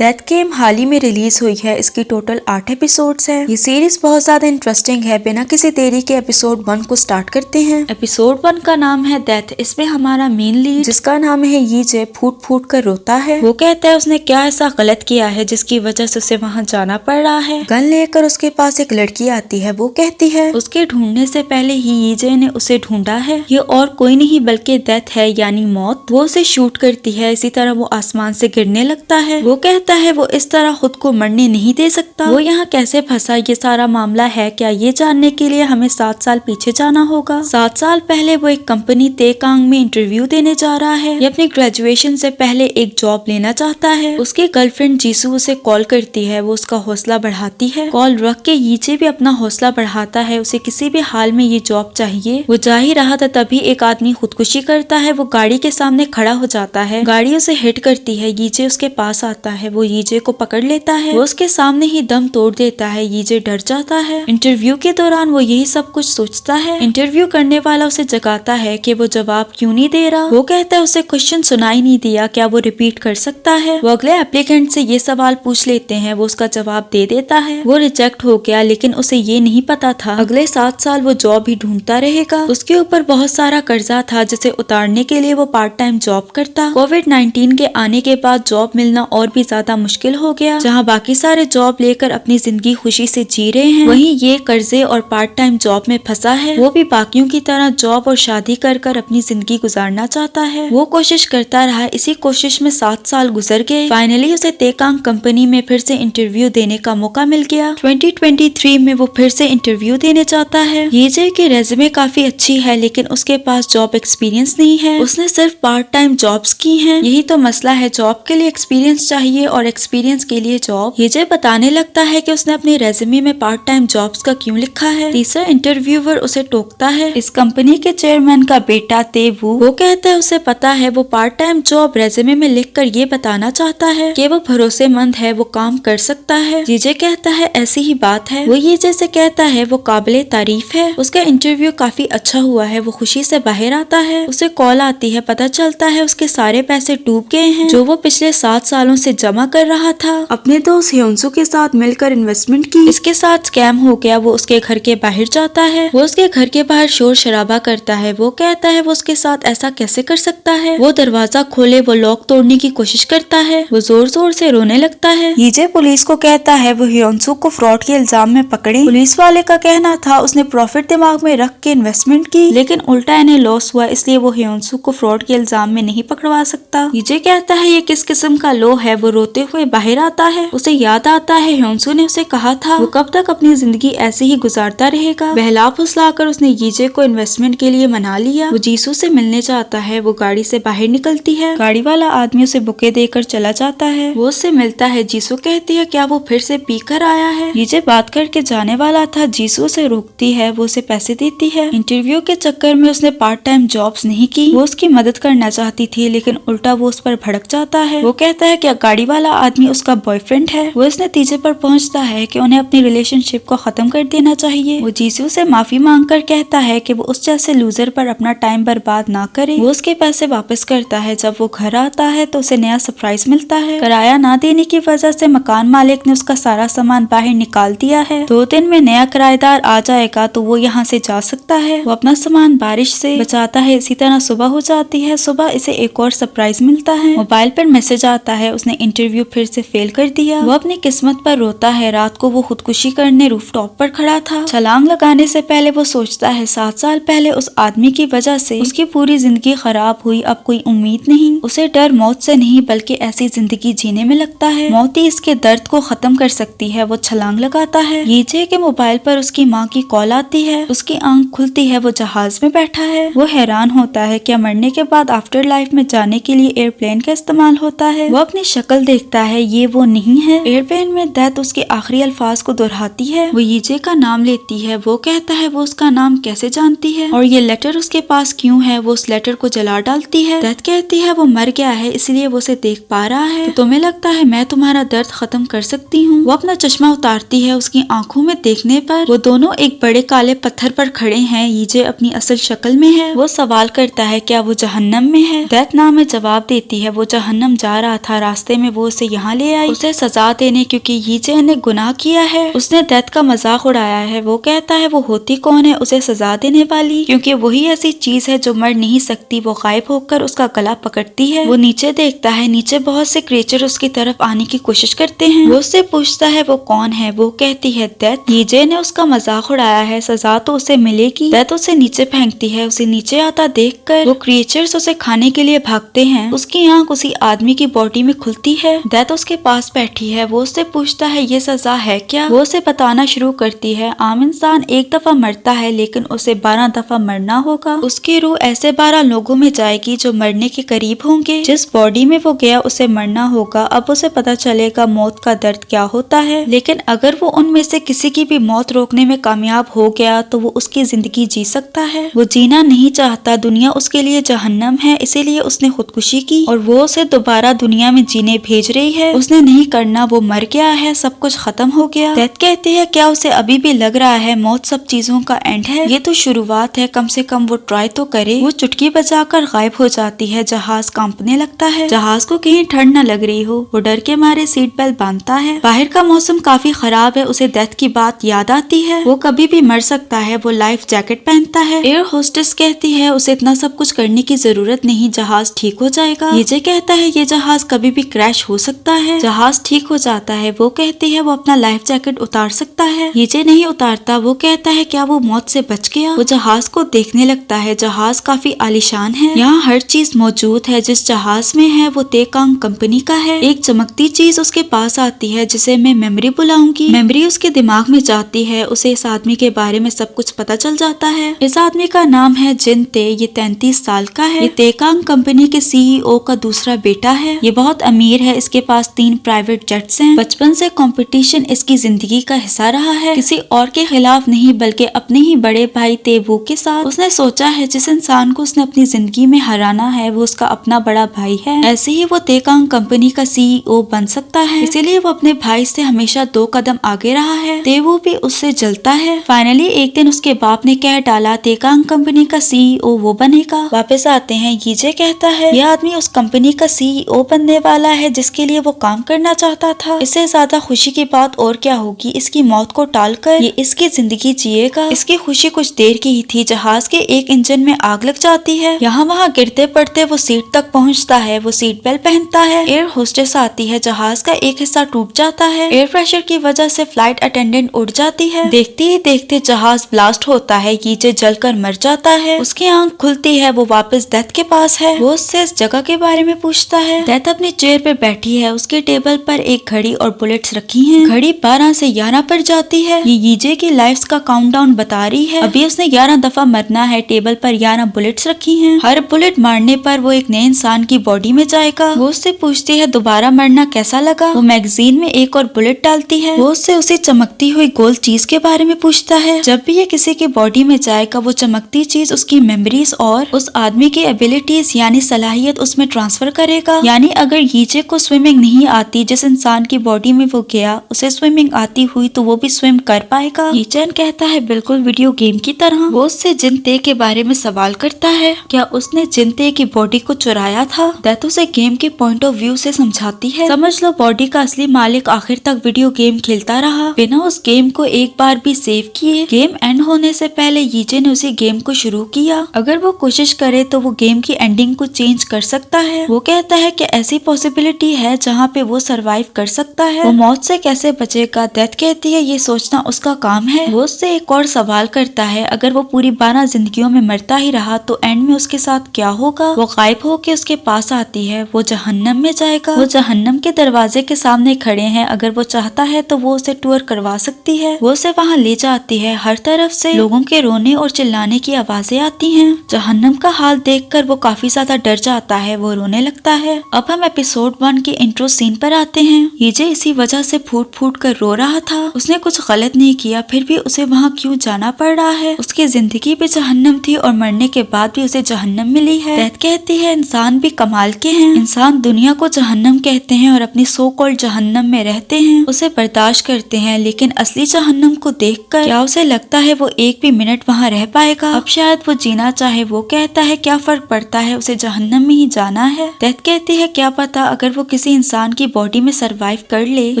Death game हाल ही में release हुई है। इसकी टोटल 8 एपिसोड्स हैं। ये सीरीज बहुत ज्यादा इंटरेस्टिंग है। बिना किसी देरी के एपिसोड 1 को स्टार्ट करते हैं। एपिसोड 1 का नाम है डेथ। इसमें हमारा मेन लीड, जिसका नाम है यीजे, फूट फूट कर रोता है। वो कहता है उसने क्या ऐसा गलत किया है जिसकी वजह से उसे वहाँ जाना पड़ रहा है। गन लेकर उसके पास एक लड़की आती है। वो कहती है उसके ढूंढने से पहले ही यीजे ने उसे ढूंढा है। ये और कोई नहीं बल्कि डेथ है, यानी मौत। वो उसे शूट करती है। इसी तरह वो आसमान से गिरने लगता है। वो कहता है वो इस तरह खुद को मरने नहीं दे सकता। वो यहाँ कैसे फंसा, ये सारा मामला है क्या, ये जानने के लिए हमें 7 साल पीछे जाना होगा। 7 साल पहले वो एक कंपनी तेकांग में इंटरव्यू देने जा रहा है। ये अपनी ग्रेजुएशन से पहले एक जॉब लेना चाहता है। उसकी गर्लफ्रेंड जीसू उसे कॉल करती है। वो उसका हौसला बढ़ाती है। कॉल रख के यीजे भी अपना हौसला बढ़ाता है। उसे किसी भी हाल में ये जॉब चाहिए। वो जा ही रहा था तभी एक आदमी खुदकुशी करता है। वो गाड़ी के सामने खड़ा हो जाता है। गाड़ी उसे हिट करती है। यीजे उसके पास आता है। वो यीजे को पकड़ लेता है। वो उसके सामने ही दम तोड़ देता है। यीजे डर जाता है। इंटरव्यू के दौरान वो यही सब कुछ सोचता है। इंटरव्यू करने वाला उसे जगाता है कि वो जवाब क्यों नहीं दे रहा। वो कहता है उसे क्वेश्चन सुनाई नहीं दिया, क्या वो रिपीट कर सकता है। वो अगले एप्लीकेंट से ये सवाल पूछ लेते हैं। वो उसका जवाब दे देता है। वो रिजेक्ट हो गया, लेकिन उसे ये नहीं पता था अगले 7 साल वो जॉब ही ढूंढता रहेगा। उसके ऊपर बहुत सारा कर्जा था जिसे उतारने के लिए वो पार्ट टाइम जॉब करता। कोविड-19 के आने के बाद जॉब मिलना और भी ज्यादा मुश्किल हो गया। जहाँ बाकी सारे जॉब लेकर अपनी जिंदगी खुशी से जी रहे हैं, वहीं ये कर्जे और पार्ट टाइम जॉब में फंसा है। वो भी बाकियों की तरह जॉब और शादी कर कर अपनी जिंदगी गुजारना चाहता है। वो कोशिश करता रहा। इसी कोशिश में 7 साल गुजर गए। फाइनली उसे तेकांग कंपनी में फिर से इंटरव्यू देने का मौका मिल गया। 2023 में वो फिर से इंटरव्यू देने चाहता है। यीजे की रेज्यूमे काफी अच्छी है, लेकिन उसके पास जॉब एक्सपीरियंस नहीं है। उसने सिर्फ पार्ट टाइम जॉब्स की हैं। यही तो मसला है, जॉब के लिए एक्सपीरियंस चाहिए और एक्सपीरियंस के लिए जॉब। यीजे बताने लगता है कि उसने अपनी रेज्यूमे में पार्ट टाइम जॉब्स का क्यों लिखा है। तीसरा इंटरव्यूअर उसे टोकता है। इस कंपनी के चेयरमैन का बेटा तेवू, वो कहता है उसे पता है वो पार्ट टाइम जॉब रेज्यूमे में लिखकर ये बताना चाहता है कि वो भरोसेमंद है, वो काम कर सकता है। यीजे कहता है ऐसी ही बात है। वो यीजे से कहता है वो काबिले तारीफ है। उसका इंटरव्यू काफी अच्छा हुआ है। वो खुशी से बाहर आता है। उसे कॉल आती है। पता चलता है उसके सारे पैसे डूब गए हैं जो वो पिछले 7 सालों से जमा कर रहा था। अपने दोस्त ह्योंसू के साथ मिलकर इन्वेस्टमेंट की। इसके साथ स्कैम हो गया। वो उसके घर के बाहर जाता है। वो उसके घर के बाहर शोर शराबा करता है। वो कहता है वो उसके साथ ऐसा कैसे कर सकता है। वो दरवाजा खोले, वो लॉक तोड़ने की कोशिश करता है। वो जोर जोर से रोने लगता है। यीजे पुलिस को कहता है वो ह्योंसू को फ्रॉड के इल्जाम में पकड़े। पुलिस वाले का कहना था उसने प्रॉफिट दिमाग में रख के इन्वेस्टमेंट की, लेकिन उल्टा इन्हें लॉस हुआ, इसलिए वो ह्योंसू को फ्रॉड के इल्जाम में नहीं पकड़वा सकता। यीजे कहता है ये किस किस्म का लो है। वो रोते हुए बाहर आता है। उसे याद आता है ह्योंसू ने उसे कहा था वो कब तक अपनी जिंदगी ऐसे ही गुजारता रहेगा। बहला फुसलाकर उसने यीजे को इन्वेस्टमेंट के लिए मना लिया। वो जीसू से मिलने जाता है। वो गाड़ी से बाहर निकलती है। गाड़ी वाला आदमी उसे बुके देकर चला जाता है। वो उससे मिलता है। जीसू कहती है क्या वो फिर से पी कर आया है। यीजे बात करके जाने वाला था। जीसू उसे रोकती है। वो उसे पैसे देती है। इंटरव्यू के चक्कर में उसने पार्ट टाइम जॉब्स नहीं की। वो उसकी मदद करना चाहती थी, लेकिन उल्टा वो उस पर भड़क जाता है। वो कहता है क्या गाड़ी वाला आदमी उसका बॉयफ्रेंड है। वो इस नतीजे पर पहुंचता है कि उन्हें अपनी रिलेशनशिप को खत्म कर देना चाहिए। वो जीसू से माफी मांगकर कहता है कि वो उस जैसे लूजर पर अपना टाइम बर्बाद ना करे। वो उसके पैसे वापस करता है। जब वो घर आता है तो उसे नया सरप्राइज मिलता है। किराया ना देने की वजह से मकान मालिक ने उसका सारा सामान बाहर निकाल दिया है। 2 दिन में नया किराएदार आ जाएगा तो वो यहाँ से जा सकता है। वो अपना सामान बारिश से बचाता है। इसी तरह सुबह हो जाती है। सुबह इसे एक और सरप्राइज मिलता है। मोबाइल पर मैसेज आता है उसने इंटरव्यू फिर से फेल कर दिया। वो अपनी किस्मत पर रोता है। रात को वो खुदकुशी करने रूफटॉप पर खड़ा था। छलांग लगाने से पहले वो सोचता है 7 साल पहले उस आदमी की वजह से उसकी पूरी जिंदगी खराब हुई। अब कोई उम्मीद नहीं। उसे डर मौत से नहीं बल्कि ऐसी जिंदगी जीने में लगता है। मौत ही इसके दर्द को खत्म कर सकती है। वो छलांग लगाता है। यीजे के मोबाइल पर उसकी माँ की कॉल आती है। उसकी आंख खुलती है। वो जहाज में बैठा है। वो हैरान होता है क्या मरने के बाद आफ्टर लाइफ में जाने के लिए एयरप्लेन का इस्तेमाल होता है। वो अपनी शक्ल देखता है। ये वो नहीं है। एयरप्लेन में डेथ उसके आखिरी अल्फाज को दोहराती है। वो यीजे का नाम लेती है। वो कहता है वो उसका नाम कैसे जानती है और ये लेटर उसके पास क्यों है। वो उस लेटर को जला डालती है। डेथ कहती है वो मर गया है इसलिए वो उसे देख पा रहा है। तो तुम्हें लगता है मैं तुम्हारा दर्द खत्म कर सकती हूँ। वो अपना चश्मा उतारती है। उसकी आंखों में देखने पर वो दोनों एक बड़े काले पत्थर पर खड़े हैं। यीजे अपनी असल शक्ल में है। वो सवाल करता है क्या वो जहन्नम में है। डेथ ना में जवाब देती है वो जहन्नम जा रहा था। रास्ते में वो उसे यहाँ ले आई उसे सजा देने, क्योंकि यीजे ने गुनाह किया है, उसने डेथ का मजाक उड़ाया है। वो कहता है वो होती कौन है उसे सजा देने वाली, क्योंकि वही ऐसी चीज है जो मर नहीं सकती। वो गायब होकर उसका गला पकड़ती है। वो नीचे देखता है, नीचे बहुत से क्रिएचर उसकी तरफ आने की कोशिश करते हैं। वो उससे पूछता है वो कौन है। वो कहती है डेथ। यीजे ने उसका मजाक उड़ाया है, सजा तो उसे मिलेगी। डेथ उसे नीचे फेंकती है। उसे नीचे आता देखकर वो क्रिएचर्स उसे खाने के लिए भागते हैं। उसकी आंख उसी आदमी की बॉडी में खुलती है। डेथ उसके पास बैठी है। वो उससे पूछता है ये सजा है क्या। वो उसे बताना शुरू करती है आम इंसान एक दफा मरता है, लेकिन उसे 12 दफा मरना होगा। उसकी रूह ऐसे 12 लोगों में जाएगी जो मरने के करीब होंगे। जिस बॉडी में वो गया उसे मरना होगा। अब उसे पता चलेगा मौत का दर्द क्या होता है, लेकिन अगर वो उनमें से किसी की भी मौत रोकने में कामयाब हो गया तो वो उसकी जिंदगी जी सकता है। वो जीना नहीं चाहता, दुनिया उसके लिए जहन्नम है, इसीलिए उसने खुदकुशी की और वो उसे दोबारा दुनिया में जीने भेज रही है। उसने नहीं करना, वो मर गया है, सब कुछ खत्म हो गया। डेथ कहती है क्या उसे अभी भी लग रहा है मौत सब चीजों का एंड है? ये तो शुरुआत है, कम से कम वो ट्राई तो करे। वो चुटकी बजाकर गायब हो जाती है। जहाज कांपने लगता है। जहाज को कहीं ठंड न लग रही हो। वो डर के मारे सीट बेल्ट बांधता है। बाहर का मौसम काफी खराब है। उसे डेथ की बात याद आती है। वो कभी भी मर सकता है। वो लाइफ जैकेट पहनता है। एयर होस्टेस कहती है उसे इतना सब कुछ करने की जरूरत नहीं, जहाज ठीक हो जाएगा। यीजे कहता है ये जहाज कभी भी क्रैश हो सकता है। जहाज ठीक हो जाता है। वो कहती है वो अपना लाइफ जैकेट उतार सकता है। यीजे नहीं उतारता। वो कहता है क्या वो मौत से बच गया। वो जहाज को देखने लगता है। जहाज काफी आलीशान है। यहाँ हर चीज मौजूद है। जिस जहाज में है वो तेकांग कंपनी का है। एक चमकती चीज उसके पास आती है जिसे मैं मेमोरी बुलाऊंगी। मेमोरी उसके दिमाग में जाती है। उसे इस आदमी के बारे में सब कुछ पता चल जाता है। इस आदमी का नाम है जिन ते। ये 33 साल का है। ये तेकांग कंपनी के सीईओ का दूसरा बेटा है। ये बहुत अमीर है। इसके पास 3 प्राइवेट जेट्स हैं। बचपन से कंपटीशन इसकी जिंदगी का हिस्सा रहा है, किसी और के खिलाफ नहीं बल्कि अपने ही बड़े भाई तेवू के साथ। उसने सोचा है जिस इंसान को उसने अपनी जिंदगी में हराना है वो उसका अपना बड़ा भाई है। ऐसे ही वो तेकांग कंपनी का सीईओ बन सकता है, इसीलिए वो अपने भाई से हमेशा 2 कदम आगे रहा है। तेवू भी उससे जलता है। फाइनली एक दिन उसके बाप ने कह डाला तेकांग कंपनी का सीईओ वो बनेगा। वापस आते हैं। यीजे कहता है यह आदमी उस कंपनी का सीईओ बनने वाला है जिसके लिए वो काम करना चाहता था। इससे ज्यादा खुशी की बात और क्या होगी। इसकी मौत को टालकर ये इसकी जिंदगी जिएगा। इसकी खुशी कुछ देर की ही थी। जहाज के एक इंजन में आग लग जाती है। यहाँ वहाँ गिरते पड़ते वो सीट तक पहुँचता है। वो सीट बेल्ट पहनता है। एयर होस्टेस आती है। जहाज का एक हिस्सा टूट जाता है। एयर प्रेशर की वजह से फ्लाइट अटेंडेंट उड़ जाती है। देखते ही देखते जहाज ब्लास्ट होता है। यीजे जलकर मर जाता है। उसकी आंख खुलती है। वो वापस डेथ के पास है। वो उससे इस जगह के बारे में पूछता है। डेथ अपनी चेयर पे बैठी है। उसके टेबल पर एक घड़ी और बुलेट्स रखी हैं। घड़ी 12 से 11 पर जाती है। ये यीजे की लाइफ का काउंटडाउन बता रही है। अभी उसने 11 दफा मरना है। टेबल पर 11 बुलेट्स रखी हैं। हर बुलेट मारने पर वो एक नए इंसान की बॉडी में जाएगा। वो उससे पूछती है दोबारा मरना कैसा लगा। वो मैगजीन में एक और बुलेट डालती है। वो उससे उसी चमकती हुई गोल चीज के बारे में पूछता है। जब भी ये किसी की बॉडी में जाएगा वो चमकती चीज उसकी मेमोरीज और उस आदमी की एबिलिटीज यानी सलाहियत उसमें ट्रांसफर करेगा। यानी अगर यीजे को स्विमिंग नहीं आती, जिस इंसान की बॉडी में वो गया उसे स्विमिंग आती हुई तो वो भी स्विम कर पाएगा। यीचन कहता है बिल्कुल वीडियो गेम की तरह। वो उससे जिन ते के बारे में सवाल करता है क्या उसने जिन ते की बॉडी को चुराया था। डेथ उसे गेम के पॉइंट ऑफ व्यू से समझाती है। समझ लो बॉडी का असली मालिक आखिर तक वीडियो गेम खेलता रहा बिना उस गेम को एक बार भी सेव किए। गेम एंड होने से पहले यीजे ने उसी गेम को शुरू किया। अगर वो कोशिश करे तो वो गेम की एंडिंग को चेंज कर सकता है। वो कहता है कि ऐसी पॉसिबिलिटी है जहाँ पे वो सरवाइव कर सकता है। वो मौत से कैसे बचेगा। डेथ कहती है ये सोचना उसका काम है। वो उससे एक और सवाल करता है अगर वो पूरी 12 जिंदगियों में मरता ही रहा तो एंड में उसके साथ क्या होगा। वो गायब होके उसके पास आती है। वो जहन्नम में जाएगा। वो जहन्नम के दरवाजे के सामने खड़े हैं। अगर वो चाहता है तो वो उसे टूर करवा सकती है। वो उसे वहाँ ले जाती है। हर तरफ से लोगों के रोने और चिल्लाने की आवाजें आती हैं। जहन्नम का हाल देखकर वो काफी ज्यादा डर जाता है। वो रोने लगता है। अब हम एपिसोड 1 के इंट्रो सीन पर आते हैं। यीजे इसी वजह से फूट फूट कर रो रहा था। उसने कुछ गलत नहीं किया, फिर भी उसे वहाँ क्यों जाना पड़ रहा है। उसकी जिंदगी भी जहन्नम थी और मरने के बाद भी उसे जहन्नम मिली है। डेथ कहती है इंसान भी कमाल के हैं। इंसान दुनिया को जहन्नम कहते हैं और अपनी सो कॉल्ड जहन्नम में रहते हैं, उसे बर्दाश्त करते हैं, लेकिन असली जहन्नम को देखकर क्या उसे लगता है वो एक भी मिनट वहाँ रह पाएगा। अब शायद वो जीना चाहे। वो कहता है क्या फर्क पड़ता है, उसे जहन्नम में ही जाना है। डेथ कहती है क्या पता अगर वो किसी इंसान की बॉडी में सरवाइव कर ले वो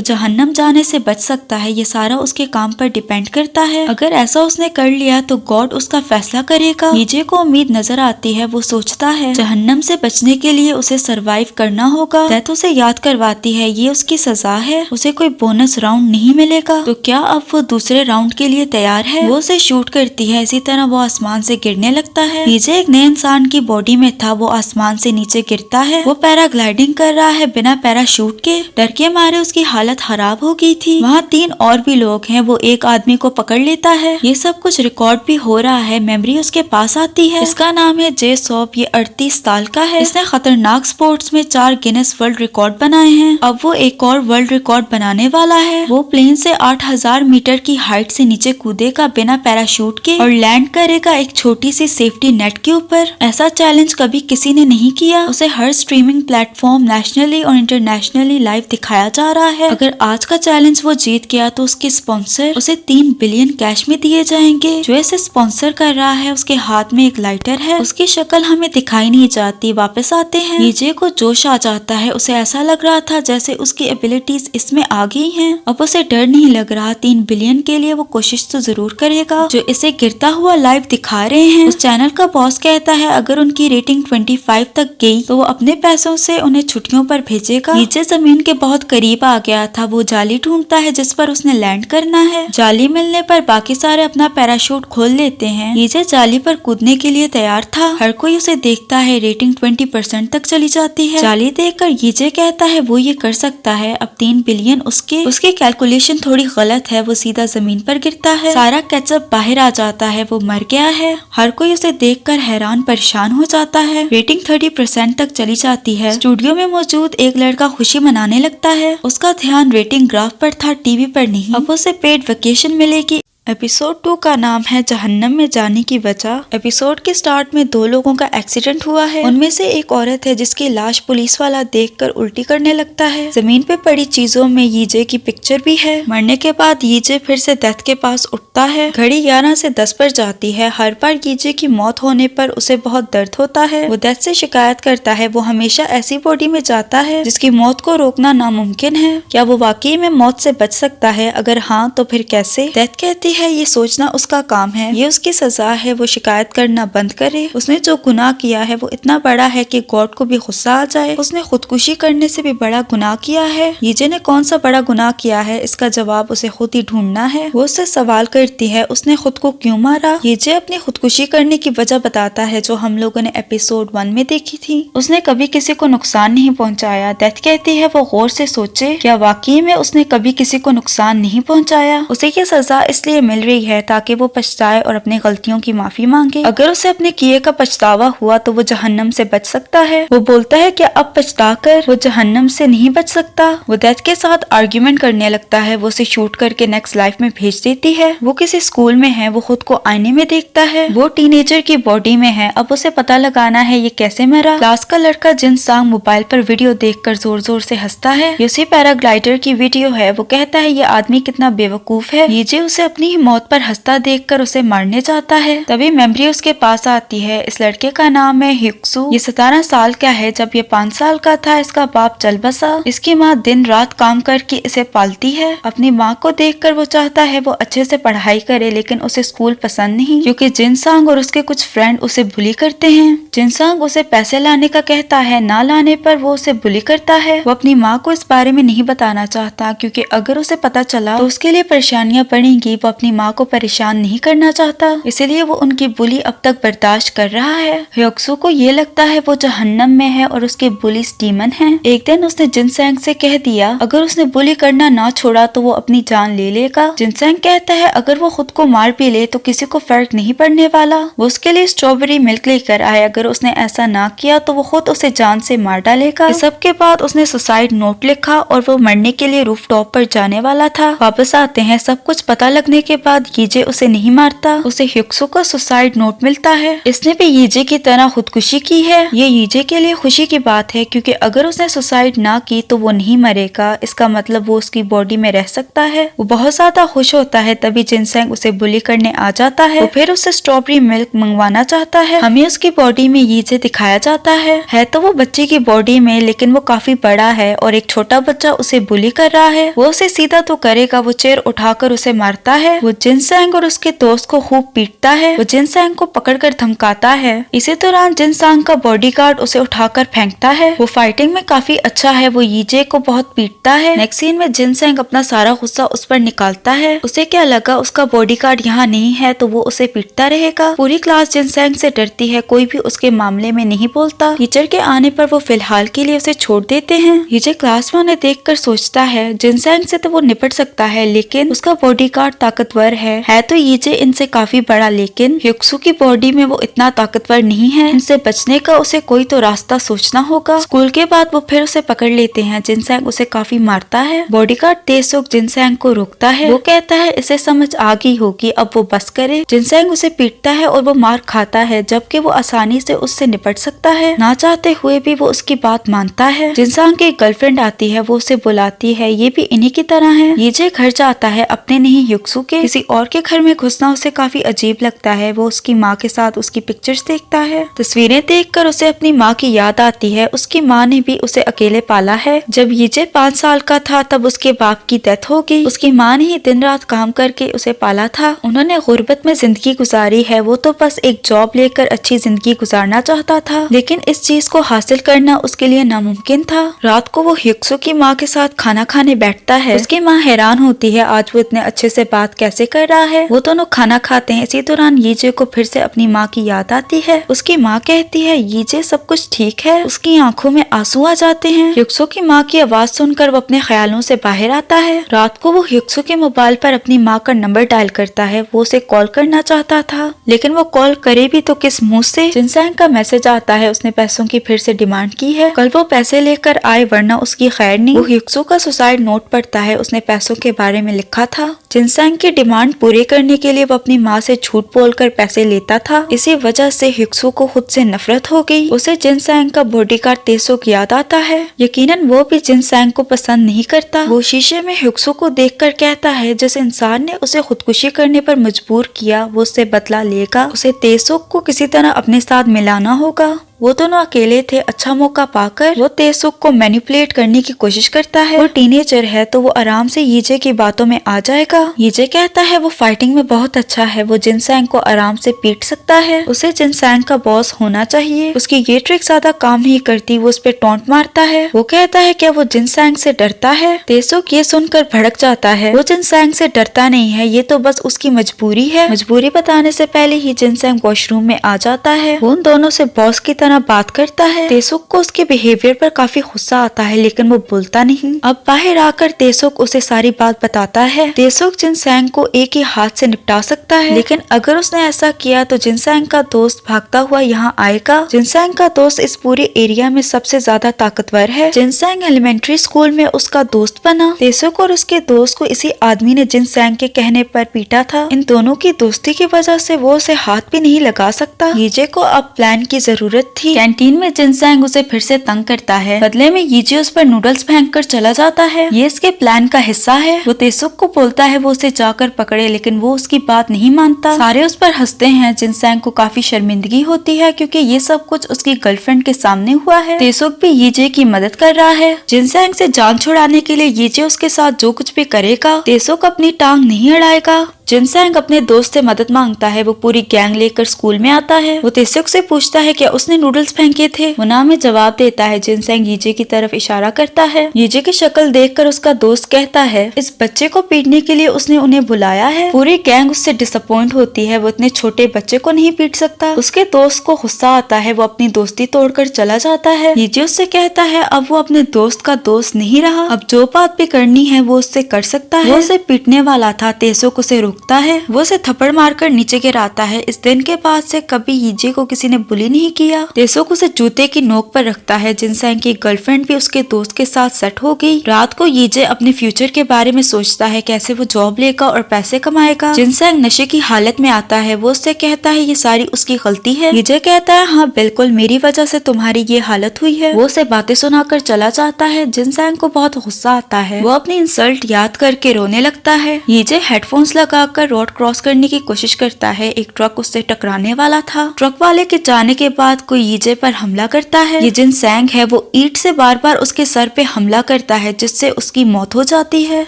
जहन्नम जाने से बच सकता है। ये सारा उसके काम पर डिपेंड करता है। अगर ऐसा उसने कर लिया तो गॉड उसका फैसला करेगा। ईजे को उम्मीद नजर आती है। वो सोचता है जहन्नम से बचने के लिए उसे सरवाइव करना होगा। डेथ उसे याद करवाती है ये उसकी सजा है, उसे कोई बोनस राउंड नहीं मिलेगा। तो क्या अब वो दूसरे राउंड के लिए तैयार है? वो उसे शूट करती है। इसी तरह वो आसमान से गिरने लगता है। ईजे एक नए इंसान की बॉडी में था। वो आसमान से नीचे गिरता है। वो पैराग्लाइडिंग कर रहा है बिना पैराशूट के। डर के मारे उसकी हालत खराब हो गई थी। वहाँ 3 और भी लोग हैं। वो एक आदमी को पकड़ लेता है। ये सब कुछ रिकॉर्ड भी हो रहा है। मेमोरी उसके पास आती है। इसका नाम है जे सॉप। ये 38 साल का है। इसने खतरनाक स्पोर्ट्स में 4 गिनेस वर्ल्ड रिकॉर्ड बनाए हैं। अब वो एक और वर्ल्ड रिकॉर्ड बनाने वाला है। वो प्लेन से 8000 मीटर की हाइट से नीचे कूदेगा बिना पैराशूट के और लैंड करेगा एक छोटी सी सेफ्टी नेट के ऊपर। ऐसा चैलेंज कभी किसी ने नहीं किया। उसे हर स्ट्रीमिंग प्लेटफॉर्म नेशनली और इंटरनेशनली लाइव दिखाया जा रहा है। अगर आज का चैलेंज वो जीत गया तो उसके स्पॉन्सर उसे 3 बिलियन कैश में दिए जाएंगे। जो इसे स्पॉन्सर कर रहा है उसके हाथ में एक लाइटर है। उसकी शक्ल हमें दिखाई नहीं जाती। वापस आते हैं। ईजे को जोश आ जाता है। उसे ऐसा लग रहा था जैसे उसकी एबिलिटीज इसमें आ गई हैं। अब उसे डर नहीं लग रहा। 3 बिलियन के लिए वो कोशिश तो जरूर करेगा। जो इसे गिरता हुआ लाइव दिखा रहे हैं उस चैनल का बॉस कहता है अगर उनकी रेटिंग 25 तक गई तो वो अपने पैसों से उन्हें छुट्टियों पर भेजेगा। ईजे जमीन के बहुत करीब आ गया था। वो जाली ढूंढता है जिस पर उसने लैंड करना है। जाली मिलने पर बाकी सारे अपना पैराशूट खोल लेते हैं। ईजे जाली पर कूदने के लिए तैयार था। हर कोई उसे देखता है। रेटिंग 20% तक चली जाती है। जाली देखकर ईजे कहता है वो ये कर सकता है। अब 3 बिलियन उसकी कैलकुलेशन थोड़ी गलत है। वो सीधा जमीन पर गिरता है। सारा केचप बाहर आ जाता है। वो मर गया है। हर कोई उसे देखकर हैरान परेशान हो जाता है। रेटिंग 30% तक चली जाती है। स्टूडियो में मौजूद एक लड़का खुशी मनाने लगता है। उसका ध्यान रेटिंग ग्राफ पर था, टीवी पर नहीं। अब उसे पेड वेकेशन मिलेगी। एपिसोड 2 का नाम है जहन्नम में जाने की वजह। एपिसोड के स्टार्ट में 2 लोगों का एक्सीडेंट हुआ है। उनमें से एक औरत है जिसकी लाश पुलिस वाला देखकर उल्टी करने लगता है। जमीन पे पड़ी चीजों में यीजे की पिक्चर भी है। मरने के बाद यीजे फिर से डेथ के पास उठता है। घड़ी 11 से 10 पर जाती है। हर बार यीजे की मौत होने पर उसे बहुत दर्द होता है। वो डेथ से शिकायत करता है। वो हमेशा ऐसी बॉडी में जाता है जिसकी मौत को रोकना नामुमकिन है। क्या वो वाकई में मौत से बच सकता है? अगर हाँ तो फिर कैसे? डेथ कहती है ये सोचना उसका काम है। ये उसकी सजा है। वो शिकायत करना बंद करे। उसने जो गुनाह किया है वो इतना बड़ा है कि गॉड को भी गुस्सा आ जाए। उसने खुदकुशी करने से भी बड़ा गुनाह किया है। यीजे ने कौन सा बड़ा गुनाह किया है? इसका जवाब उसे खुद ही ढूंढना है। वो उससे सवाल करती है उसने खुद को क्यों मारा? यीजे अपनी खुदकुशी करने की वजह बताता है जो हम लोगों ने एपिसोड 1 में देखी थी। उसने कभी किसी को नुकसान नहीं पहुँचाया। डेथ कहती है वो गौर से सोचे क्या वाकई में उसने कभी किसी को नुकसान नहीं पहुँचाया? उसे ये सजा इसलिए मिल रही है ताकि वो पछताए और अपनी गलतियों की माफी मांगे। अगर उसे अपने किए का पछतावा हुआ तो वो जहन्नम से बच सकता है। वो बोलता है कि अब पछता कर वो जहन्नम से नहीं बच सकता। वो डेथ के साथ आर्ग्यूमेंट करने लगता है। वो उसे शूट करके नेक्स्ट लाइफ में भेज देती है। वो किसी स्कूल में है। वो खुद को आईने में देखता है। वो टीनेजर की बॉडी में है। अब उसे पता लगाना है ये कैसे मरा। क्लास का लड़का जिन सांग मोबाइल पर वीडियो देखकर जोर जोर से हंसता है। ये उसी पैराग्लाइडर की वीडियो है। वो कहता है ये आदमी कितना बेवकूफ है। यीजे उसे अपनी मौत पर हंसता देखकर उसे मारने जाता है। तभी मेमोरी उसके पास आती है। इस लड़के का नाम है ह्युक्सू। ये 17 साल का है। जब ये 5 साल का था इसका बाप चल बसा। इसकी माँ दिन रात काम करके इसे पालती है। अपनी माँ को देखकर वो चाहता है वो अच्छे से पढ़ाई करे लेकिन उसे स्कूल पसंद नहीं क्योंकि जिनसांग और उसके कुछ फ्रेंड उसे बुली करते हैं। जिनसांग उसे पैसे लाने का कहता है। ना लाने पर वो उसे बुली करता है। वो अपनी माँ को इस बारे में नहीं बताना चाहता क्योंकि अगर उसे पता चला तो उसके लिए परेशानियां बढ़ेंगी। वो अपनी माँ को परेशान नहीं करना चाहता इसलिए वो उनकी बुली अब तक बर्दाश्त कर रहा है। ह्युक्सू को ये लगता है वो जहन्नम में है और उसके बुली डीमन हैं। एक दिन उसने जिनसैंग से कह दिया अगर उसने बुली करना ना छोड़ा तो वो अपनी जान ले लेगा। जिनसैंग कहता है अगर वो खुद को मार भी ले तो किसी को फर्क नहीं पड़ने वाला। वो उसके लिए स्ट्रॉबेरी मिल्क लेकर आए। अगर उसने ऐसा ना किया तो वो खुद उसे जान से मार डालेगा। इस सब के बाद उसने सुसाइड नोट लिखा और वो मरने के लिए रूफ टॉप पर जाने वाला था। वापस आते हैं। सब कुछ पता लगने के बाद यीजे उसे नहीं मारता। उसे ह्युक्सो का सुसाइड नोट मिलता है। इसने भी यीजे की तरह खुदकुशी की है। ये यीजे के लिए खुशी की बात है क्योंकि अगर उसने सुसाइड ना की तो वो नहीं मरेगा। इसका मतलब वो उसकी बॉडी में रह सकता है। वो बहुत ज्यादा खुश होता है। तभी जिनसेंग उसे बुली करने आ जाता है। वो फिर उससे स्ट्रॉबेरी मिल्क मंगवाना चाहता है। हमें उसकी बॉडी में यीजे दिखाया जाता है तो वो बच्चे की बॉडी में, लेकिन वो काफी बड़ा है और एक छोटा बच्चा उसे बुली कर रहा है। वो उसे सीधा तो करेगा, वो चेयर उठाकर उसे मारता है। वो जिनसेंग और उसके दोस्त को खूब पीटता है। वो जिनसेंग को पकड़कर धमकाता है। इसी दौरान जिनसेंग का बॉडीगार्ड उसे उठाकर फेंकता है। वो फाइटिंग में काफी अच्छा है। वो यीजे को बहुत पीटता है। नेक्स्ट सीन में जिनसेंग अपना सारा गुस्सा उस पर निकालता है। उसे क्या लगा उसका बॉडीगार्ड यहाँ नहीं है तो वो उसे पीटता रहेगा। पूरी क्लास जिनसेंग से डरती है। कोई भी उसके मामले में नहीं बोलता। टीचर के आने पर वो फिलहाल के लिए उसे छोड़ देते हैं। यीजे क्लास में उन्हें देखकर सोचता है जिनसेंग से तो वो निपट सकता है, लेकिन उसका बॉडीगार्ड ताकतवर है तो यीजे इनसे काफी बड़ा, लेकिन ह्युक्सो की बॉडी में वो इतना ताकतवर नहीं है। इनसे बचने का उसे कोई तो रास्ता सोचना होगा। स्कूल के बाद वो फिर उसे पकड़ लेते हैं। जिनसेंग उसे काफी मारता है। बॉडीगार्ड तेसुक जिनसेंग को रोकता है। वो कहता है इसे समझ आ गई होगी, अब वो बस करे। जिनसेंग उसे पीटता है और वो मार खाता है, जबकि वो आसानी से उससे निपट सकता है। ना चाहते हुए भी वो उसकी बात मानता है। जिनसेंग की गर्लफ्रेंड आती है। वो उसे बुलाती है। ये भी इन्हीं की तरह है। यीजे घर जाता है, अपने नहीं ह्युक्सो के। किसी और के घर में घुसना उसे काफी अजीब लगता है। वो उसकी माँ के साथ उसकी पिक्चर्स देखता है। तस्वीरें देखकर उसे अपनी माँ की याद आती है। उसकी माँ ने भी उसे अकेले पाला है। जब यीजे 5 साल का था तब उसके बाप की डेथ हो गई। उसकी माँ ने ही दिन रात काम करके उसे पाला था। उन्होंने गुर्बत में जिंदगी गुजारी है। वो तो बस एक जॉब लेकर अच्छी जिंदगी गुजारना चाहता था, लेकिन इस चीज को हासिल करना उसके लिए नामुमकिन था। रात को वो ह्युक्सो की माँ के साथ खाना खाने बैठता है। उसकी माँ हैरान होती है आज वो इतने अच्छे से बात कैसे कर रहा है। वो दोनों खाना खाते हैं। इसी दौरान यीजे को फिर से अपनी माँ की याद आती है। उसकी माँ कहती है यीजे सब कुछ ठीक है। उसकी आंखों में आंसू आ जाते हैं। ह्युक्सो की माँ की आवाज सुनकर वो अपने ख्यालों से बाहर आता है। रात को वो ह्युक्सो के मोबाइल पर अपनी माँ का नंबर डायल करता है। वो उसे कॉल करना चाहता था, लेकिन वो कॉल करे भी तो किस मुंह से। जिनसेंग का मैसेज आता है। उसने पैसों की फिर से डिमांड की है। कल वो पैसे लेकर आए वरना उसकी खैर नहीं। वो ह्युक्सो का सुसाइड नोट पढ़ता है। उसने पैसों के बारे में लिखा था। जिनसेंग की डिमांड पूरी करने के लिए वो अपनी माँ से झूठ बोलकर पैसे लेता था। इसी वजह से ह्युक्सो को खुद से नफरत हो गई। उसे जिनसेंग का बॉडीगार्ड तेसुक याद आता है। यकीनन वो भी जिनसेंग को पसंद नहीं करता। वो शीशे में ह्युक्सो को देखकर कहता है जिस इंसान ने उसे खुदकुशी करने पर मजबूर किया वो उससे बदला लेगा। उसे तेसुक को किसी तरह अपने साथ मिलाना होगा। वो दोनों अकेले थे। अच्छा मौका पाकर वो तेसुक को मैनिपुलेट करने की कोशिश करता है। वो टीनेजर है तो वो आराम से यीजे की बातों में आ जाएगा। यीजे कहता है वो फाइटिंग में बहुत अच्छा है। वो जिनसेंग को आराम से पीट सकता है। उसे जिनसेंग का बॉस होना चाहिए। उसकी ये ट्रिक ज्यादा काम नहीं करती। वो उस पे टॉन्ट मारता है। वो कहता है क्या वो जिनसेंग से डरता है। तेसुक ये सुनकर भड़क जाता है। वो जिनसेंग से डरता नहीं है, ये तो बस उसकी मजबूरी है। मजबूरी बताने से पहले ही जिनसेंग वॉशरूम में आ जाता है। वो उन दोनों से बॉस की तरह बात करता है। तेसुक को उसके बिहेवियर पर काफी गुस्सा आता है, लेकिन वो बोलता नहीं। अब बाहर आकर तेसुक उसे सारी बात बताता है। तेसुक जिनसेंग को एक ही हाथ से निपटा सकता है, लेकिन अगर उसने ऐसा किया तो जिनसेंग का दोस्त भागता हुआ यहाँ आएगा। जिनसेंग का दोस्त इस पूरे एरिया में सबसे ज्यादा ताकतवर है। जिनसेंग एलिमेंट्री स्कूल में उसका दोस्त बना। तेसुक और उसके दोस्त को इसी आदमी ने जिनसेंग के कहने पर पीटा था। इन दोनों की दोस्ती की वजह से वो उसे हाथ भी नहीं लगा सकता। यीजे को अब प्लान की जरूरत थी। कैंटीन में जिनसेंग उसे फिर से तंग करता है। बदले में यीजे उस पर नूडल्स फेंक कर चला जाता है। ये इसके प्लान का हिस्सा है। वो तेसुक को बोलता है वो उसे जाकर पकड़े, लेकिन वो उसकी बात नहीं मानता। सारे उस पर हंसते हैं। जिनसेंग को काफी शर्मिंदगी होती है क्योंकि ये सब कुछ उसकी गर्लफ्रेंड के सामने हुआ है। तेसुक भी यीजे की मदद कर रहा है। जिनसेंग से जान छुड़ाने के लिए यीजे उसके साथ जो कुछ भी करेगा। तेसुक अपनी टांग नहीं अड़ाएगा। जिनसेंग अपने दोस्त से मदद मांगता है। वो पूरी गैंग लेकर स्कूल में आता है। वो तेसुक से पूछता है क्या उसने नूडल्स फेंके थे। वो ना में जवाब देता है। जिनसेंग यीजे की तरफ इशारा करता है। यीजे की शक्ल देखकर उसका दोस्त कहता है इस बच्चे को पीटने के लिए उसने उन्हें बुलाया है। पूरी गैंग उससे डिसअपॉइंट होती है। वो इतने छोटे बच्चे को नहीं पीट सकता। उसके दोस्त को गुस्सा आता है। वो अपनी दोस्ती तोड़कर चला जाता है। यीजे उससे कहता है अब वो अपने दोस्त का दोस्त नहीं रहा। अब जो बात भी करनी है वो उससे कर सकता है। वो उसे पीटने वाला था। तेसुक उसे रोक रुकता है। वो उसे थप्पड़ मारकर नीचे गिराता है। इस दिन के बाद से कभी यीजे को किसी ने बुली नहीं किया। तेसुक उसे जूते की नोक पर रखता है। जिनसेंग की गर्लफ्रेंड भी उसके दोस्त के साथ सेट हो गई। रात को यीजे अपने फ्यूचर के बारे में सोचता है, कैसे वो जॉब लेगा और पैसे कमाएगा। जिनसेंग नशे की हालत में आता है। वो उससे कहता है ये सारी उसकी गलती है। यीजे कहता है हाँ बिल्कुल, मेरी वजह से तुम्हारी ये हालत हुई है। वो उसे बातें सुनाकर चला जाता है। जिनसेंग को बहुत गुस्सा आता है। वो अपनी इंसल्ट याद करके रोने लगता है। यीजे हेडफोन्स लगाकर रोड क्रॉस करने की कोशिश करता है। एक ट्रक उससे टकराने वाला था। ट्रक वाले के जाने के बाद कोई यीजे पर हमला करता है। ये जिनसेंग है वो ईंट से बार बार उसके सर पे हमला करता है, जिससे उसकी मौत हो जाती है।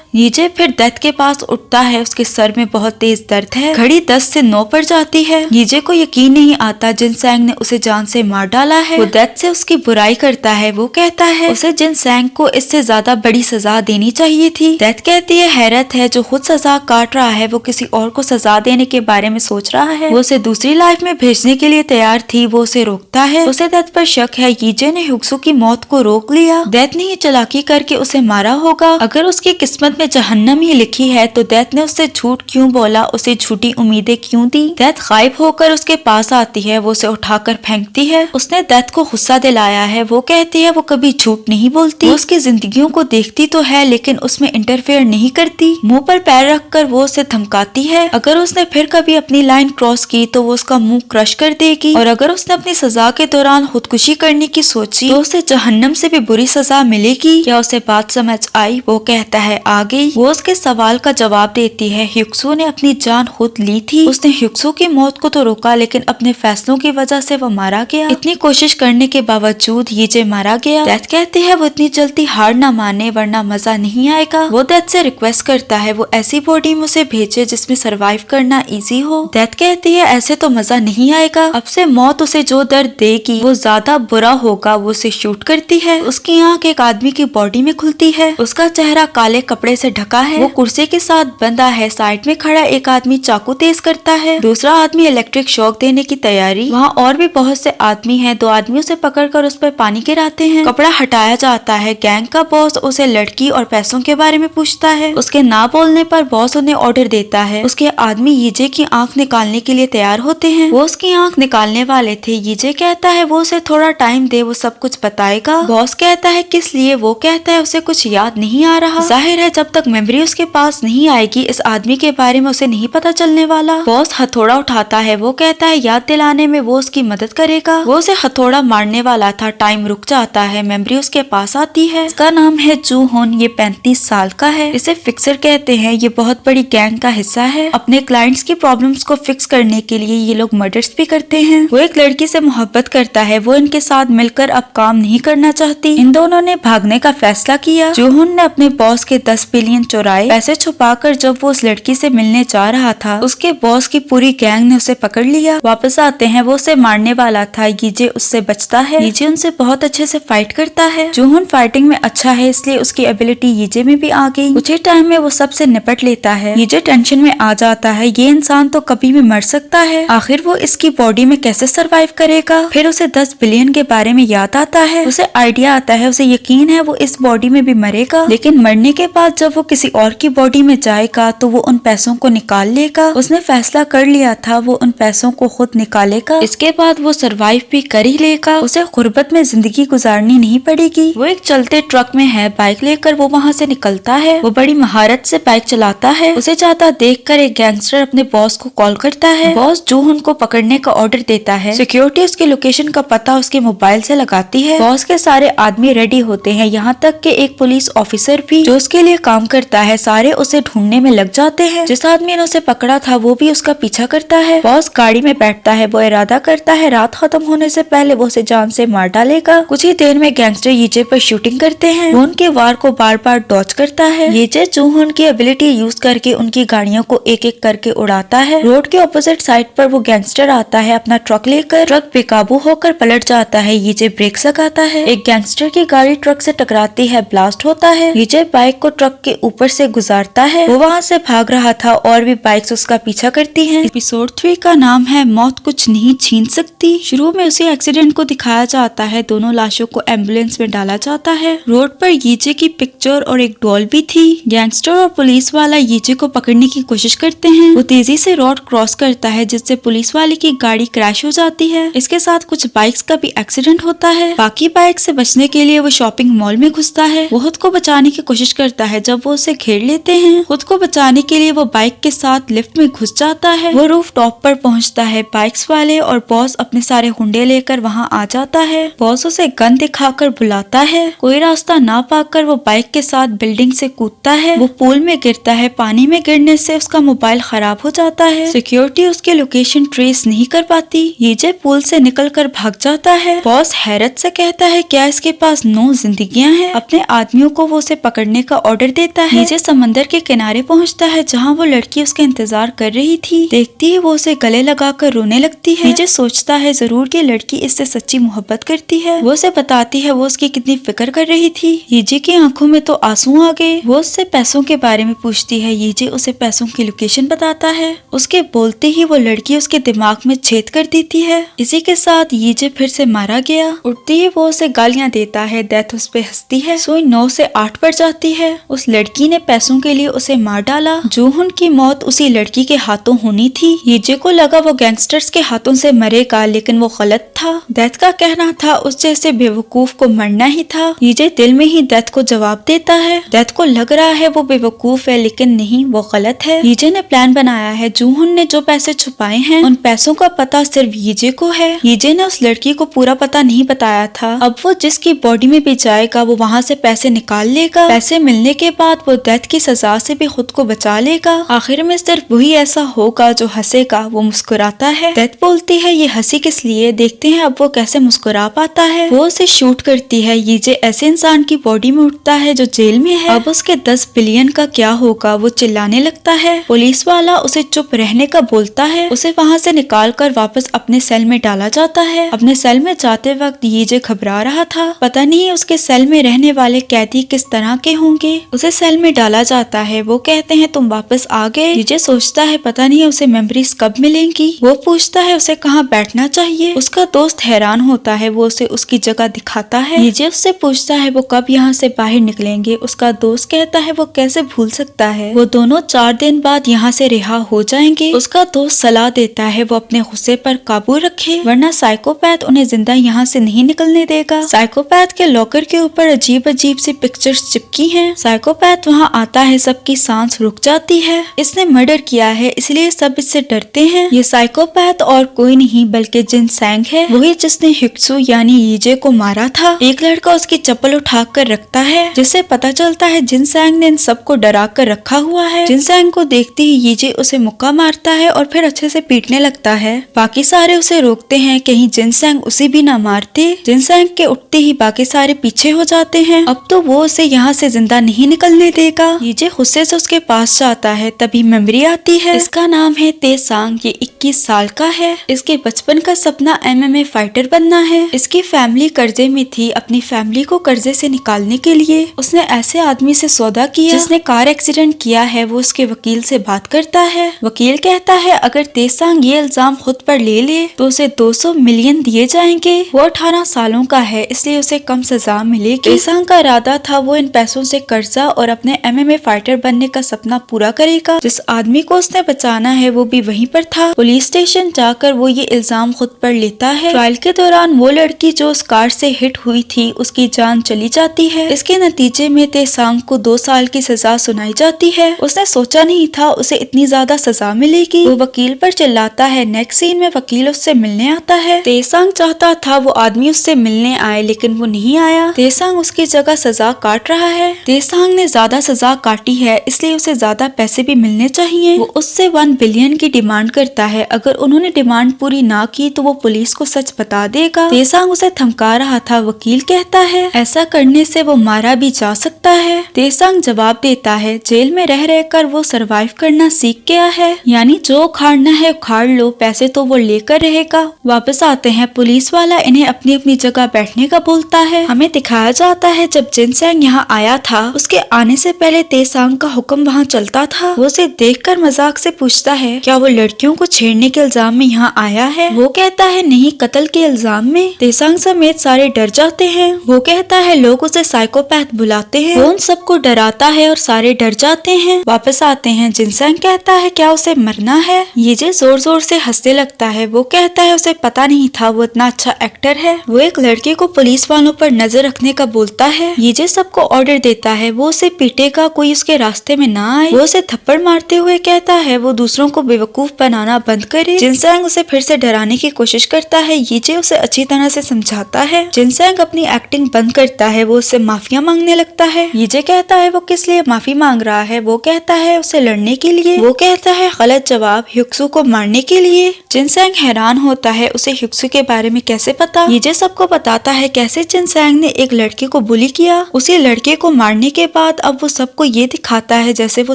यीजे फिर डेथ के पास उठता है। उसके सर में बहुत तेज दर्द है। घड़ी 10 से 9 पर जाती है। यीजे को यकीन नहीं आता जिनसेंग ने उसे जान से मार डाला है। वो डेथ से उसकी बुराई करता है। वो कहता है उसे जिनसेंग को इससे ज्यादा बड़ी सजा देनी चाहिए थी। डेथ कहती है हैरत है, जो खुद सजा काट रहा है वो किसी और को सजा देने के बारे में सोच रहा है। वो उसे दूसरी लाइफ में भेजने के लिए तैयार थी। वो उसे रोकता है। उसे डेथ पर शक है। यीजे ने ह्यूक्सो की मौत को रोक लिया। डेथ ने ये चालाकी करके उसे मारा होगा। अगर उसकी किस्मत में जहन्नम ही लिखी है तो डेथ ने उससे झूठ क्यों बोला, उसे झूठी उम्मीदें क्यों दी। डेथ गायब होकर उसके पास आती है। वो उसे उठाकर फेंकती है। उसने डेथ को गुस्सा दिलाया है। वो कहती है वो कभी झूठ नहीं बोलती। वो उसकी जिंदगियों को देखती तो है लेकिन उसमें इंटरफेयर नहीं करती। मुंह पर पैर रखकर वो उसे धमकाती है। अगर उसने फिर कभी अपनी लाइन क्रॉस की तो वो उसका मुंह क्रश कर देगी। और अगर उसने अपनी सजा के दौरान खुदकुशी करने की सोची तो उसे जहन्नम से भी बुरी सजा मिलेगी। क्या उसे बात समझ आई? वो कहता है आ गई। वो उसके सवाल का जवाब देती है ह्यूक्सो ने अपनी जान खुद ली थी। उसने ह्यूक्सो की मौत को तो रोका लेकिन अपने फैसलों की वजह से वो मारा गया। इतनी कोशिश करने के बावजूद यीजे मारा गया। डेथ कहती है वो इतनी जल्दी हार ना माने वरना मजा नहीं आएगा। वो डेथ से रिक्वेस्ट करता है वो ऐसी बॉडी में उसे भेजे जिसमें सरवाइव करना इजी हो। डेथ कहती है ऐसे तो मजा नहीं आएगा। अब से मौत उसे जो दर्द देगी वो ज्यादा बुरा होगा। वो उसे शूट करती है। उसकी आंख एक आदमी की बॉडी में खुलती है। उसका चेहरा काले कपड़े से ढका है। वो कुर्सी के साथ बंधा है। साइड में खड़ा एक आदमी चाकू तेज करता है। दूसरा आदमी इलेक्ट्रिक शॉक देने की तैयारी। वहाँ और भी बहुत से आदमी हैं। 2 आदमी उसे पकड़कर उस पर पानी गिराते हैं। कपड़ा हटाया जाता है। गैंग का बॉस उसे लड़की और पैसों के बारे में पूछता है। उसके ना बोलने पर बॉस उन्हें ऑर्डर देता है। उसके आदमी यीजे की आंख निकालने के लिए तैयार होते हैं। वो उसकी आंख निकालने वाले थे। यीजे कहता है वो उसे थोड़ा टाइम दे, वो सब कुछ बताएगा। बॉस कहता है किस लिए? वो कहता है उसे कुछ याद नहीं आ रहा। जाहिर है जब तक मेमोरी उसके पास नहीं आएगी इस आदमी के बारे में उसे नहीं पता चलने वाला। बॉस हथौड़ा उठाता है। वो कहता है याद दिलाने में वो उसकी मदद करेगा। वो उसे हथौड़ा मारने वाला था। टाइम रुक जाता है। मेमोरी उसके पास आती है। इसका नाम है जू होन। ये 35 साल का है। इसे फिक्सर कहते हैं। ये बहुत बड़ी गैंग का हिस्सा है। अपने क्लाइंट्स की प्रॉब्लम्स को फिक्स करने के लिए ये लोग मर्डर्स भी करते हैं। वो एक लड़की से मोहब्बत करता है। वो इनके साथ मिलकर अब काम नहीं करना चाहती। इन दोनों ने भागने का फैसला किया। जूहुन ने अपने बॉस के 10 बिलियन चुराए पैसे छुपाकर। जब वो उस लड़की से मिलने जा रहा था उसके बॉस की पूरी गैंग ने उसे पकड़ लिया। वापस आते हैं। वो उसे मारने वाला था। यीजे उससे बचता है। यीजे उनसे बहुत अच्छे से फाइट करता है। जूहुन फाइटिंग में अच्छा है इसलिए उसकी एबिलिटी यीजे में भी आ गई। कुछ ही टाइम में वो सबसे निपट लेता है। यीजे टेंशन में आ जाता है। ये इंसान तो कभी भी मर सकता है। आखिर वो इसकी बॉडी में कैसे सरवाइव करेगा? फिर उसे 10 बिलियन के बारे में याद आता है। उसे आइडिया आता है। उसे यकीन है वो इस बॉडी में भी मरेगा लेकिन मरने के बाद जब वो किसी और की बॉडी में जाएगा तो वो उन पैसों को निकाल लेगा। उसने फैसला कर लिया था वो उन पैसों को खुद निकालेगा। इसके बाद वो सरवाइव भी कर ही लेगा। उसे गुर्बत में जिंदगी गुजारनी नहीं पड़ेगी। वो एक चलते ट्रक में है। बाइक लेकर वो वहाँ से निकलता है। वो बड़ी महारत से बाइक चलाता है। उसे जाता देखकर एक गैंगस्टर अपने बॉस को कॉल करता है। बॉस जूहुन को पकड़ने का ऑर्डर देता है। सिक्योरिटी उसकी लोकेशन का पता उसके मोबाइल से लगाती है। बॉस के सारे आदमी रेडी होते हैं, यहाँ तक कि एक पुलिस ऑफिसर भी जो उसके लिए काम करता है। सारे उसे ढूंढने में लग जाते हैं। जिस आदमी ने उसे पकड़ा था वो भी उसका पीछा करता है। बॉस गाड़ी में बैठता है। वो इरादा करता है रात खत्म होने से पहले वो उसे जान से मार डालेगा। कुछ ही देर में गैंगस्टर यीजे पर शूटिंग करते हैं। वो उनके वार को बार बार डॉच करता है। यीजे जूहुन की एबिलिटी यूज करके उनकी गाड़ियों को एक एक करके उड़ाता है। रोड के ऑपोजिट साइड पर वो गैंगस्टर आता है अपना ट्रक लेकर। ट्रक बेकाबू होकर पलट जाता है। यीजे ब्रेक्स लगाता है। एक गैंगस्टर की गाड़ी ट्रक से टकराती है। ब्लास्ट होता है। यीजे बाइक को ट्रक के ऊपर से गुजारता है। वो वहाँ से भाग रहा था और भी बाइक्स उसका पीछा करती हैं। एपिसोड 3 का नाम है मौत कुछ नहीं छीन सकती। शुरू में उसी एक्सीडेंट को दिखाया जाता है। दोनों लाशों को एम्बुलेंस में डाला जाता है। रोड पर यीजे की पिक्चर और एक डॉल भी थी। गैंगस्टर और पुलिस वाला यीजे को पकड़ने की की कोशिश करते हैं। वो तेजी से रोड क्रॉस करता है जिससे पुलिस वाले की गाड़ी क्रैश हो जाती है। इसके साथ कुछ बाइक्स का भी एक्सीडेंट होता है। बाकी बाइक से बचने के लिए वो शॉपिंग मॉल में घुसता है। वो खुद को बचाने की कोशिश करता है जब वो उसे घेर लेते हैं। खुद को बचाने के लिए वो बाइक के साथ लिफ्ट में घुस जाता है। वो रूफ टॉप पर पहुंचता है। बाइक्स वाले और बॉस अपने सारे हुंडे लेकर वहां आ जाता है। बॉस उसे गन दिखाकर बुलाता है। कोई रास्ता ना पाकर वो बाइक के साथ बिल्डिंग से कूदता है। वो पूल में गिरता है। पानी में गिरने से उसका मोबाइल खराब हो जाता है। सिक्योरिटी उसकी लोकेशन ट्रेस नहीं कर पाती। ये पूल से निकल कर भाग जाता है। बॉस हैरत से कहता है क्या इसके पास 9 जिंदगियां हैं। अपने आदमियों को वो उसे पकड़ने का ऑर्डर देता है। नीचे समंदर के किनारे पहुंचता है जहां वो लड़की उसका इंतजार कर रही थी। देखती है वो उसे गले लगाकर रोने लगती है। नीचे सोचता है जरूर कि लड़की इससे सच्ची मोहब्बत करती है। वो उसे बताती है वो उसकी कितनी फिक्र कर रही थी। यीजे की आंखों में तो आंसू आ गए। वो उससे पैसों के बारे में पूछती है। यीजे उसे पैसों की लोकेशन बताता है। उसके बोलते ही वो लड़की उसके दिमाग में छेद कर देती है। इसी के साथ यीजे फिर से मारा गया। उठती ही वो उसे गालियां देता है। डेथ उस पे हंसती है। सुई 9 से 8 पर जाती है। उस लड़की ने पैसों के लिए उसे मार डाला। जूहुन की मौत उसी लड़की के हाथों होनी थी। यीजे को लगा वो गैंगस्टर्स के हाथों से मरेगा लेकिन वो गलत था। डेथ का कहना था उस जैसे बेवकूफ को मरना ही था। यीजे दिल में ही डेथ को जवाब देता है। डेथ को लग रहा है वो बेवकूफ है लेकिन नहीं, वो गलत है। यीजे ने प्लान बनाया है। जूहुन ने जो पैसे छुपाए हैं उन पैसों का पता सिर्फ यीजे को है। यीजे ने उस लड़की को पूरा पता नहीं बताया था। अब वो जिसकी बॉडी में भी जाएगा वो वहाँ से पैसे निकाल लेगा। पैसे मिलने के बाद वो डेथ की सजा से भी खुद को बचा लेगा। आखिर में सिर्फ वही ऐसा होगा जो हंसेगा। वो मुस्कुराता है। डेथ बोलती है ये हंसी किस लिए। देखते हैं अब वो कैसे मुस्कुरा पाता है। वो उसे शूट करती है। यीजे ऐसे इंसान की बॉडी में उठता है जो जेल में है। अब उसके 10 बिलियन का क्या होगा। वो चिल्लाने लगता है। पुलिस वाला उसे चुप रहने का बोलता है। उसे वहाँ से निकाल कर वापस अपने सेल में डाला जाता है। अपने सेल में जाते वक्त यीजे घबरा रहा था। पता नहीं उसके सेल में रहने वाले कैदी किस तरह के होंगे। उसे सेल में डाला जाता है। वो कहते हैं तुम वापस आ गए। यीजे सोचता है पता नहीं उसे मेमोरीज कब मिलेंगी। वो पूछता है उसे कहाँ बैठना चाहिए। उसका दोस्त हैरान होता है। वो उसे उसकी जगह दिखाता है। यीजे उससे पूछता है वो कब यहाँ से बाहर निकलेंगे। उसका दोस्त कहता है वो कैसे भूल सकता है। वो दोनों 4 दिन बाद यहाँ से रिहा हो जाएंगे। उसका दोस्त सलाह देता है वो अपने गुस्से पर काबू रखे वरना साइकोपैथ उन्हें जिंदा यहाँ से नहीं निकलने देगा। साइकोपैथ के लॉकर के ऊपर अजीब अजीब सी पिक्चर्स चिपकी हैं। साइकोपैथ वहाँ आता है। सबकी सांस रुक जाती है। इसने मर्डर किया है इसलिए सब इससे डरते हैं। ये साइकोपैथ और कोई नहीं बल्कि जिनसैंग है। वही जिसने हिक्सू यानी यीजे को मारा था। एक लड़का उसकी चप्पल उठा कर रखता है जिससे पता चलता है जिनसैंग ने इन सबको डरा कर रखा हुआ है। जिनसैंग को देखते ही यीजे उसे मुक्का मारता है और फिर अच्छे से पीटने लगता है। बाकी सारे उसे रोकते हैं कहीं जिनसैंग उसे भी ना मारते। जिनसैंग के उठते ही बाकी सारे पीछे हो जाते हैं। अब तो वो उसे यहाँ से जिंदा नहीं निकलने देगा। यीजे गुस्से से उसके पास जाता है। तभी मेमोरी आती है। इसका नाम है तेसांग। ये 21 साल का है। इसके बचपन का सपना MMA फाइटर बनना है। इसकी फैमिली कर्जे में थी। अपनी फैमिली को कर्जे से निकालने के लिए उसने ऐसे आदमी से सौदा किया जिसने कार एक्सीडेंट किया है। वो उसके वकील से बात करता है। वकील कहता है अगर तेसांग ये इल्जाम खुद पर ले ले तो उसे 200 मिलियन दिए जाएंगे। वो 18 सालों का है इसलिए उसे कम सजा मिलेगी। तेसांग का इरादा था वो इन पैसों से कर्जा और अपने MMA फाइटर बनने का सपना पूरा करेगा। जिस आदमी को उसने बचाना है वो भी वहीं पर था। पुलिस स्टेशन जाकर वो ये इल्जाम खुद पर लेता है। ट्रायल के दौरान वो लड़की जो उस कार से हिट हुई थी उसकी जान चली जाती है। इसके नतीजे में तेसांग को 2 साल की सजा सुनाई जाती है। उसने सोचा नहीं था उसे इतनी ज्यादा सजा मिलेगी। वो वकील पर चिल्लाता है। नेक्स्ट सीन में वकील उससे मिलने आता है। तेसांग चाहता था वो आदमी उससे मिलने आए लेकिन वो नहीं आया। तेसांग उसकी जगह सजा काट रहा है। तेसांग ने ज्यादा सजा काटी है इसलिए उसे ज्यादा पैसे भी मिलने चाहिए। वो उससे 1 बिलियन की डिमांड करता है। अगर उन्होंने डिमांड पूरी ना की तो वो पुलिस को सच बता देगा। तेसांग उसे धमका रहा था। वकील कहता है ऐसा करने से वो मारा भी जा सकता है। तेसांग जवाब देता है जेल में रह रहकर वो सरवाइव करना सीख गया है। यानी जो उखाड़ना है उखाड़ लो, पैसे तो वो लेकर रहेगा। वापस आते हैं। पुलिस वाला इन्हें अपनी अपनी जगह बैठने का बोलता है। हमें दिखाया जाता है जब जिनसैंग यहाँ आया था उसके आने से पहले तेसांग का हुक्म वहाँ चलता था। वो उसे देखकर मजाक से पूछता है क्या वो लड़कियों को छेड़ने के इल्जाम में यहाँ आया है। वो कहता है नहीं, कत्ल के इल्जाम में। तेसांग समेत सारे डर जाते हैं। वो कहता है लोग उसे साइकोपैथ बुलाते हैं। वो उन सबको डराता है और सारे डर जाते हैं। वापस आते आते हैं। जिनसेंग कहता है क्या उसे मरना है? यीजे जोर जोर से हंसने लगता है। वो कहता है उसे पता नहीं था वो इतना अच्छा एक्टर है। वो एक लड़के को पुलिस वालों पर नजर रखने का बोलता है। यीजे सबको ऑर्डर देता है वो उसे पीटेगा, कोई उसके रास्ते में ना आए। वो उसे थप्पड़ मारते हुए कहता है वो दूसरों को बेवकूफ बनाना बंद करे। जिनसेंग उसे फिर से डराने की कोशिश करता है। यीजे उसे अच्छी तरह से समझाता है। जिनसेंग अपनी एक्टिंग बंद करता है। वो उससे माफिया मांगने लगता है। यीजे कहता है वो किस लिए माफी मांग रहा है? वो कहता है उसे लड़ने के लिए। वो कहता है गलत जवाब, ह्यूक्सू को मारने के लिए। जिनसेंग हैरान होता है उसे ह्यूक्सू के बारे में कैसे पता। यीजे सबको बताता है कैसे जिनसेंग ने एक लड़के को बुली किया। उसी लड़के को मारने के बाद अब वो सबको ये दिखाता है जैसे वो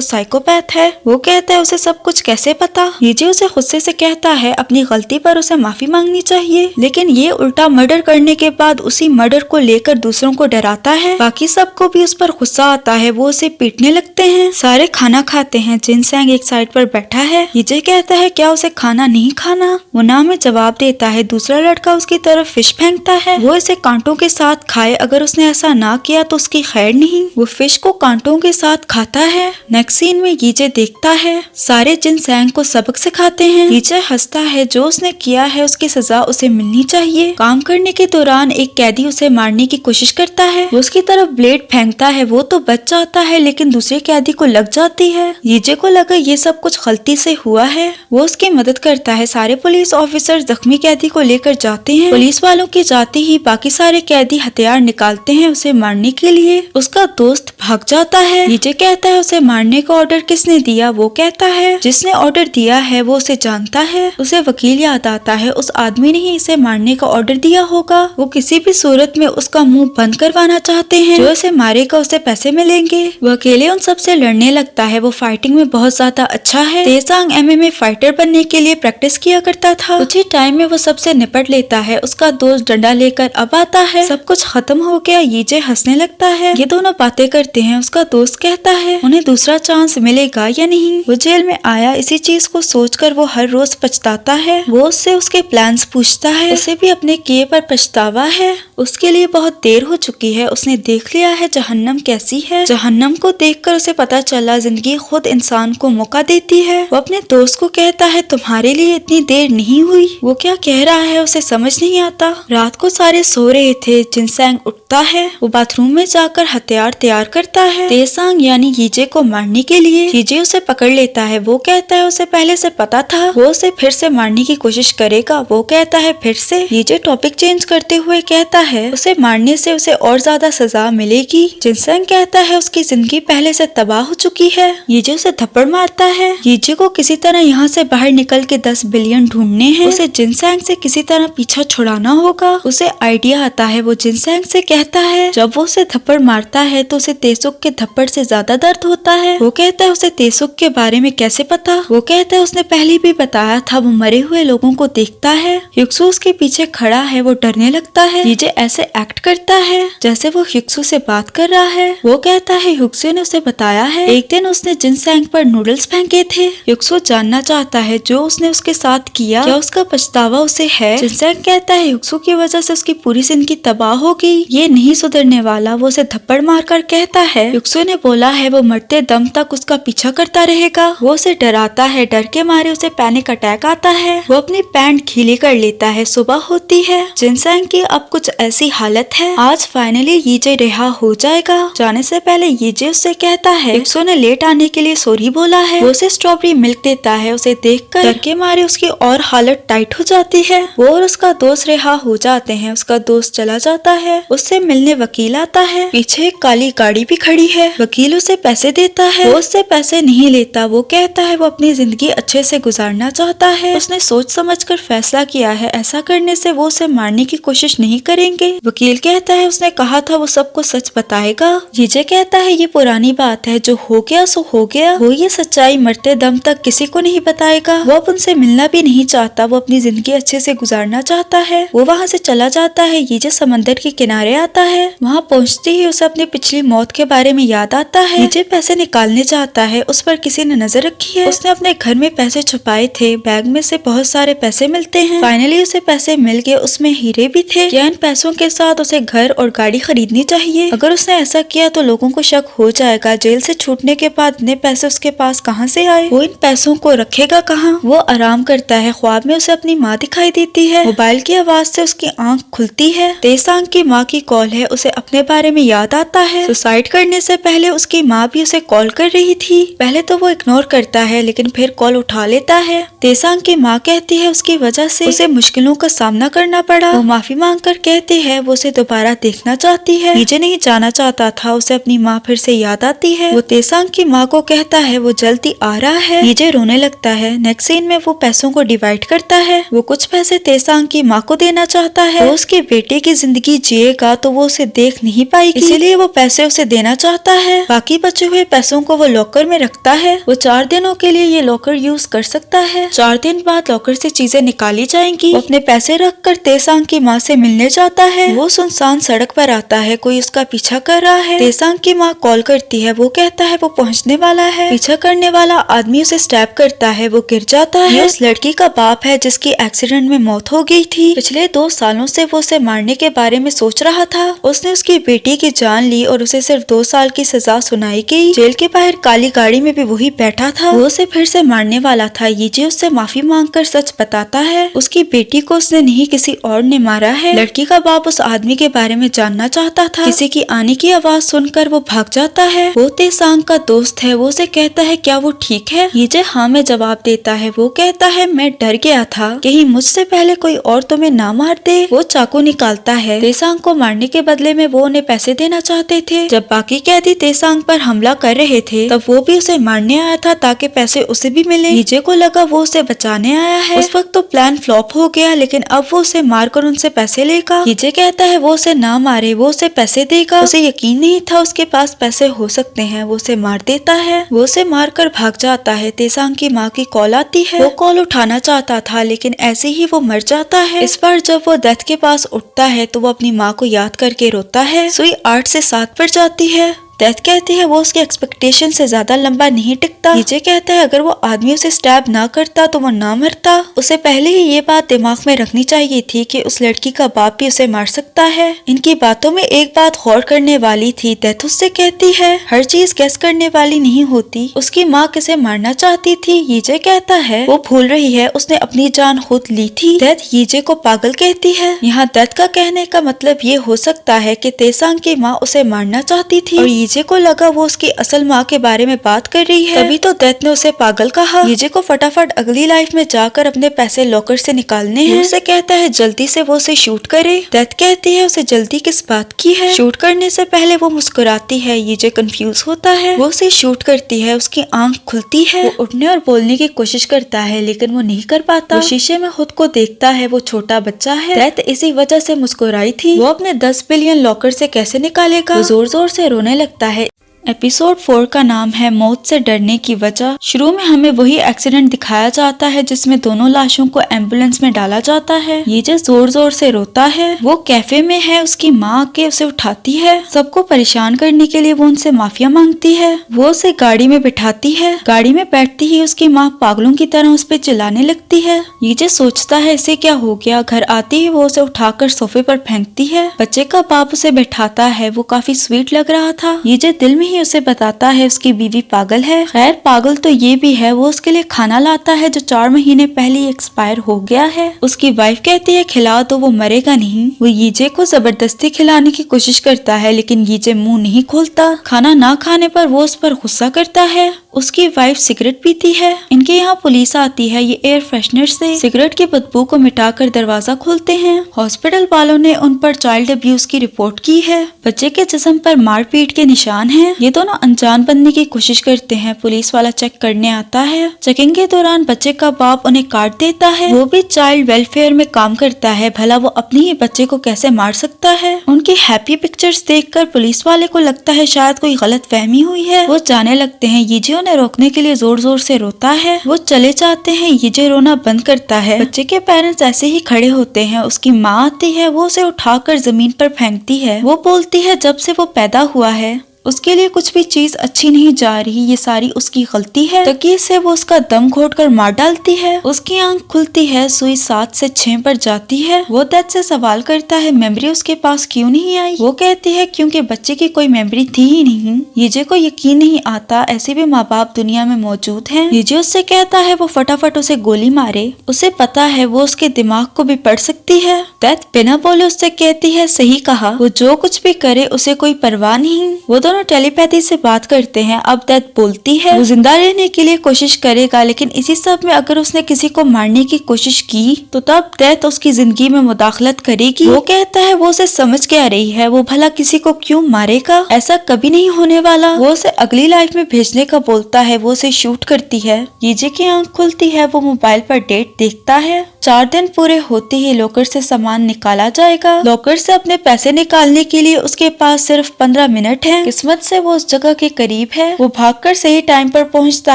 साइकोपैथ है। वो कहता है उसे सब कुछ कैसे पता। यीजे उसे गुस्से से कहता है अपनी गलती पर उसे माफी मांगनी चाहिए, लेकिन ये उल्टा मर्डर करने के बाद उसी मर्डर को लेकर दूसरों को डराता है। बाकी सबको भी उस पर गुस्सा आता है। वो उसे पीटने लगते हैं। सारे खाना खाते हैं। जिनसेंग एक साइड पर बैठा है। यीजे कहता है क्या उसे खाना नहीं खाना? वो ना में जवाब देता है। दूसरा लड़का उसकी तरफ फिश फेंकता है। वो इसे कांटों के साथ खाए, अगर उसने ऐसा ना किया तो उसकी खैर नहीं। वो फिश को कांटों के साथ खाता है। नेक्स्ट सीन में यीजे देखता है सारे जिनसेंग को सबक सिखाते हैं। यीजे हंसता है। जो उसने किया है उसकी सजा उसे मिलनी चाहिए। काम करने के दौरान एक कैदी उसे मारने की कोशिश करता है। वो उसकी तरफ ब्लेड फेंकता है। वो तो बच जाता है लेकिन दूसरे कैदी को लग जाती है। यीजे को लगा ये सब कुछ गलती से हुआ है। वो उसकी मदद करता है। सारे पुलिस ऑफिसर जख्मी कैदी को लेकर जाते हैं। पुलिस वालों के जाते ही बाकी सारे कैदी हथियार निकालते हैं उसे मारने के लिए। उसका दोस्त भाग जाता है। यीजे कहता है उसे मारने का ऑर्डर किसने दिया? वो कहता है जिसने ऑर्डर दिया है वो उसे जानता है। उसे वकील याद आता है। उस आदमी ने ही इसे मारने का ऑर्डर दिया होगा। वो किसी भी सूरत में उसका मुंह बंद करवाना चाहते हैं। जो उसे मारेगा उसे पैसे मिलेंगे। वो अकेले उन सबसे लड़ने लगता है। वो फाइटिंग में बहुत ज्यादा अच्छा है। तेजांग एमएमए फाइटर बनने के लिए प्रैक्टिस किया करता था। कुछ ही टाइम में वो सबसे निपट लेता है। उसका दोस्त डंडा लेकर अब आता है। सब कुछ खत्म हो गया। यीजे हंसने लगता है। ये दोनों बातें करते हैं। उसका दोस्त कहता है उन्हें दूसरा चांस मिलेगा या नहीं। वो जेल में आया इसी चीज को सोचकर वो हर रोज पछताता है। वो उससे उसके प्लान्स पूछता है। उसे भी अपने किए पर पछतावा है। उसके लिए बहुत देर हो चुकी है। उसने देख लिया है जहन्नम कैसी है। जहन्नम को देखकर उसे पता चला जिंदगी खुद इंसान को मौका देती है। वो अपने दोस्त को कहता है तुम्हारे लिए इतनी देर नहीं हुई। वो क्या कह रहा है उसे समझ नहीं आता। रात को सारे सो रहे थे। जिनसेंग उठता है। वो बाथरूम में जाकर हथियार तैयार करता है तेजांग यानी यीजे को मारने के लिए। यीजे उसे पकड़ लेता है। वो कहता है उसे पहले से पता था वो उसे फिर से मारने की कोशिश करेगा। वो कहता है फिर से। यीजे टॉपिक चेंज करते हुए कहता है उसे मारने से उसे और ज्यादा सजा मिलेगी। जिनसेंग कहता है उसकी जिंदगी पहले से तबाह हो चुकी है। यीजे उसे थप्पड़ मारता है। यीजे को किसी तरह यहाँ से बाहर निकल के 10 बिलियन ढूंढने हैं। उसे जिनसेंग से किसी तरह पीछा छुड़ाना होगा। उसे आइडिया आता है। वो जिनसेंग से कहता है जब वो उसे थप्पड़ मारता है तो उसे तेसुक के थप्पड़ से ज्यादा दर्द होता है। वो कहता है उसे तेसुक के बारे में कैसे पता। वो कहता है उसने पहले भी बताया था वो मरे हुए लोगों को देखता है। ह्यूक्सू उसके पीछे खड़ा है। वो डरने लगता है। यीजे ऐसे एक्ट करता है जैसे वो ह्यूक्सू से बात कर रहा है। वो कहता है ह्यूक्सू ने उसे बताया है एक दिन उसने जिनसेंग पर नूडल्स फेंके थे। ह्यूक्सू जानना चाहता है जो उसने उसके साथ किया क्या उसका पछतावा उसे है। जिनसेंग कहता है ह्यूक्सू की वजह से उसकी पूरी जिंदगी तबाह हो गई। ये नहीं सुधरने वाला। वो उसे थप्पड़ मारकर कहता है ह्यूक्सू ने बोला है वो मरते दम तक उसका पीछा करता रहेगा। वो उसे डराता है। डर के मारे उसे पैनिक अटैक आता है। वो अपनी पैंट गीली कर लेता है। सुबह होती है। जिनसेंग की अब कुछ ऐसी हालत है। आज फाइनली यीजे रिहा हो जाएगा। जाने से पहले यीजे उससे कहता है ह्यूक्सू ने लेट आने के लिए सॉरी बोला है। वो उसे स्ट्रॉबेरी मिल्क देता है। उसे देखकर डर के मारे उसकी और हालत टाइट हो जाती है। वो और उसका दोस्त रिहा हो जाते हैं। उसका दोस्त चला जाता है। उससे मिलने वकील आता है। पीछे एक काली गाड़ी भी खड़ी है। वकील उसे पैसे देता है। वो उससे पैसे नहीं लेता। वो कहता है वो अपनी जिंदगी अच्छे से गुजारना चाहता है। उसने सोच समझकर फैसला किया है। ऐसा करने से वो उसे मारने की कोशिश नहीं करेंगे। वकील कहता है उसने कहा था वो सबको सच बताएगा। यीजे कहता है ये पुरानी बात है। जो हो गया सो हो गया। वो ये सच्चाई मरते दम तक किसी को नहीं बताएगा। वो अब उनसे मिलना भी नहीं चाहता। वो अपनी जिंदगी अच्छे से गुजारना चाहता है। वो वहाँ से चला जाता है। यीजे समंदर के किनारे आता है। वहाँ पहुँचते ही उसे अपनी पिछली मौत के बारे में याद आता है। नीचे पैसे निकालने जाता है, उस पर किसी ने नजर रखी है। उसने अपने घर में पैसे छुपाए थे, बैग में से बहुत सारे पैसे मिलते हैं। फाइनली उसे पैसे मिल गए, उसमें हीरे भी थे। क्या इन पैसों के साथ उसे घर और गाड़ी खरीदनी चाहिए? अगर उसने ऐसा किया तो लोगों को शक हो जाएगा। जेल से छूटने के बाद इतने पैसे उसके पास कहाँ से आए? वो इन पैसों को रखेगा कहाँ? वो आराम करता है, ख्वाब में उसे अपनी माँ दिखाई देती है। मोबाइल की आवाज से उसकी आंख खुलती है। तेसांग की माँ की कॉल है, उसे अपने बारे में याद आता है। सुसाइड करने से पहले उसकी माँ भी उसे कॉल कर रही थी। पहले तो वो इग्नोर करता है लेकिन फिर कॉल उठा लेता है। तेसांग की माँ कहती है उसकी वजह से उसे मुश्किलों का सामना करना पड़ा। वो माफी मांग कर कहती है वो उसे दोबारा देखना चाहती है। नीचे नहीं जाना चाहता था, उसे अपनी माँ फिर से याद आती है। वो तेसांग की माँ को कहता है वो जल्दी आ रहा है। नीचे रोने लगता है। नेक्स्ट सीन में वो पैसों को डिवाइड करता है। वो कुछ पैसे तेसांग की माँ को देना चाहता है। वो उसके बेटे की जिंदगी जिएगा तो वो उसे देख नहीं पाएगी, इसीलिए वो पैसे उसे देना चाहता है। बाकी बचे हुए पैसों को वो लॉकर में रखता है। वो 4 दिनों के लिए ये लॉकर यूज कर सकता है। 4 दिन बाद लॉकर से चीजें निकाली जाएंगी। वो अपने पैसे रख कर तेसांग की माँ से मिलने जाता है। वो सुनसान सड़क पर आता है, कोई उसका पीछा कर रहा है। तेसांग की माँ कॉल करती है, वो कहता है वो पहुँचने वाला है। पीछा करने वाला आदमी उसे स्टैब करता है, वो गिर जाता है। उस लड़की का बाप है जिसकी एक्सीडेंट में मौत हो गई थी। पिछले 2 सालों से वो उसे मारने के बारे में सोच रहा था। उसने उसकी बेटी की जान ली और उसे सिर्फ 2 साल की सजा सुनाई गई। जेल के बाहर काली गाड़ी में भी वही बैठा था। वो उसे फिर से मारने वाला था। ये उससे माफी मांगकर सच बताता है, उसकी बेटी को उसने नहीं किसी और ने मारा है। लड़की का बाप उस आदमी के बारे में जानना चाहता था। किसी की आने की आवाज सुनकर वो भाग जाता है। वो तेसांग का दोस्त है। वो उसे कहता है क्या वो ठीक है? ये हाँ में जवाब देता है। वो कहता है मैं डर गया था कहीं मुझसे पहले कोई और तुम्हें ना मार दे। वो चाकू निकालता है। तेसांग को मारने के बदले में वो उन्हें पैसे देना चाहते थे। जब बाकी कैदी तेसांग पर हमला कर रहे थे तब वो भी उसे मारने आया था ताकि पैसे उसे भी मिले। नीचे को लगा वो उसे बचाने आया है। उस वक्त तो प्लान फ्लॉप हो गया, लेकिन अब वो उसे मारकर उनसे पैसे लेगा। नीचे कहता है वो उसे ना मारे, वो उसे पैसे देगा। उसे यकीन नहीं था उसके पास पैसे हो सकते हैं। वो उसे मार देता है। वो उसे मारकर भाग जाता है। तेसांग की माँ की कॉल आती है। वो कॉल उठाना चाहता था लेकिन ऐसे ही वो मर जाता है। इस बार जब वो डेथ के पास उठता है तो वो अपनी माँ को याद करके रोता है। सुई 8 से 7 पर जाती है। डेथ कहती है वो उसके एक्सपेक्टेशन से ज्यादा लंबा नहीं टिकता। नीचे कहता है अगर वो आदमी उसे स्टैब ना करता तो वो ना मरता। उसे पहले ही ये बात दिमाग में रखनी चाहिए थी कि उस लड़की का बाप भी उसे मार सकता है। इनकी बातों में एक बात गौर करने वाली थी। डेथ उससे कहती है हर चीज गेस करने वाली नहीं होती। उसकी माँ किसे मारना चाहती थी। यीजे कहता है वो भूल रही है उसने अपनी जान खुद ली थी। डेथ यीजे को पागल कहती है। यहाँ डेथ का कहने का मतलब ये हो सकता है कि तेसांग की माँ उसे मारना चाहती थी और यीजे को लगा वो उसकी असल माँ के बारे में बात कर रही है, तभी तो डेथ ने उसे पागल कहा। यीजे को फटाफट अगली लाइफ में जाकर अपने पैसे लॉकर से निकालने हैं। उसे कहता है जल्दी से वो उसे शूट करे। डेथ कहती है उसे जल्दी किस बात की है। शूट करने से पहले वो मुस्कुराती है। यीजे कंफ्यूज होता है। वो उसे शूट करती है। उसकी आंख खुलती है। वो उठने और बोलने की कोशिश करता है लेकिन वो नहीं कर पाता। वो शीशे में खुद को देखता है। वो छोटा बच्चा है। डेथ इसी वजह से मुस्कुराई थी। वो अपने 10 बिलियन लॉकर से कैसे निकालेगा। वो जोर जोर से रोने लगता है। एपिसोड 4 का नाम है मौत से डरने की वजह। शुरू में हमें वही एक्सीडेंट दिखाया जाता है जिसमें दोनों लाशों को एम्बुलेंस में डाला जाता है। ये जो जोर जोर से रोता है। वो कैफे में है। उसकी माँ आके उसे उठाती है। सबको परेशान करने के लिए वो उनसे माफिया मांगती है। वो उसे गाड़ी में बिठाती है। गाड़ी में बैठती ही उसकी माँ पागलों की तरह उस पर चिल्लाने लगती है। ये जो सोचता है इसे क्या हो गया। घर आते ही वो उसे उठाकर सोफे पर फेंकती है। बच्चे का बाप उसे बैठाता है। वो काफी स्वीट लग रहा था। ये जो दिल में ही उसे बताता है उसकी बीवी पागल है। खैर पागल तो ये भी है। वो उसके लिए खाना लाता है जो 4 महीने पहले एक्सपायर हो गया है। उसकी वाइफ कहती है खिला तो वो मरेगा नहीं। वो यीजे को जबरदस्ती खिलाने की कोशिश करता है लेकिन यीजे मुंह नहीं खोलता। खाना ना खाने पर वो उस पर गुस्सा करता है। उसकी वाइफ सिगरेट पीती है। इनके यहाँ पुलिस आती है। ये एयर फ्रेशनर से सिगरेट की बदबू को मिटाकर दरवाजा खोलते हैं। हॉस्पिटल वालों ने उन पर चाइल्ड अब्यूज की रिपोर्ट की है। बच्चे के जिस्म पर मारपीट के निशान हैं। ये ये दोनों अनजान बनने की कोशिश करते हैं। पुलिस वाला चेक करने आता है। चेकिंग के दौरान बच्चे का बाप उन्हें कार्ड देता है। वो भी चाइल्ड वेलफेयर में काम करता है, भला वो अपने ही बच्चे को कैसे मार सकता है। उनकी हैप्पी पिक्चर्स देखकर पुलिस वाले को लगता है शायद कोई गलत फहमी हुई है। वो जाने लगते हैं। यीजे उन्हें रोकने के लिए जोर जोर से रोता है। वो चले जाते हैं। यीजे रोना बंद करता है। बच्चे के पेरेंट्स ऐसे ही खड़े होते हैं। उसकी माँ आती है। वो उसे उठाकर जमीन पर फेंकती है। वो बोलती है जब से वो पैदा हुआ है उसके लिए कुछ भी चीज अच्छी नहीं जा रही, ये सारी उसकी गलती है। तकिए से वो उसका दम घोटकर मार डालती है। उसकी आंख खुलती है। सुई 7 से 6 पर जाती है। वो डेथ से सवाल करता है मेमोरी उसके पास क्यों नहीं आई। वो कहती है क्योंकि बच्चे की कोई मेमोरी थी ही नहीं। यीजे को यकीन नहीं आता ऐसे भी माँ बाप दुनिया में मौजूद हैं। यीजे उससे कहता है वो फटाफट उसे गोली मारे। उसे पता है वो उसके दिमाग को भी पढ़ सकती है। डेथ बिना बोले उससे कहती है सही कहा, वो जो कुछ भी करे उसे कोई परवाह नहीं। वो दोनों टेलीपैथी से बात करते हैं। अब डेथ बोलती है वो जिंदा रहने के लिए कोशिश करेगा, लेकिन इसी सब में अगर उसने किसी को मारने की कोशिश की तो तब डेथ उसकी जिंदगी में मुदाखलत करेगी। वो कहता है वो उसे समझ के आ रही है, वो भला किसी को क्यों मारेगा, ऐसा कभी नहीं होने वाला। वो उसे अगली लाइफ में भेजने का बोलता है। वो उसे शूट करती है। यीजे की आंख खुलती है। वो मोबाइल पर डेट देखता है। 4 दिन पूरे होते ही लॉकर से सामान निकाला जाएगा। लॉकर से अपने पैसे निकालने के लिए उसके पास सिर्फ 15 मिनट है। किस्मत से वो उस जगह के करीब है। वो भागकर सही टाइम पर पहुंचता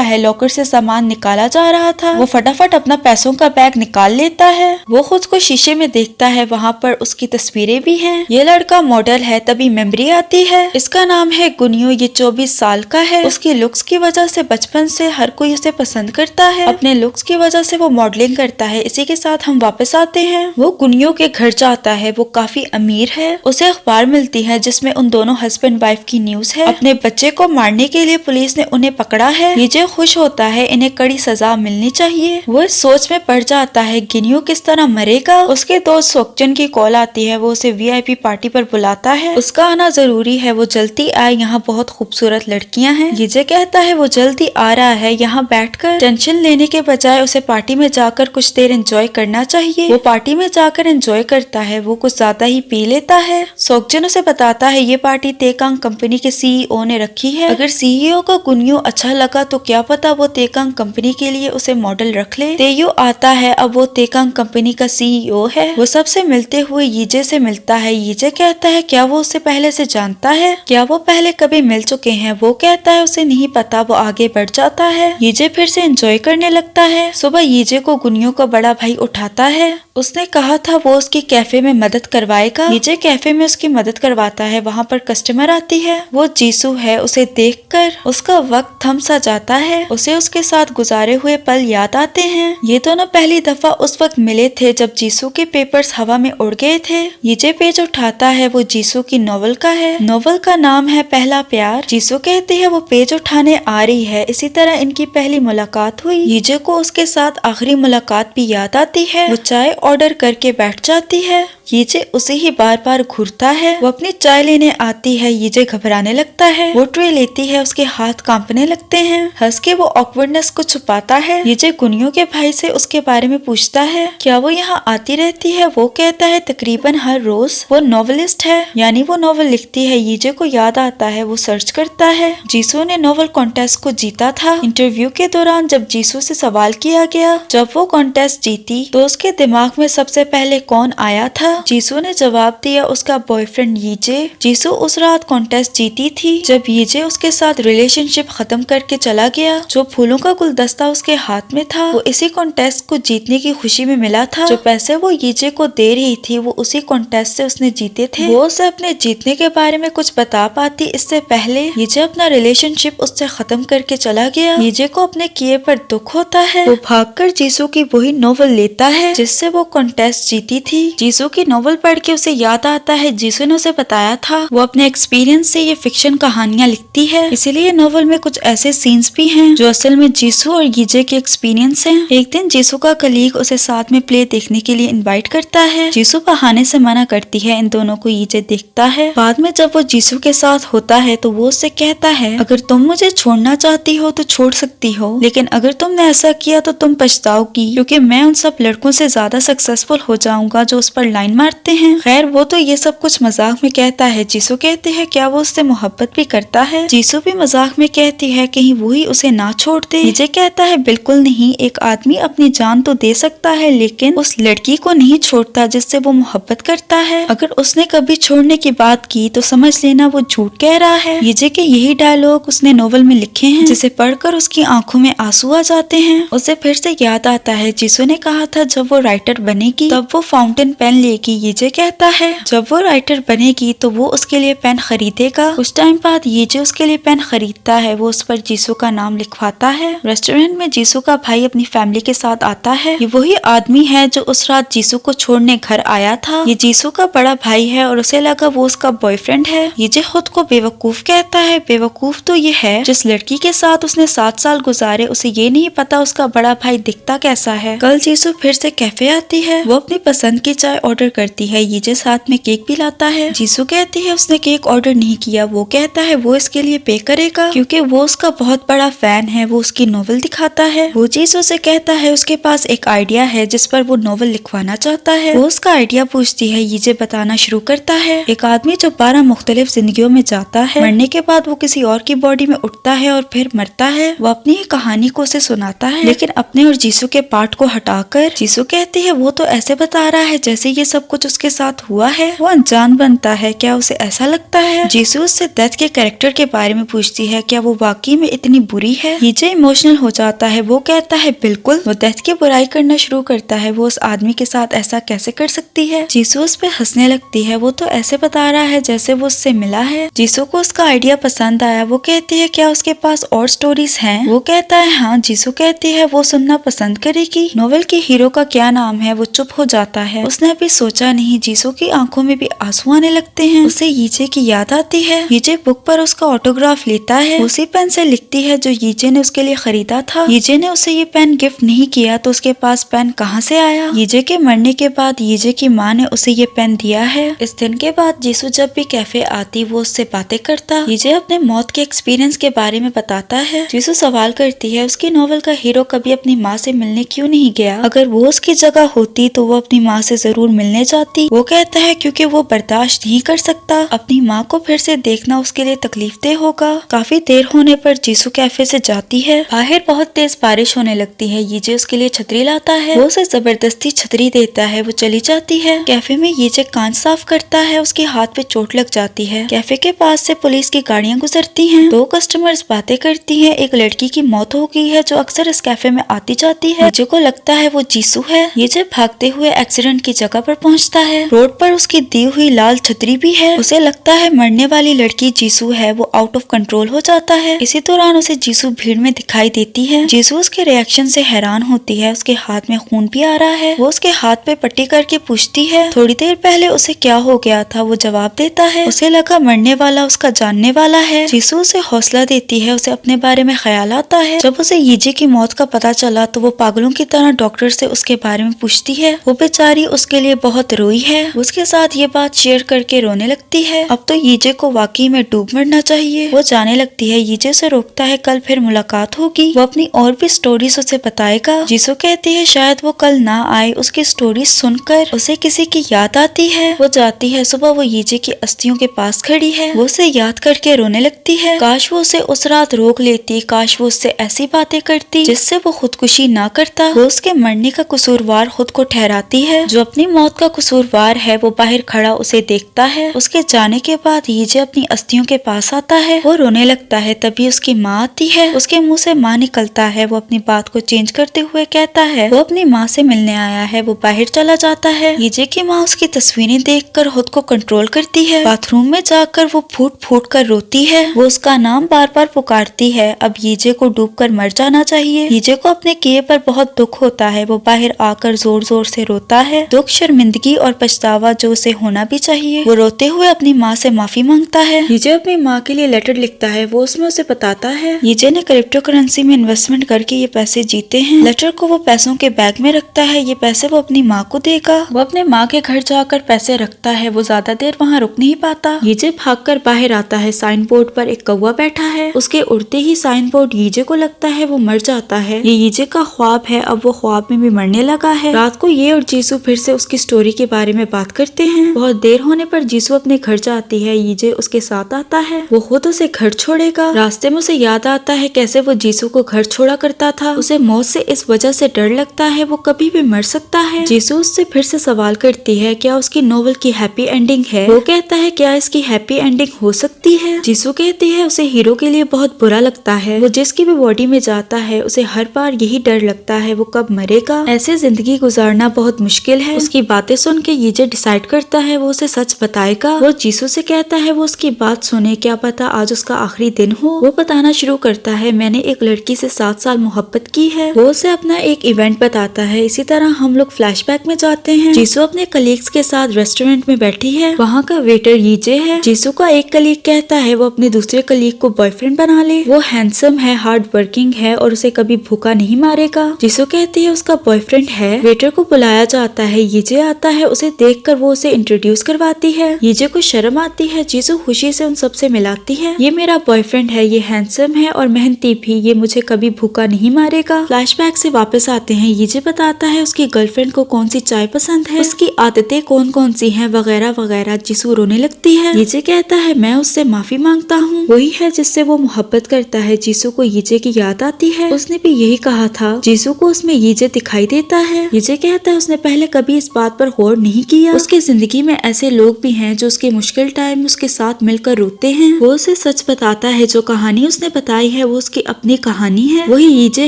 है। लॉकर से सामान निकाला जा रहा था। वो फटाफट अपना पैसों का बैग निकाल लेता है। वो खुद को शीशे में देखता है। वहाँ पर उसकी तस्वीरें भी हैं। ये लड़का मॉडल है। तभी मेमोरी आती है। इसका नाम है गुनियो। ये 24 साल का है। उसकी लुक्स की वजह से बचपन से हर कोई उसे पसंद करता है। अपने लुक्स की वजह से वो मॉडलिंग करता है। इसी के साथ हम वापस आते हैं। वो गुनियो के घर जाता है। वो काफी अमीर है। उसे अखबार मिलती है जिसमें उन दोनों हस्बैंड वाइफ की न्यूज है। अपने बच्चे को मारने के लिए पुलिस ने उन्हें पकड़ा है। यीजे खुश होता है, इन्हें कड़ी सजा मिलनी चाहिए। वो इस सोच में पड़ जाता है गुनियो किस तरह मरेगा। उसके दोस्त सोक्चन की कॉल आती है। वो उसे VIP पार्टी पर बुलाता है। उसका आना जरूरी है। वो जल्दी आए, यहाँ बहुत खूबसूरत लड़कियां हैं। यीजे कहता है वो जल्दी आ रहा है। यहाँ बैठकर टेंशन लेने के बजाय उसे पार्टी में जाकर कुछ देर एंजॉय करना चाहिए। वो पार्टी में जाकर एंजॉय करता है। वो कुछ ज्यादा ही पी लेता है। सोक्जन उसे बताता है ये पार्टी तेकांग कंपनी के CEO ने रखी है। अगर CEO को गुनियो अच्छा लगा तो क्या पता वो तेकांग कंपनी के लिए उसे मॉडल रख ले। तेयो आता है। अब वो तेकांग कंपनी का CEO है। वो सबसे मिलते हुए यीजे से मिलता है। यीजे कहता है क्या वो उससे पहले से जानता है, क्या वो पहले कभी मिल चुके हैं। वो कहता है उसे नहीं पता। वो आगे बढ़ जाता है। यीजे फिर से एंजॉय करने लगता है। सुबह यीजे को गुनियो का बड़ा भाई उठाता है। उसने कहा था वो उसकी कैफे में मदद करवाएगा। यीजे कैफे में उसकी मदद करवाता है। वहाँ पर कस्टमर आती है। वो जीसू है। उसे देखकर उसका वक्त थम सा जाता है। उसे उसके साथ गुजारे हुए पल याद आते हैं। ये दोनों पहली दफा उस वक्त मिले थे जब जीसू के पेपर्स हवा में उड़ गए थे। यीजे पेज उठाता है। वो जीसू की नॉवल का है। नॉवल का नाम है पहला प्यार। जीसू कहती है वो पेज उठाने आ रही है। इसी तरह इनकी पहली मुलाकात हुई। यीजे को उसके साथ आखिरी मुलाकात भी याद आती है। वो चाय ऑर्डर करके बैठ जाती है। यीजे उसे ही बार बार घूरता है। वो अपनी चाय लेने आती है। यीजे घबराने लगता है। वो ट्रे लेती है। उसके हाथ कांपने लगते हैं। हंस के वो ऑकवर्डनेस को छुपाता है। यीजे गुनियो के भाई से उसके बारे में पूछता है क्या वो यहाँ आती रहती है। वो कहता है तकरीबन हर रोज। वो नॉवेलिस्ट है, यानी वो नॉवल लिखती है। यीजे को याद आता है। वो सर्च करता है। जीसू ने नॉवल कॉन्टेस्ट को जीता था। इंटरव्यू के दौरान जब जीसू से सवाल किया गया जब वो कॉन्टेस्ट जीती तो उसके दिमाग में सबसे पहले कौन आया था। जीसू ने जवाब दिया उसका बॉयफ्रेंड यीजे। जीसू उस रात कॉन्टेस्ट जीती थी जब यीजे उसके साथ रिलेशनशिप खत्म करके चला गया। जो फूलों का गुलदस्ता उसके हाथ में था वो इसी कॉन्टेस्ट को जीतने की खुशी में मिला था। जो पैसे वो यीजे को दे रही थी वो उसी कॉन्टेस्ट से उसने जीते थे। वो उसे अपने जीतने के बारे में कुछ बता पाती इससे पहले यीजे अपना रिलेशनशिप उससे खत्म करके चला गया। यीजे को अपने किए पर दुख होता है। वो भागकर जीसू की वही नॉवल लेता है जिससे वो कॉन्टेस्ट जीती थी। जीसू की नॉवल पढ़ के उसे याद आता है जीसू ने उसे बताया था वो अपने एक्सपीरियंस से ये फिक्शन कहानियां लिखती है, इसीलिए नॉवल में कुछ ऐसे सीन्स भी हैं जो असल में जीसू और यीजे के एक्सपीरियंस हैं। एक दिन जीसू का कलीग उसे साथ में प्ले देखने के लिए इनवाइट करता है। जीसू बहाने से मना करती है। इन दोनों को यीजे देखता है। बाद में जब वो जीसू के साथ होता है तो वो उससे कहता है अगर तुम मुझे छोड़ना चाहती हो तो छोड़ सकती हो, लेकिन अगर तुमने ऐसा किया तो तुम पछताओगी क्योंकि मैं उन सब लड़कों से ज्यादा सक्सेसफुल हो जाऊंगा जो उस पर लाइन लाइन मारते हैं। खैर वो तो ये सब कुछ मजाक में कहता है। जीसू कहते हैं क्या वो उससे मोहब्बत भी करता है। जीसू भी मजाक में कहती है कहीं वो ही उसे ना छोड़ दे। ईजे कहता है बिल्कुल नहीं, एक आदमी अपनी जान तो दे सकता है लेकिन उस लड़की को नहीं छोड़ता जिससे वो मोहब्बत करता है। अगर उसने कभी छोड़ने की बात की तो समझ लेना वो झूठ कह रहा है। ईजे के यही डायलॉग उसने नोवेल में लिखे हैं जिसे पढ़कर उसकी आंखों में आंसू आ जाते हैं। उसे फिर से याद आता है जीसू ने कहा था जब वो राइटर बनेगी तब वो फाउंटेन पेन लेगी। ईजे कहता है जब वो राइटर बनेगी तो वो उसके लिए पेन खरीदेगा। कुछ टाइम बाद ईजे उसके लिए पेन खरीदता है। वो उस पर जीसू का नाम लिखवाता है। रेस्टोरेंट में जीसू का भाई अपनी फैमिली के साथ आता है। ये वही आदमी है जो उस रात जीसू को छोड़ने घर आया था। ये जीसू का बड़ा भाई है और उसे लगा वो उसका बॉयफ्रेंड है। ईजे खुद को बेवकूफ कहता है। बेवकूफ तो ये है जिस लड़की के साथ उसने 7 साल गुजारे उसे ये नहीं पता उसका बड़ा भाई दिखता कैसा है। कल जीसू फिर से कैफे आती है। वो अपनी पसंद की चाय ऑर्डर करती है। ईजे साथ में केक भी लाता है। जीसू कहती है उसने केक ऑर्डर नहीं किया। वो कहता है वो इसके लिए पे करेगा क्योंकि वो उसका बहुत बड़ा फैन है। वो उसकी नोवेल दिखाता है। वो जीसू से कहता है उसके पास एक आइडिया है जिस पर वो नोवेल लिखवाना चाहता है। वो उसका आइडिया पूछती है। ईजे बताना शुरू करता है। एक आदमी जो 12 मुख्तलिफ जिंदगियों में जाता है, मरने के बाद वो किसी और की बॉडी में उठता है और फिर मरता है। वो अपनी कहानी को उसे सुनाता है लेकिन अपने और जीसू के पार्ट को हटाकर। जीसू कहती है वो तो ऐसे बता रहा है जैसे ये सब कुछ उसके साथ हुआ है। वो अनजान बनता है। क्या उसे ऐसा लगता है? जीसू उससे डेथ के कैरेक्टर के बारे में पूछती है क्या वो वाकई में इतनी बुरी है। ईजे इमोशनल हो जाता है। वो कहता है बिल्कुल। वो डेथ की बुराई करना शुरू करता है। वो उस आदमी के साथ ऐसा कैसे कर सकती है। जीसू उस पे हंसने लगती है। वो तो ऐसे बता रहा है जैसे वो उससे मिला है। जीसू को उसका आइडिया पसंद आया। वो कहती है क्या उसके पास और स्टोरीज हैं? वो कहता है हाँ। जीसू कहती है वो सुनना पसंद करेगी। नोवेल के हीरो का क्या नाम है? वो चुप हो जाता है। उसने अभी सोचा नहीं। जीसू की आंखों में भी आंसू आने लगते हैं। उसे ईजे की याद आती है। ईजे बुक पर उसका ऑटोग्राफ लेता है। उसी पेन से लिखती है जो ईजे ने उसके लिए खरीदा था। ईजे ने उसे ये पेन गिफ्ट नहीं किया तो उसके पास पेन कहाँ से आया? ईजे के मरने के बाद ईजे की माँ ने उसे ये पेन दिया है। इस दिन के बाद जीसू जब भी कैफे आती वो उससे बातें करता। ईजे अपने मौत के एक्सपीरियंस के बारे में बताता है। जीसू सवाल करती है उसकी नोवेल का हीरो कभी अपनी माँ से मिलने क्यों नहीं गया? अगर वो उसकी जगह होती तो वो अपनी माँ से जरूर मिलने जाती। वो कहता है क्योंकि वो बर्दाश्त नहीं कर सकता। अपनी माँ को फिर से देखना उसके लिए तकलीफ दे होगा। काफी देर होने पर जीसू कैफे से जाती है। बाहर बहुत तेज बारिश होने लगती है। ईजे उसके लिए छतरी लाता है। वो उसे जबरदस्ती छतरी देता है। वो चली जाती है। कैफे में ईजे कांच साफ करता है। उसके हाथ पे चोट लग जाती है। कैफे के पास से पुलिस की गाड़ियां गुजरती हैं। 2 कस्टमर्स बातें करती हैं। एक लड़की की मौत हो गई है जो अक्सर इस कैफे में आती जाती है। ईजे को लगता है वो जीसू है। ईजे भागते हुए एक्सीडेंट की जगह पर पहुंचता है। रोड पर उसकी दी हुई लाल छतरी भी है। उसे लगता है मरने वाली लड़की जीसू है। वो आउट ऑफ कंट्रोल हो जाता है। इसी दौरान उसे जीसू भीड़ में दिखाई देती है। जीसू उसके रिएक्शन से हैरान होती है। उसके हाथ में खून भी आ रहा है। वो उसके हाथ पे पट्टी करके पूछती है थोड़ी देर पहले उसे क्या हो गया था? वो जवाब देता है उसे लगा मरने वाला उसका जानने वाला है। जीसू उसे हौसला देती है। उसे अपने बारे में ख्याल आता है। जब उसे ईजे की मौत का पता चला तो वो पागलों की तरह डॉक्टर से उसके बारे में पूछती है। वो बेचारी उसके लिए बहुत रोई है। उसके साथ ये बात शेयर करके रोने लगती है। अब तो ईजे को वाकई में डूब मरना चाहिए। वो जाने लगती है। ईजे से रोकता है कल फिर मुलाकात होगी। वो अपनी और भी स्टोरीज उसे बताएगा। जीसू कहती है शायद वो कल ना आए। उसकी स्टोरीज सुनकर उसे किसी की याद आती है। वो जाती है। सुबह वो ईजे की अस्थियों के पास खड़ी है। वो उसे याद करके रोने लगती है। काश वो उसे उस रात रोक लेती। काश वो उससे ऐसी बातें करती जिससे वो खुदकुशी ना करता। वो उसके मरने का कसूरवार खुद को ठहराती है। जो अपनी मौत का कसूरवार है वो बाहर खड़ा उसे देखता है। उसके जाने के बाद ईजे अपनी अस्थियों के पास आता है। वो रोने लगता है। तभी उसकी माँ आती है। उसके मुंह से माँ निकलता है। वो अपनी बात को चेंज करते हुए कहता है वो अपनी माँ से मिलने आया है। वो बाहर चला जाता है। ईजे की माँ उसकी तस्वीरें देखकर खुद को कंट्रोल करती है। बाथरूम में जाकर वो फूट फूट कर रोती है। वो उसका नाम बार बार पुकारती है। अब ईजे को डूबकर मर जाना चाहिए। ईजे को अपने किए पर बहुत दुख होता है। वो बाहर आकर जोर जोर से रोता है। दुख, शर्मिंदगी और पछतावा जो उसे होना भी चाहिए। वो रोते हुए अपनी माँ से माफी मांगता है। ईजे अपनी माँ के लिए लेटर लिखता है। वो उसमें उसे बताता है ईजे ने क्रिप्टो करेंसी में इन्वेस्टमेंट करके ये पैसे जीते हैं। लेटर को वो पैसों के बैग में रखता है। ये पैसे वो अपनी माँ को देगा। वो अपने माँ के घर जाकर पैसे रखता है। वो ज्यादा देर वहाँ रुक नहीं पाता। ईजे भागकर बाहर आता है। साइन बोर्ड पर एक कौवा बैठा है। उसके उड़ते ही साइन बोर्ड ईजे को लगता है वो मर जाता है। ये ईजे का ख्वाब है। अब वो ख्वाब में भी मरने लगा है। रात को ये और जीसू फिर से उसकी स्टोरी स्टोरी के बारे में बात करते हैं। बहुत देर होने पर जीसू अपने घर जाती है। यीजे उसके साथ आता है। वो खुद उसे घर छोड़ेगा। रास्ते में उसे याद आता है कैसे वो जीसू को घर छोड़ा करता था। उसे मौत से इस वजह से डर लगता है, वो कभी भी मर सकता है। जीसू उससे फिर से सवाल करती है क्या उसकी नोवेल की हैप्पी एंडिंग है। वो कहता है क्या इसकी हैप्पी एंडिंग हो सकती है। जीसू कहती है उसे हीरो के लिए बहुत बुरा लगता है। वो जिसकी भी बॉडी में जाता है उसे हर बार यही डर लगता है वो कब मरेगा। ऐसे जिंदगी गुजारना बहुत मुश्किल है। उसकी बातें सुन के यीजे डिसाइड करता है वो उसे सच बताएगा। वो जीसू से कहता है वो उसकी बात सुने, क्या पता आज उसका आखिरी दिन हो। वो बताना शुरू करता है मैंने एक लड़की से 7 साल मोहब्बत की है। वो उसे अपना एक इवेंट बताता है। इसी तरह हम लोग फ्लैशबैक में जाते हैं। जीसू अपने कलीग्स के साथ रेस्टोरेंट में बैठी है। वहाँ का वेटर यीजे है। जीसू का एक कलीग कहता है वो अपने दूसरे कलीग को बॉयफ्रेंड बना ले। वो हैंडसम है, हार्ड वर्किंग है और उसे कभी भूखा नहीं मारेगा। जीसू कहती है उसका बॉयफ्रेंड है। वेटर को बुलाया जाता है। यीजे आता है। उसे देखकर वो उसे इंट्रोड्यूस करवाती है। यीजे को शर्म आती है। जीसू खुशी से उन सबसे मिलाती है। ये मेरा बॉयफ्रेंड है, ये हैंडसम है और मेहनती भी, ये मुझे कभी भूखा नहीं मारेगा। फ्लैशबैक से वापस आते हैं। यीजे बताता है उसकी गर्लफ्रेंड को कौन सी चाय पसंद है, उसकी आदतें कौन कौन सी हैं वगैरह वगैरह। जीसू रोने लगती है। यीजे कहता है मैं उससे माफी मांगता हूँ, वही है जिससे वो मोहब्बत करता है। जीसू को यीजे की याद आती है। उसने भी यही कहा था। जीसू को उसमें यीजे दिखाई देता है। यीजे कहता है उसने पहले कभी इस बात पर गौर नहीं किया। उसकी जिंदगी में ऐसे लोग भी हैं जो उसके मुश्किल टाइम में उसके साथ मिलकर रोते हैं। वो उसे सच बताता है जो कहानी उसने बताई है वो उसकी अपनी कहानी है। वही यीजे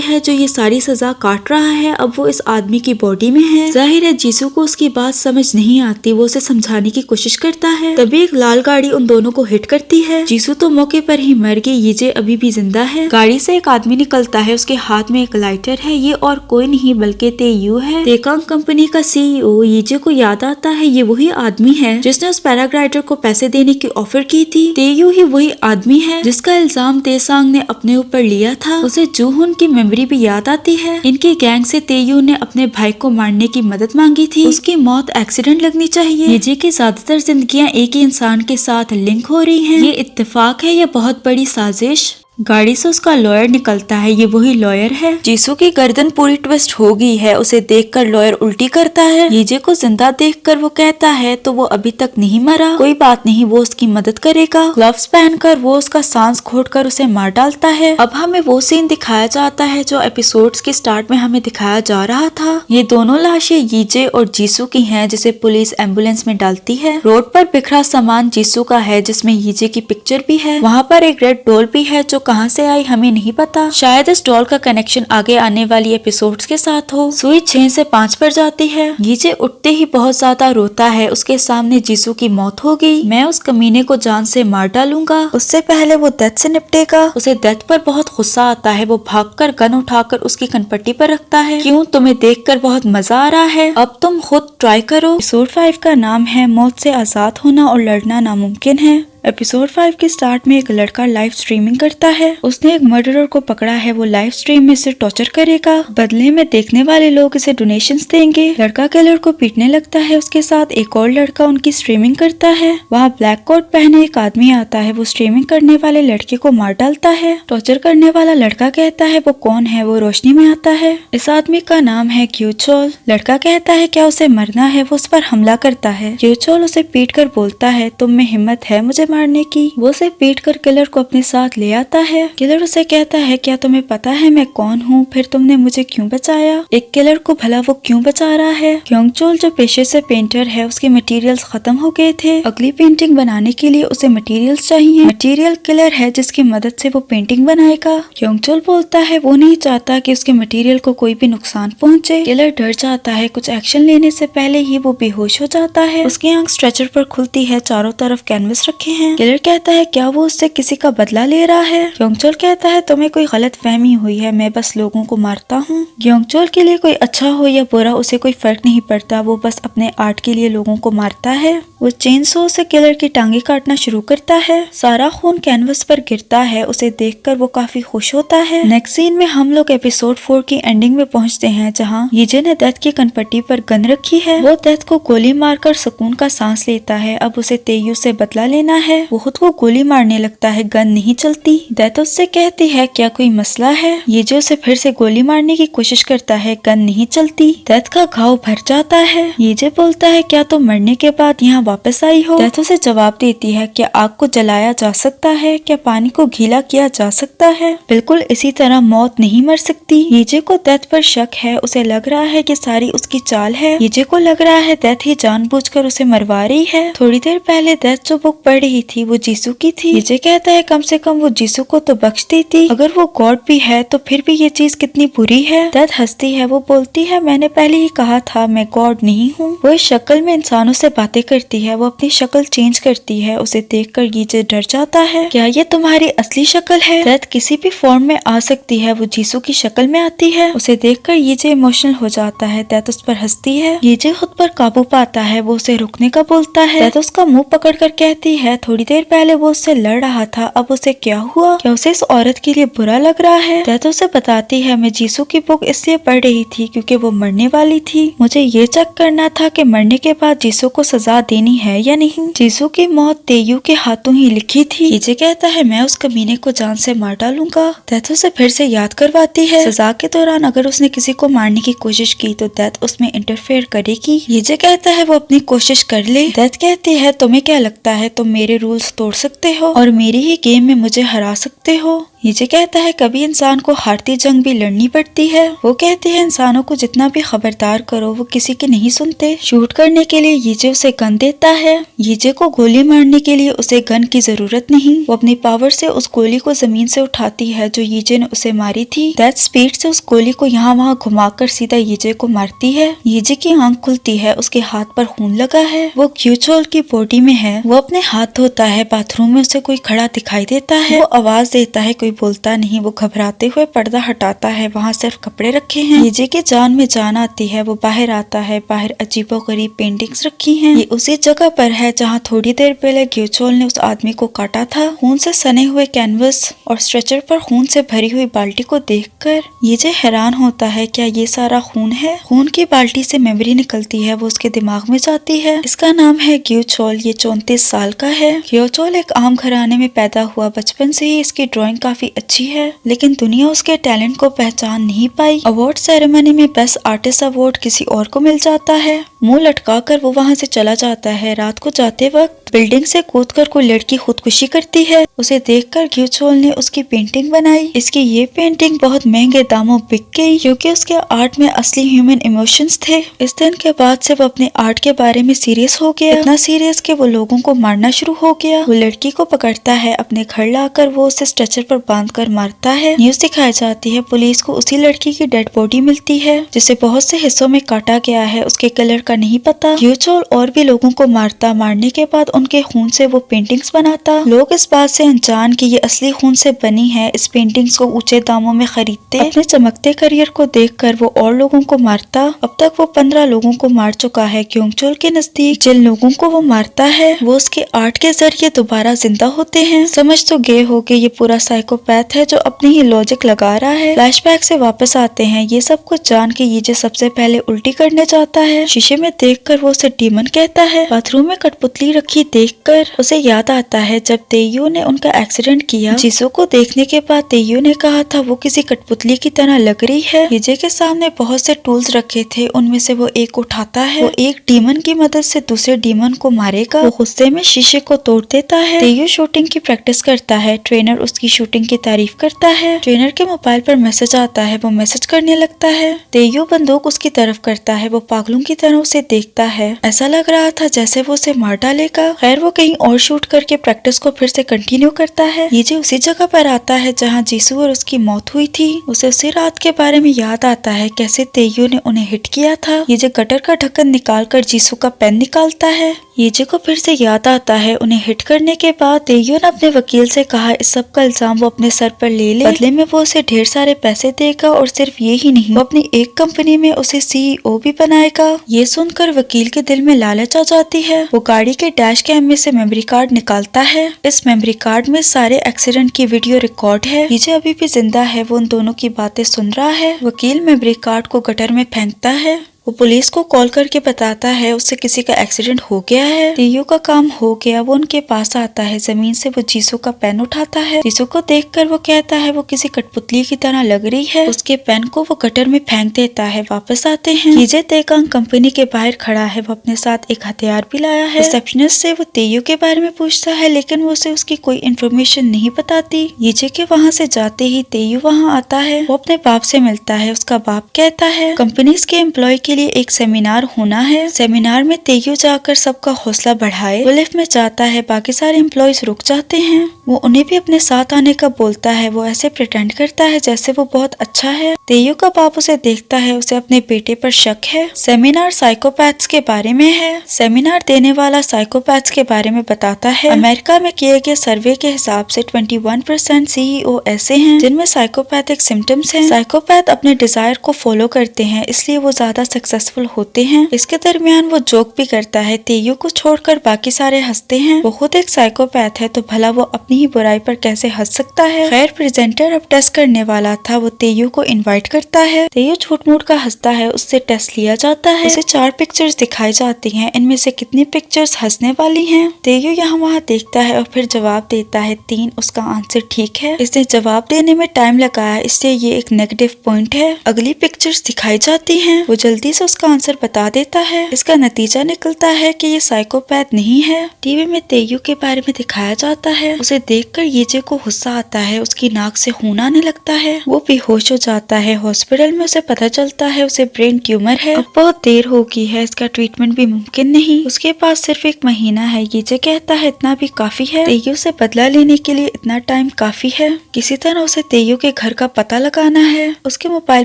है जो ये सारी सजा काट रहा है। अब वो इस आदमी की बॉडी में है। जाहिर है जीसू को उसकी बात समझ नहीं आती। वो उसे समझाने की कोशिश करता है। तभी एक लाल गाड़ी उन दोनों को हिट करती है। जीसू तो मौके पर ही मर गई। यीजे अभी भी जिंदा है। गाड़ी से एक आदमी निकलता है। उसके हाथ में एक लाइटर है। ये और कोई नहीं बल्कि तेयू है, तेकांग कंपनी का CEO। यीजे को याद आता है ये वही आदमी है जिसने उस पैराग्लाइडर को पैसे देने की ऑफर की थी। तेयू ही वही आदमी है जिसका इल्जाम तेसांग ने अपने ऊपर लिया था। उसे जूहुन की मेमोरी भी याद आती है। इनकी गैंग से तेयू ने अपने भाई को मारने की मदद मांगी थी। उसकी मौत एक्सीडेंट लगनी चाहिए। यीजे की ज्यादातर जिंदगियां एक ही इंसान के साथ लिंक हो रही हैं। ये इत्तेफाक है या बहुत बड़ी साजिश। गाड़ी से उसका लॉयर निकलता है। ये वही लॉयर है। जीसू की गर्दन पूरी ट्विस्ट हो गई है। उसे देखकर लॉयर उल्टी करता है। यीजे को जिंदा देखकर वो कहता है तो वो अभी तक नहीं मरा, कोई बात नहीं, वो उसकी मदद करेगा। ग्लव्स पहनकर वो उसका सांस घोटकर उसे मार डालता है। अब हमें वो सीन दिखाया जाता है जो एपिसोड्स के स्टार्ट में हमें दिखाया जा रहा था। ये दोनों लाशें यीजे और जीसू की हैं जिसे पुलिस एम्बुलेंस में डालती है। रोड पर बिखरा सामान जीसू का है जिसमें यीजे की पिक्चर भी है। वहाँ पर एक रेड डॉल भी है जो कहां से आई हमें नहीं पता। शायद इस डॉल का कनेक्शन आगे आने वाली एपिसोड्स के साथ हो। सुई 6 से 5 पर जाती है। यीजे उठते ही बहुत ज्यादा रोता है। उसके सामने जीसू की मौत हो गई। मैं उस कमीने को जान से मार डालूंगा, उससे पहले वो डेथ से निपटेगा। उसे डेथ पर बहुत गुस्सा आता है। वो भागकर गन उठाकर उसकी कनपट्टी पर रखता है। क्यों, तुम्हें देखकर बहुत मजा आ रहा है, अब तुम खुद ट्राई करो। एपिसोड 5 का नाम है मौत से आजाद होना और लड़ना नामुमकिन है। एपिसोड 5 के स्टार्ट में एक लड़का लाइव स्ट्रीमिंग करता है। उसने एक मर्डरर को पकड़ा है। वो लाइव स्ट्रीम में इसे टॉर्चर करेगा। बदले में देखने वाले लोग इसे डोनेशंस देंगे। लड़का किलर को पीटने लगता है। उसके साथ एक और लड़का उनकी स्ट्रीमिंग करता है। वहाँ ब्लैक कोट पहने एक आदमी आता है। वो स्ट्रीमिंग करने वाले लड़के को मार डालता है। टॉर्चर करने वाला लड़का कहता है वो कौन है। वो रोशनी में आता है। इस आदमी का नाम है क्यूचोल। लड़का कहता है क्या उसे मरना है। वो उस पर हमला करता है। क्यूचोल उसे पीट कर बोलता है तुम में हिम्मत है मुझे मारने की। वो उसे पीट कर किलर को अपने साथ ले आता है। किलर उसे कहता है क्या तुम्हें पता है मैं कौन हूँ, फिर तुमने मुझे क्यों बचाया। एक किलर को भला वो क्यों बचा रहा है। क्योंगचोल जो पेशे से पेंटर है उसके मटेरियल्स खत्म हो गए थे। अगली पेंटिंग बनाने के लिए उसे मटेरियल्स चाहिए। मटेरियल किलर है जिसकी मदद से वो पेंटिंग बनाएगा। क्योंगचोल बोलता है वो नहीं चाहता कि उसके मटेरियल को कोई भी नुकसान पहुँचे। किलर डर जाता है। कुछ एक्शन लेने से पहले ही वो बेहोश हो जाता है। उसकी आंख स्ट्रेचर पर खुलती है। चारों तरफ कैनवस रखे हैं। किलर कहता है क्या वो उससे किसी का बदला ले रहा है। क्योंगचोल कहता है तुम्हें कोई गलत फहमी हुई है, मैं बस लोगों को मारता हूँ। क्योंगचोल के लिए कोई अच्छा हो या बुरा उसे कोई फर्क नहीं पड़ता। वो बस अपने आर्ट के लिए लोगों को मारता है। वो चेनसो से किलर की टांगे काटना शुरू करता है। सारा खून कैनवस पर गिरता है। उसे देखकर वो काफी खुश होता है। नेक्स्ट सीन में हम लोग एपिसोड 4 की एंडिंग में पहुंचते हैं जहां यीजे ने डेथ की कनपट्टी पर गन रखी है। वो डेथ को गोली मारकर सुकून का सांस लेता है। अब उसे तेयू से बदला लेना है। है। वो खुद को गोली मारने लगता है, गन नहीं चलती। डेथ उससे कहती है क्या कोई मसला है। ये जो उसे फिर से गोली मारने की कोशिश करता है, गन नहीं चलती। डेथ का घाव भर जाता है। ये जो बोलता है क्या तुम मरने के बाद यहाँ वापस आई हो। डेथ उसे जवाब देती है क्या आग को जलाया जा सकता है, क्या पानी को गीला किया जा सकता है, बिल्कुल इसी तरह मौत नहीं मर सकती। येजे को डेथ पर शक है। उसे लग रहा है कि सारी उसकी चाल है। येजे को लग रहा है डेथ ही जानबूझकर उसे मरवा रही है। थोड़ी देर पहले डेथ जो बुक पढ़ रही थी वो जीसू की थी। येजे कहता है कम से कम वो जीसू को तो बख्श देती, अगर वो गॉड भी है तो फिर भी ये चीज कितनी बुरी है। डेथ हंसती है। वो बोलती है मैंने पहले ही कहा था मैं गॉड नहीं हूँ। वो इस शक्ल में इंसानों से बातें करती है। वो अपनी शक्ल चेंज करती है। उसे देखकर येजे डर जाता है। क्या ये तुम्हारी असली शक्ल है। डेथ किसी भी फॉर्म में आ सकती है। वो जीसू की शक्ल में आती है। उसे देखकर येजे इमोशनल हो जाता है। डेथ उस पर हंसती है। येजे खुद पर काबू पाता है। वो उसे रुकने का बोलता है। डेथ उसका मुंह पकड़कर कहती है थोड़ी देर पहले वो उससे लड़ रहा था, अब उसे क्या हुआ, क्या उसे इस औरत के लिए बुरा लग रहा है। डेथ उसे बताती है मैं जीसू की बुक इसलिए पढ़ रही थी क्योंकि वो मरने वाली थी। मुझे ये चेक करना था कि मरने के बाद जीसू को सजा देनी है या नहीं। जीसू की मौत तेयू के हाथों ही लिखी थी। येजे कहता है मैं उस कमीने को जान से मार डालूंगा। डेथ उसे फिर से याद करवाती है सजा के दौरान अगर उसने किसी को मारने की कोशिश की तो डेथ उसमें इंटरफेयर करेगी। येजे कहता है वो अपनी कोशिश कर ले। डेथ कहती है तुम्हें क्या लगता है तुम मेरे रूल्स तोड़ सकते हो और मेरी ही गेम में मुझे हरा सकते हो। येजे कहता है कभी इंसान को हारती जंग भी लड़नी पड़ती है। वो कहती है इंसानों को जितना भी खबरदार करो वो किसी की नहीं सुनते। शूट करने के लिए येजे उसे गन देता है। येजे को गोली मारने के लिए उसे गन की जरूरत नहीं। वो अपनी पावर से उस गोली को जमीन से उठाती है जो येजे ने उसे मारी थी। डेथ स्पीड से उस गोली को यहाँ वहाँ घुमाकर सीधा येजे को मारती है। येजे की आंख खुलती है। उसके हाथ पर खून लगा है। वो ग्यूचोल की बॉडी में है। वो अपने हाथ धोता है। बाथरूम में उसे कोई खड़ा दिखाई देता है। वो आवाज देता है, कोई बोलता नहीं। वो घबराते हुए पर्दा हटाता है। वहाँ सिर्फ कपड़े रखे हैं। येजे की जान में जान आती है। वो बाहर आता है। बाहर अजीबोगरीब पेंटिंग्स रखी हैं। ये उसी जगह पर है जहाँ थोड़ी देर पहले ग्यूचोल ने उस आदमी को काटा था। खून से सने हुए कैनवस और स्ट्रेचर पर खून से भरी हुई बाल्टी को देखकर येजे हैरान होता है, क्या ये सारा खून है। खून की बाल्टी से मेमोरी निकलती है। वो उसके दिमाग में जाती है। इसका नाम है ग्यूचोल। ये 34 साल का है। ग्यूचोल एक आम घराने में पैदा हुआ। बचपन से ही इसकी ड्राइंग काफी अच्छी है, लेकिन दुनिया उसके टैलेंट को पहचान नहीं पाई। अवार्ड सेरेमनी में बेस्ट आर्टिस्ट अवार्ड किसी और को मिल जाता है। मुंह लटका कर वो वहाँ से चला जाता है। रात को जाते वक्त बिल्डिंग से कूदकर कोई लड़की खुदकुशी करती है। उसे देखकर ग्यूचोल ने उसकी पेंटिंग बनाई। इसकी ये पेंटिंग बहुत महंगे दामों बिक गई क्योंकि उसके आर्ट में असली ह्यूमन इमोशंस थे। इस दिन के बाद से वो अपने आर्ट के बारे में सीरियस हो गया, इतना सीरियस कि वो लोगों को मारना शुरू हो गया। वो लड़की को पकड़ता है। अपने घर लाकर वो उसे स्ट्रेचर पर बांधकर मारता है। न्यूज दिखाई जाती है। पुलिस को उसी लड़की की डेड बॉडी मिलती है जिसे बहुत से हिस्सों में काटा गया है। उसके कलर का नहीं पता। ग्यूचोल और भी लोगों को मारता। मारने के बाद उनके खून से वो पेंटिंग्स बनाता। लोग इस बात से अनजान कि ये असली खून से बनी है, इस पेंटिंग्स को ऊंचे दामों में खरीदते। अपने चमकते करियर को देखकर वो और लोगों को मारता। अब तक वो 15 लोगों को मार चुका है। ग्यूचोल के नजदीक जिन लोगों को वो मारता है वो उसके आर्ट के जरिए दोबारा जिंदा होते हैं। समझ तो गए हो कि ये पूरा साइकोपैथ है जो अपनी ही लॉजिक लगा रहा है। फ्लैशबैक से वापस आते हैं। ये सब कुछ जान के येजे सबसे पहले उल्टी करने जाता है। शीशे में देखकर वो उसे डीमन कहता है। बाथरूम में कठपुतली रखी देखकर उसे याद आता है जब तेयू ने उनका एक्सीडेंट किया। जीसू को देखने के बाद तेयू ने कहा था वो किसी कठपुतली की तरह लग रही है। येजे के सामने बहुत से टूल्स रखे थे, उनमें से वो एक उठाता है। वो एक डीमन की मदद से दूसरे डीमन को मारेगा। वो गुस्से में शीशे को तोड़ देता है। तेयू शूटिंग की प्रैक्टिस करता है। ट्रेनर उसकी शूटिंग की तारीफ करता है। ट्रेनर के मोबाइल पर मैसेज आता है। वो मैसेज करने लगता है। तेयू बंदूक उसकी तरफ करता है। वो पागलों की तरह उसे देखता है। ऐसा लग रहा था जैसे वो उसे मार डालेगा। खैर वो कहीं और शूट करके प्रैक्टिस को फिर से कंटिन्यू करता है। येजे उसी जगह पर आता है जहाँ जीसू और उसकी मौत हुई थी। उसे उसी रात के बारे में याद आता है कैसे तेयू ने उन्हें हिट किया था। येजे गटर का ढक्कन निकालकर जीसू का पेन निकालता है। येजे को फिर से याद आता है उन्हें हिट करने के बाद तेयू ने अपने वकील से कहा इस सब का इल्जाम वो अपने सर पर ले ले, बदले में वो उसे ढेर सारे पैसे देगा और सिर्फ ये ही नहीं वो अपनी एक कंपनी में उसे CEO भी बनाएगा। ये सुनकर वकील के दिल में लालच आ जाती है। वो गाड़ी के डैश कैम में से मेमोरी कार्ड निकालता है। इस मेमोरी कार्ड में सारे एक्सीडेंट की वीडियो रिकॉर्ड है। येजे अभी भी जिंदा है। वो उन दोनों की बातें सुन रहा है। वकील मेमोरी कार्ड को गटर में फेंकता है। वो पुलिस को कॉल करके बताता है उससे किसी का एक्सीडेंट हो गया है। तेयू का काम हो गया, वो उनके पास आता है। जमीन से वो जीसू का पेन उठाता है। जीसू को देखकर वो कहता है वो किसी कठपुतली की तरह लग रही है। उसके पेन को वो गटर में फेंक देता है। वापस आते हैं। कीजे तेकांग कंपनी के बाहर खड़ा है। वो अपने साथ एक हथियार भी लाया है। रिसेप्शनिस्ट से वो तेयू के बारे में पूछता है, लेकिन वो उसे उसकी कोई इन्फॉर्मेशन नहीं बताती। कीजे के वहाँ से जाते ही तेयू वहाँ आता है। वो अपने बाप से मिलता है। उसका बाप कहता है कंपनीज के एम्प्लॉय के लिए एक सेमिनार होना है। सेमिनार में तेयू जाकर सबका हौसला बढ़ाए। वो लिफ्ट में जाता है। बाकी सारे एम्प्लॉयज रुक जाते हैं। वो उन्हें भी अपने साथ आने का बोलता है। वो ऐसे प्रिटेंड करता है जैसे वो बहुत अच्छा है। तेयू का बाप उसे देखता है। उसे अपने बेटे पर शक है। सेमिनार साइकोपैथ्स के बारे में है। सेमिनार देने वाला साइकोपैथ्स के बारे में बताता है। अमेरिका में किए गए सर्वे के हिसाब से 21% CEO ऐसे हैं जिनमें साइकोपैथिक सिम्टम्स हैं। साइकोपैथ अपने डिजायर को फॉलो करते हैं, इसलिए वो ज्यादा सक्सेसफुल होते हैं। इसके दरमियान वो जोक भी करता है। तेयू को छोड़कर बाकी सारे हंसते हैं। वो खुद एक साइकोपैथ है तो भला वो अपनी ही बुराई पर कैसे हंस सकता है। खैर प्रेजेंटर अब टेस्ट करने वाला था। वो तेयू को इनवाइट करता है। तेयू झूठ मूठ का हंसता है। उससे टेस्ट लिया जाता है। उसे 4 पिक्चर्स दिखाई जाती हैं। इनमें से कितनी पिक्चर्स हंसने वाली हैं? तेयू यहाँ वहाँ देखता है और फिर जवाब देता है 3। उसका आंसर ठीक है। इसने जवाब देने में टाइम लगाया, इसलिए ये एक नेगेटिव पॉइंट है। अगली पिक्चर्स दिखाई जाती हैं। वो जल्दी से उसका आंसर बता देता है। इसका नतीजा निकलता है कि ये साइकोपैथ नहीं है। टीवी में तेयू के बारे में दिखाया जाता है। उसे देखकर येजे को गुस्सा आता है। उसकी नाक से खून आने लगता है। वो बेहोश हो जाता है। हॉस्पिटल में उसे पता चलता है उसे ब्रेन ट्यूमर है। अब बहुत देर हो गई है, इसका ट्रीटमेंट भी मुमकिन नहीं। उसके पास सिर्फ 1 महीना है। येजे कहता है इतना भी काफी है। तेयू से बदला लेने के लिए इतना टाइम काफी है। किसी तरह उसे तेयू के घर का पता लगाना है। उसके मोबाइल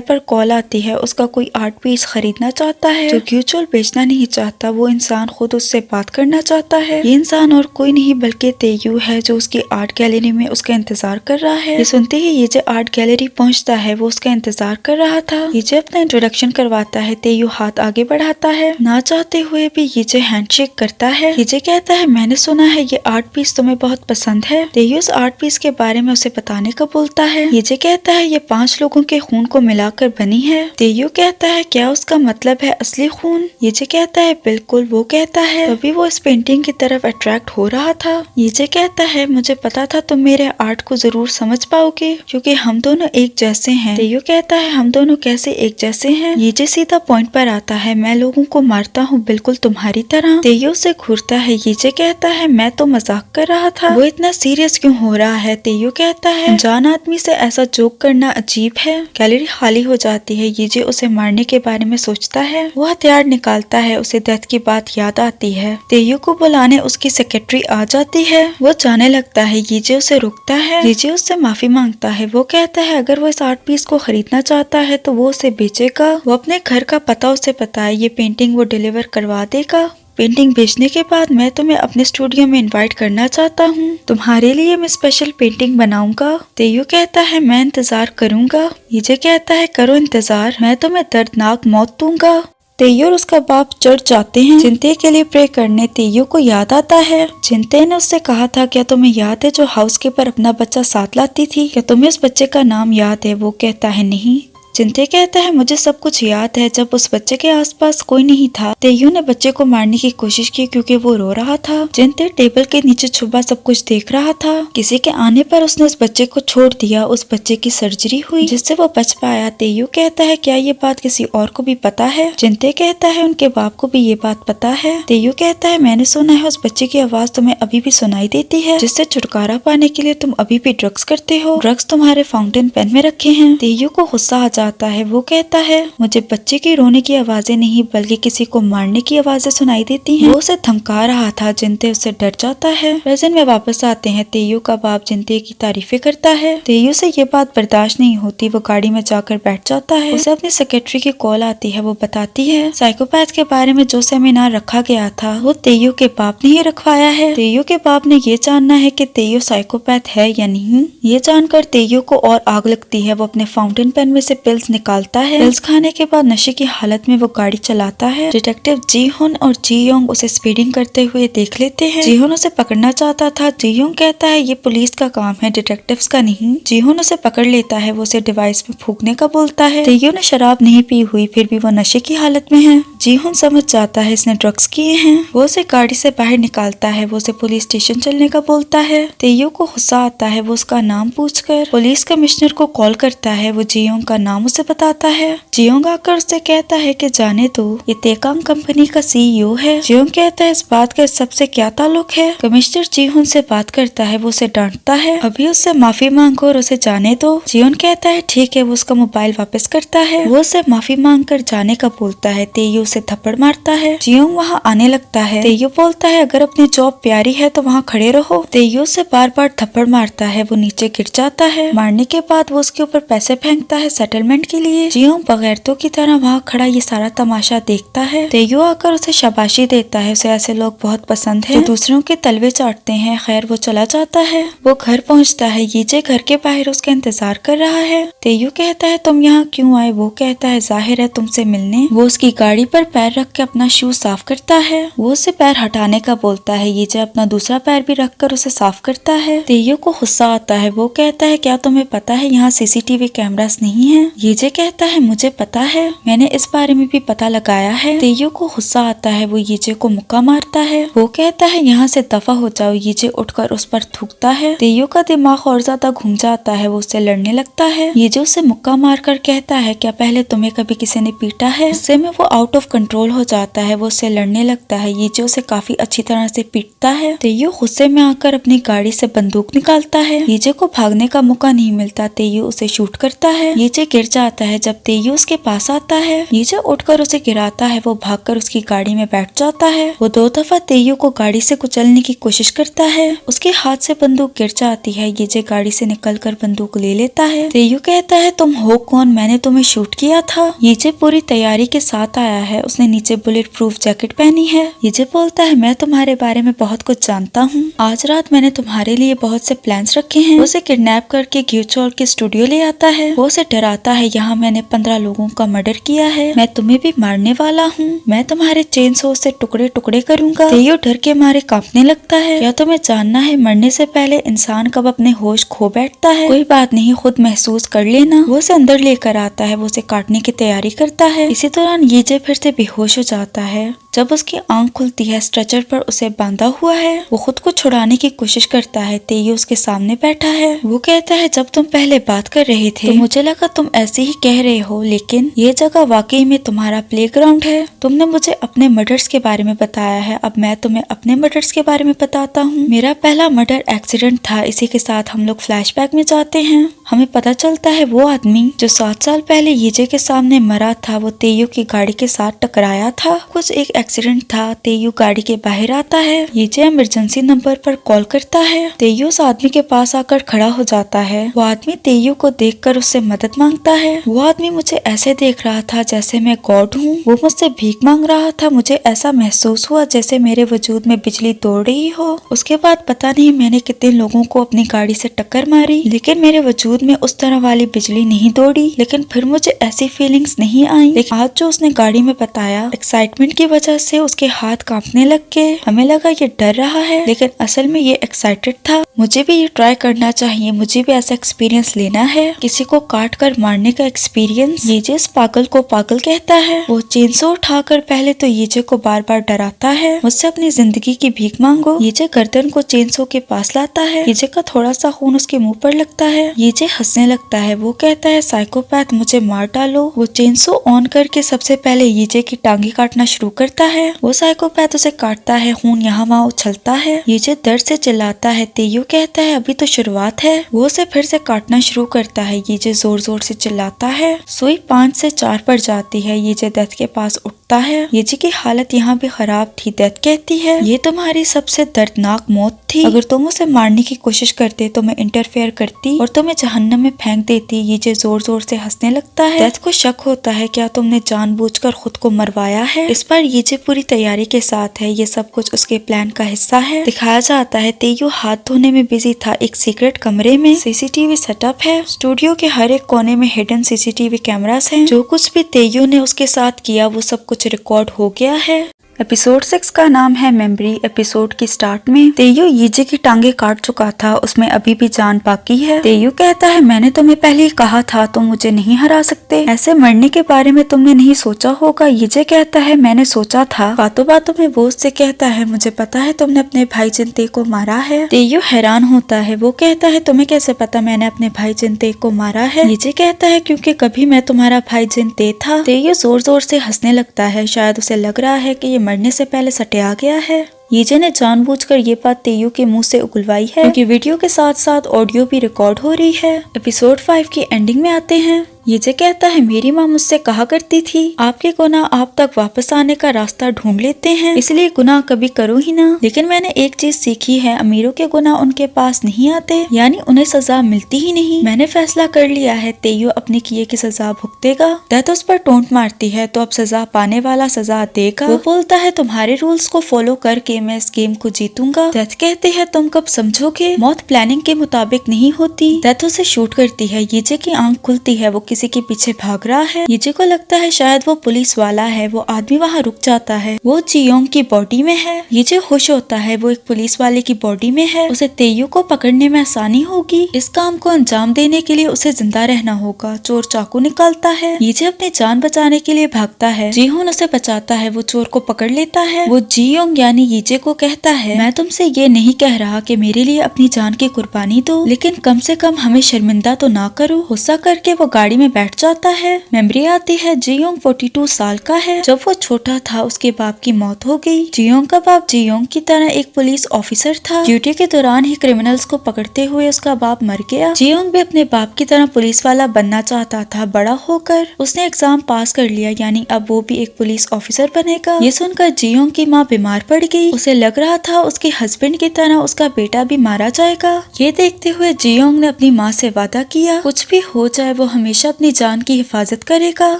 पर कॉल आती है। उसका कोई आर्ट पीस खरीदना चाहता है जो ग्यूचुअल बेचना नहीं चाहता। वो इंसान खुद उससे बात करना चाहता है। ये इंसान और कोई नहीं बल्कि तेयू है जो उसकी आर्ट गैलरी में उसका इंतजार कर रहा है। ये सुनते ही येजे आर्ट गैलरी पहुंचता है। वो उसका इंतजार कर रहा था। येजे अपना इंट्रोडक्शन करवाता है। तेयू हाथ आगे बढ़ाता है। ना चाहते हुए भी येजे हैंडशेक करता है। येजे कहता है मैंने सुना है ये आर्ट पीस तुम्हें बहुत पसंद है। तेयू उस आर्ट पीस के बारे में उसे बताने का बोलता है। येजे कहता है ये 5 लोगों के खून को मिलाकर बनी है। तेयू कहता है क्या उसका मतलब है असली खून? येजे कहता है बिल्कुल। वो कहता है तभी वो इस पेंटिंग की तरफ अट्रैक्ट हो रहा था। येजे कहता है मुझे पता था तुम मेरे आर्ट को जरूर समझ पाओगे क्योंकि हम दोनों एक जैसे हैं। तेयू कहता है हम दोनों कैसे एक जैसे हैं? येजे सीधा पॉइंट पर आता है। मैं लोगों को मारता हूँ बिल्कुल तुम्हारी तरह। तेयू से घूरता है। येजे कहता है मैं तो मजाक कर रहा था। वो इतना सीरियस क्यों हो रहा है? तेयू कहता है अनजान आदमी से ऐसा जोक करना अजीब है। गैलरी खाली हो जाती है। येजे उसे मारने के बारे में सोचता है। वो हथियार निकालता है। उसे डेथ की बात याद आती है। तेयू को बुलाने उसकी सेक्रेटरी आ जाती है। वो जाने लगता है। येजे उसे रुकता है। येजे उससे माफी मांगता है। वो कहता है अगर वो इस आर्ट पीस को खरीदना चाहता है तो वो उसे बेचेगा। वो अपने घर का पता उसे बताए। ये पेंटिंग वो डिलीवर करवा देगा। पेंटिंग भेजने के बाद मैं तुम्हें अपने स्टूडियो में इनवाइट करना चाहता हूँ। तुम्हारे लिए मैं स्पेशल पेंटिंग बनाऊंगा। तेयू कहता है मैं इंतजार करूंगा। येजे कहता है करो इंतजार, मैं तुम्हें दर्दनाक मौत दूंगा। तेयू और उसका बाप चर्च जाते हैं जिनते के लिए प्रे करने। तेयू को याद आता है जिनते ने उससे कहा था क्या तुम्हें याद है जो हाउसकीपर अपना बच्चा साथ लाती थी? क्या तुम्हें उस बच्चे का नाम याद है? वो कहता है नहीं। जिनते कहता है मुझे सब कुछ याद है जब उस बच्चे के आसपास कोई नहीं था। तेयू ने बच्चे को मारने की कोशिश की क्योंकि वो रो रहा था। जिनते टेबल के नीचे छुपा सब कुछ देख रहा था। किसी के आने पर उसने उस बच्चे को छोड़ दिया। उस बच्चे की सर्जरी हुई जिससे वो बच पाया। तेयू कहता है क्या ये बात किसी और को भी पता है? जिनते कहता है उनके बाप को भी ये बात पता है। तेयू कहता है मैंने सुना है उस बच्चे की आवाज तुम्हें अभी भी सुनाई देती है जिससे छुटकारा पाने के लिए तुम अभी भी ड्रग्स करते हो। ड्रग्स तुम्हारे फाउंटेन पेन में रखे हैं। तेयू को गुस्सा आ जाता है। वो कहता है मुझे बच्चे की रोने की आवाजें नहीं बल्कि किसी को मारने की आवाजें सुनाई देती हैं। वो उसे धमका रहा था। जिनते उससे डर जाता है। प्रेजेंट में वापस आते हैं। तेयू का बाप जिनते की तारीफें करता है। तेयू से ये बात बर्दाश्त नहीं होती। वो गाड़ी में जाकर बैठ जाता है। उसे अपनी सेक्रेटरी की कॉल आती है। वो बताती है साइकोपैथ के बारे में जो सेमिनार रखा गया था वो तेयू के बाप ने ही रखवाया है। तेयू के बाप ने ये जानना है कि तेयू साइकोपैथ है या नहीं। ये जानकर तेयू को और आग लगती है। वो अपने फाउंटेन पेन में से पिल्स निकालता है। पिल्स खाने के बाद नशे की हालत में वो गाड़ी चलाता है। डिटेक्टिव जी हुन और जी योंग उसे स्पीडिंग करते हुए देख लेते हैं। जी हुन उसे पकड़ना चाहता था। जी योंग कहता है ये पुलिस का काम है, डिटेक्टिव्स का नहीं। जी हुन उसे पकड़ लेता है। वो उसे डिवाइस में फूंकने का बोलता है। तेयो ने शराब नहीं पी हुई, फिर भी वो नशे की हालत में है। जी हुन समझ जाता है इसने ड्रग्स किए हैं। वो उसे गाड़ी से बाहर निकालता है। वो उसे पुलिस स्टेशन चलने का बोलता है। तेयो को गुस्सा आता है। वो उसका नाम पूछकर पुलिस कमिश्नर को कॉल करता है। वो जियोंग का नाम उसे बताता है। जियोंग आकर उससे कहता है कि जाने दो, ये तेकांग कंपनी का सीईओ है। जियोंग कहता है इस बात का सबसे क्या ताल्लुक है। कमिश्नर जीहुन से बात करता है। वो उसे डांटता है, अभी उससे माफी मांगो और उसे जाने दो। जियोंग कहता है ठीक है। वो उसका मोबाइल वापस करता है। वो उसे माफी मांग कर जाने का बोलता है। तेयो उसे थप्पड़ मारता है। जियोंग वहाँ आने लगता है। तेयो बोलता है अगर अपनी जॉब प्यारी है तो वहाँ खड़े रहो। तेयो से बार बार थप्पड़ मारता है। वो नीचे गिर जाता है। मारने के बाद वो उसके ऊपर पैसे फेंकता है सेटलमेंट के लिए। जियोंग बगैरतों की तरह वहाँ खड़ा ये सारा तमाशा देखता है। तेयो आकर उसे शाबाशी देता है। उसे ऐसे लोग बहुत पसंद है जो दूसरों के तलवे चाटते हैं। खैर वो चला जाता है। वो घर पहुँचता है। यीजे घर के बाहर उसका इंतजार कर रहा है। तेयो कहता है तुम यहाँ क्यों आए। वो कहता है जाहिर है तुमसे मिलने। वो उसकी गाड़ी पर पैर रख के अपना शू साफ करता है। वो उसे पैर हटाने का बोलता है। यीजे अपना दूसरा पैर भी रख कर उसे साफ करता है। तेयो को गुस्सा आता है। वो कहता है क्या तुम्हें पता है यहाँ सीसीटीवी कैमरास नहीं है। यीजे कहता है मुझे पता है, मैंने इस बारे में भी पता लगाया है। तेयो को गुस्सा आता है। वो यीजे को मुक्का मारता है। वो कहता है यहाँ से दफा हो जाओ। यीजे उठकर उस पर थूकता है। तेयो का दिमाग और ज्यादा घूम जाता है। वो उससे लड़ने लगता है। यीजे उसे मुक्का मारकर कहता है क्या पहले तुम्हें कभी किसी ने पीटा है। उससे में वो आउट ऑफ कंट्रोल हो जाता है। वो उससे लड़ने लगता है। यीजे उसे काफी अच्छी तरह से पीटता है। तेयो गुस्से में आकर अपनी गाड़ी से बंदूक निकालता है। यीजे को भागने का मौका नहीं मिलता। तेयो उसे शूट करता है। यीजे गिर जाता है। जब तेयो उसके पास आता है यीजे उठकर उसे गिराता है। वो भागकर उसकी गाड़ी में बैठ जाता है। वो 2 दफा तेयो को गाड़ी से कुचलने की कोशिश करता है। उसके हाथ से बंदूक गिर जाती है। यीजे गाड़ी से निकलकर बंदूक ले लेता है। तेयो कहता है तुम हो कौन, मैंने तुम्हें शूट किया था। यीजे पूरी तैयारी के साथ आया है। उसने नीचे बुलेट प्रूफ जैकेट पहनी है। यीजे बोलता है मैं तुम्हारे बारे में बहुत कुछ जानता हूँ। आज रात मैंने तुम्हारे लिए बहुत से प्लान्स रखे हैं। वो उसे किडनैप करके ग्यूचोल के स्टूडियो ले आता है। वो उसे डराता है यहाँ मैंने 15 लोगों का मर्डर किया है, मैं तुम्हें भी मारने वाला हूँ, मैं तुम्हारे चेन सो से टुकड़े टुकड़े करूंगा। तेयो डर के मारे कांपने लगता है। क्या तुम्हें जानना है मरने से पहले इंसान कब अपने होश खो बैठता है। कोई बात नहीं, खुद महसूस कर लेना। वो उसे अंदर लेकर आता है। वो उसे काटने की तैयारी करता है। इसी दौरान यीजे फिर से बेहोश हो जाता है। जब उसकी आंख खुलती है स्ट्रेचर पर उसे बांधा हुआ है। वो खुद को छुड़ाने की कोशिश करता है। तेयो उसके सामने बैठा है। वो कहता है जब तुम पहले बात कर रहे थे तो मुझे लगा तुम ऐसे ही कह रहे हो, लेकिन ये जगह वाकई में तुम्हारा प्लेग्राउंड है। तुमने मुझे अपने मर्डर्स के बारे में बताया है, अब मैं तुम्हें अपने मर्डर्स के बारे में बताता हूँ। मेरा पहला मर्डर एक्सीडेंट था। इसी के साथ हम लोग फ्लैशबैक में जाते हैं। हमें पता चलता है वो आदमी जो 7 साल पहले यीजे के सामने मरा था वो तेयो की गाड़ी के साथ टकराया था। कुछ एक एक्सीडेंट था। तेयो गाड़ी के बाहर आता है। यीजे इमरजेंसी नंबर पर कॉल करता है। तेयो उस आदमी के पास आकर खड़ा हो जाता है। वो आदमी तेयो को देखकर उससे मदद मांगता है। वो आदमी मुझे ऐसे देख रहा था जैसे मैं गॉड हूँ। वो मुझसे भीख मांग रहा था। मुझे ऐसा महसूस हुआ जैसे मेरे वजूद में बिजली दौड़ रही हो। उसके बाद पता नहीं मैंने कितने लोगों को अपनी गाड़ी से टक्कर मारी, लेकिन मेरे वजूद में उस तरह वाली बिजली नहीं दौड़ी। लेकिन फिर मुझे ऐसी फीलिंग्स नहीं आई। लेकिन आज जो उसने गाड़ी में बताया, एक्साइटमेंट की वजह से उसके हाथ कांपने लग गए। हमें लगा ये डर रहा है, लेकिन असल में ये एक्साइटेड था। मुझे भी ये ट्राई करना चाहिए, मुझे भी ऐसा एक्सपीरियंस लेना है, किसी को काट कर मारने का एक्सपीरियंस। यीजे इस पागल को पागल कहता है। वो चेनसो उठाकर पहले तो यीजे को बार बार डराता है, मुझसे अपनी जिंदगी की भीख मांगो। यीजे गर्दन को चेनसो के पास लाता है। यीजे का थोड़ा सा खून उसके मुंह पर लगता है। यीजे हंसने लगता है। वो कहता है साइकोपैथ, मुझे मार डालो। वो चेनसो ऑन करके सबसे पहले यीजे की टांगे काटना शुरू करता है। वो साइकोपैथ उसे काटता है। खून यहाँ वहाँ उछलता है। यीजे दर्द से चिल्लाता है। तेयो कहता है अभी तो शुरुआत है। वो उसे फिर से काटना शुरू करता है। यीजे जोर जोर से चिल्लाता है। सुई 5 से 4 पर जाती है। यीजे डेथ के पास उठता पूछता है। यीजी की हालत यहाँ भी खराब थी। डेथ कहती है ये तुम्हारी सबसे दर्दनाक मौत थी। अगर तुम उसे मारने की कोशिश करते तो मैं इंटरफेयर करती और तुम्हें जहन्नम में फेंक देती। यीजी जोर जोर से हंसने लगता है। डेथ को शक होता है क्या तुमने जानबूझकर खुद को मरवाया है। इस पर यीजी पूरी तैयारी के साथ है। ये सब कुछ उसके प्लान का हिस्सा है। दिखाया जाता है तेयू हाथ धोने में बिजी था। एक सीक्रेट कमरे में सीसीटीवी सेटअप है। स्टूडियो के हर एक कोने में हिडन सीसीटीवी कैमरास हैं। जो कुछ भी तेयू ने उसके साथ किया वो सब कुछ रिकॉर्ड हो गया है। एपिसोड 6 का नाम है मेमोरी। एपिसोड की स्टार्ट में तेयू यीजी की टांगे काट चुका था। उसमें अभी भी जान बाकी है। तेयू कहता है मैंने तुम्हें पहले ही कहा था तुम मुझे नहीं हरा सकते। ऐसे मरने के बारे में तुमने नहीं सोचा होगा। यीजी कहता है मैंने सोचा था। बातों बातों में वो उससे कहता है मुझे पता है तुमने अपने भाई जिनते को मारा है। तेयू हैरान होता है। वो कहता है तुम्हें कैसे पता मैंने अपने भाई जिनते को मारा है। यीजी कहता है क्योंकि कभी मैं तुम्हारा भाई जिनते था। तेयू जोर जोर से हंसने लगता है। शायद उसे लग रहा है कि ये मरने से पहले सटिया गया है। यीजी ने जानबूझकर ये बात तेयू के मुंह से उगलवाई है क्योंकि वीडियो के साथ साथ ऑडियो भी रिकॉर्ड हो रही है। एपिसोड 5 की एंडिंग में आते हैं। यीजी कहता है मेरी माँ मुझसे कहा करती थी आपके गुनाह आप तक वापस आने का रास्ता ढूंढ लेते हैं, इसलिए गुनाह कभी करो ही ना। लेकिन मैंने एक चीज सीखी है, अमीरों के गुनाह उनके पास नहीं आते, यानी उन्हें सजा मिलती ही नहीं। मैंने फैसला कर लिया है तेयू अपने किए की सजा भुगतेगा। डेथ उस पर टोंट मारती है तो अब सजा पाने वाला सजा देगा। वो बोलता है तुम्हारे रूल्स को फॉलो करके मैं इस गेम को जीतूंगा। डेथ कहते हैं तुम कब समझोगे, मौत प्लानिंग के मुताबिक नहीं होती। डेथ उसे शूट करती है। यीजी की आंख खुलती है। वो किसी के पीछे भाग रहा है। यीजी को लगता है शायद वो पुलिस वाला है। वो आदमी वहाँ रुक जाता है। वो जियोंग की बॉडी में है। यीजी खुश होता है वो एक पुलिस वाले की बॉडी में है। उसे तेयू को पकड़ने में आसानी होगी। इस काम को अंजाम देने के लिए उसे जिंदा रहना होगा। चोर चाकू निकालता है। यीजी अपनी जान बचाने के लिए भागता है। जीहोन उसे बचाता है। वो चोर को पकड़ लेता है। वो जियोंग यानी यीजी को कहता है मैं तुमसे ये नहीं कह रहा कि मेरे लिए अपनी जान की कुर्बानी दो, लेकिन कम से कम हमें शर्मिंदा तो ना करो। गुस्सा करके वो गाड़ी में बैठ जाता है। मेमोरी आती है जियोंग 42 साल का है। जब वो छोटा था उसके बाप की मौत हो गई। जियोंग का बाप जियोंग की तरह एक पुलिस ऑफिसर था। ड्यूटी के दौरान ही क्रिमिनल्स को पकड़ते हुए उसका बाप मर गया। जियोंग भी अपने बाप की तरह पुलिस वाला बनना चाहता था। बड़ा होकर उसने एग्जाम पास कर लिया, यानी अब वो भी एक पुलिस ऑफिसर बनेगा। ये सुनकर जियोंग की माँ बीमार पड़ गई। उसे लग रहा था उसके हस्बैंड की तरह उसका बेटा भी मारा जाएगा। ये देखते हुए जियोंग ने अपनी माँ से वादा किया कुछ भी हो जाए वो हमेशा अपनी जान की हिफाजत करेगा।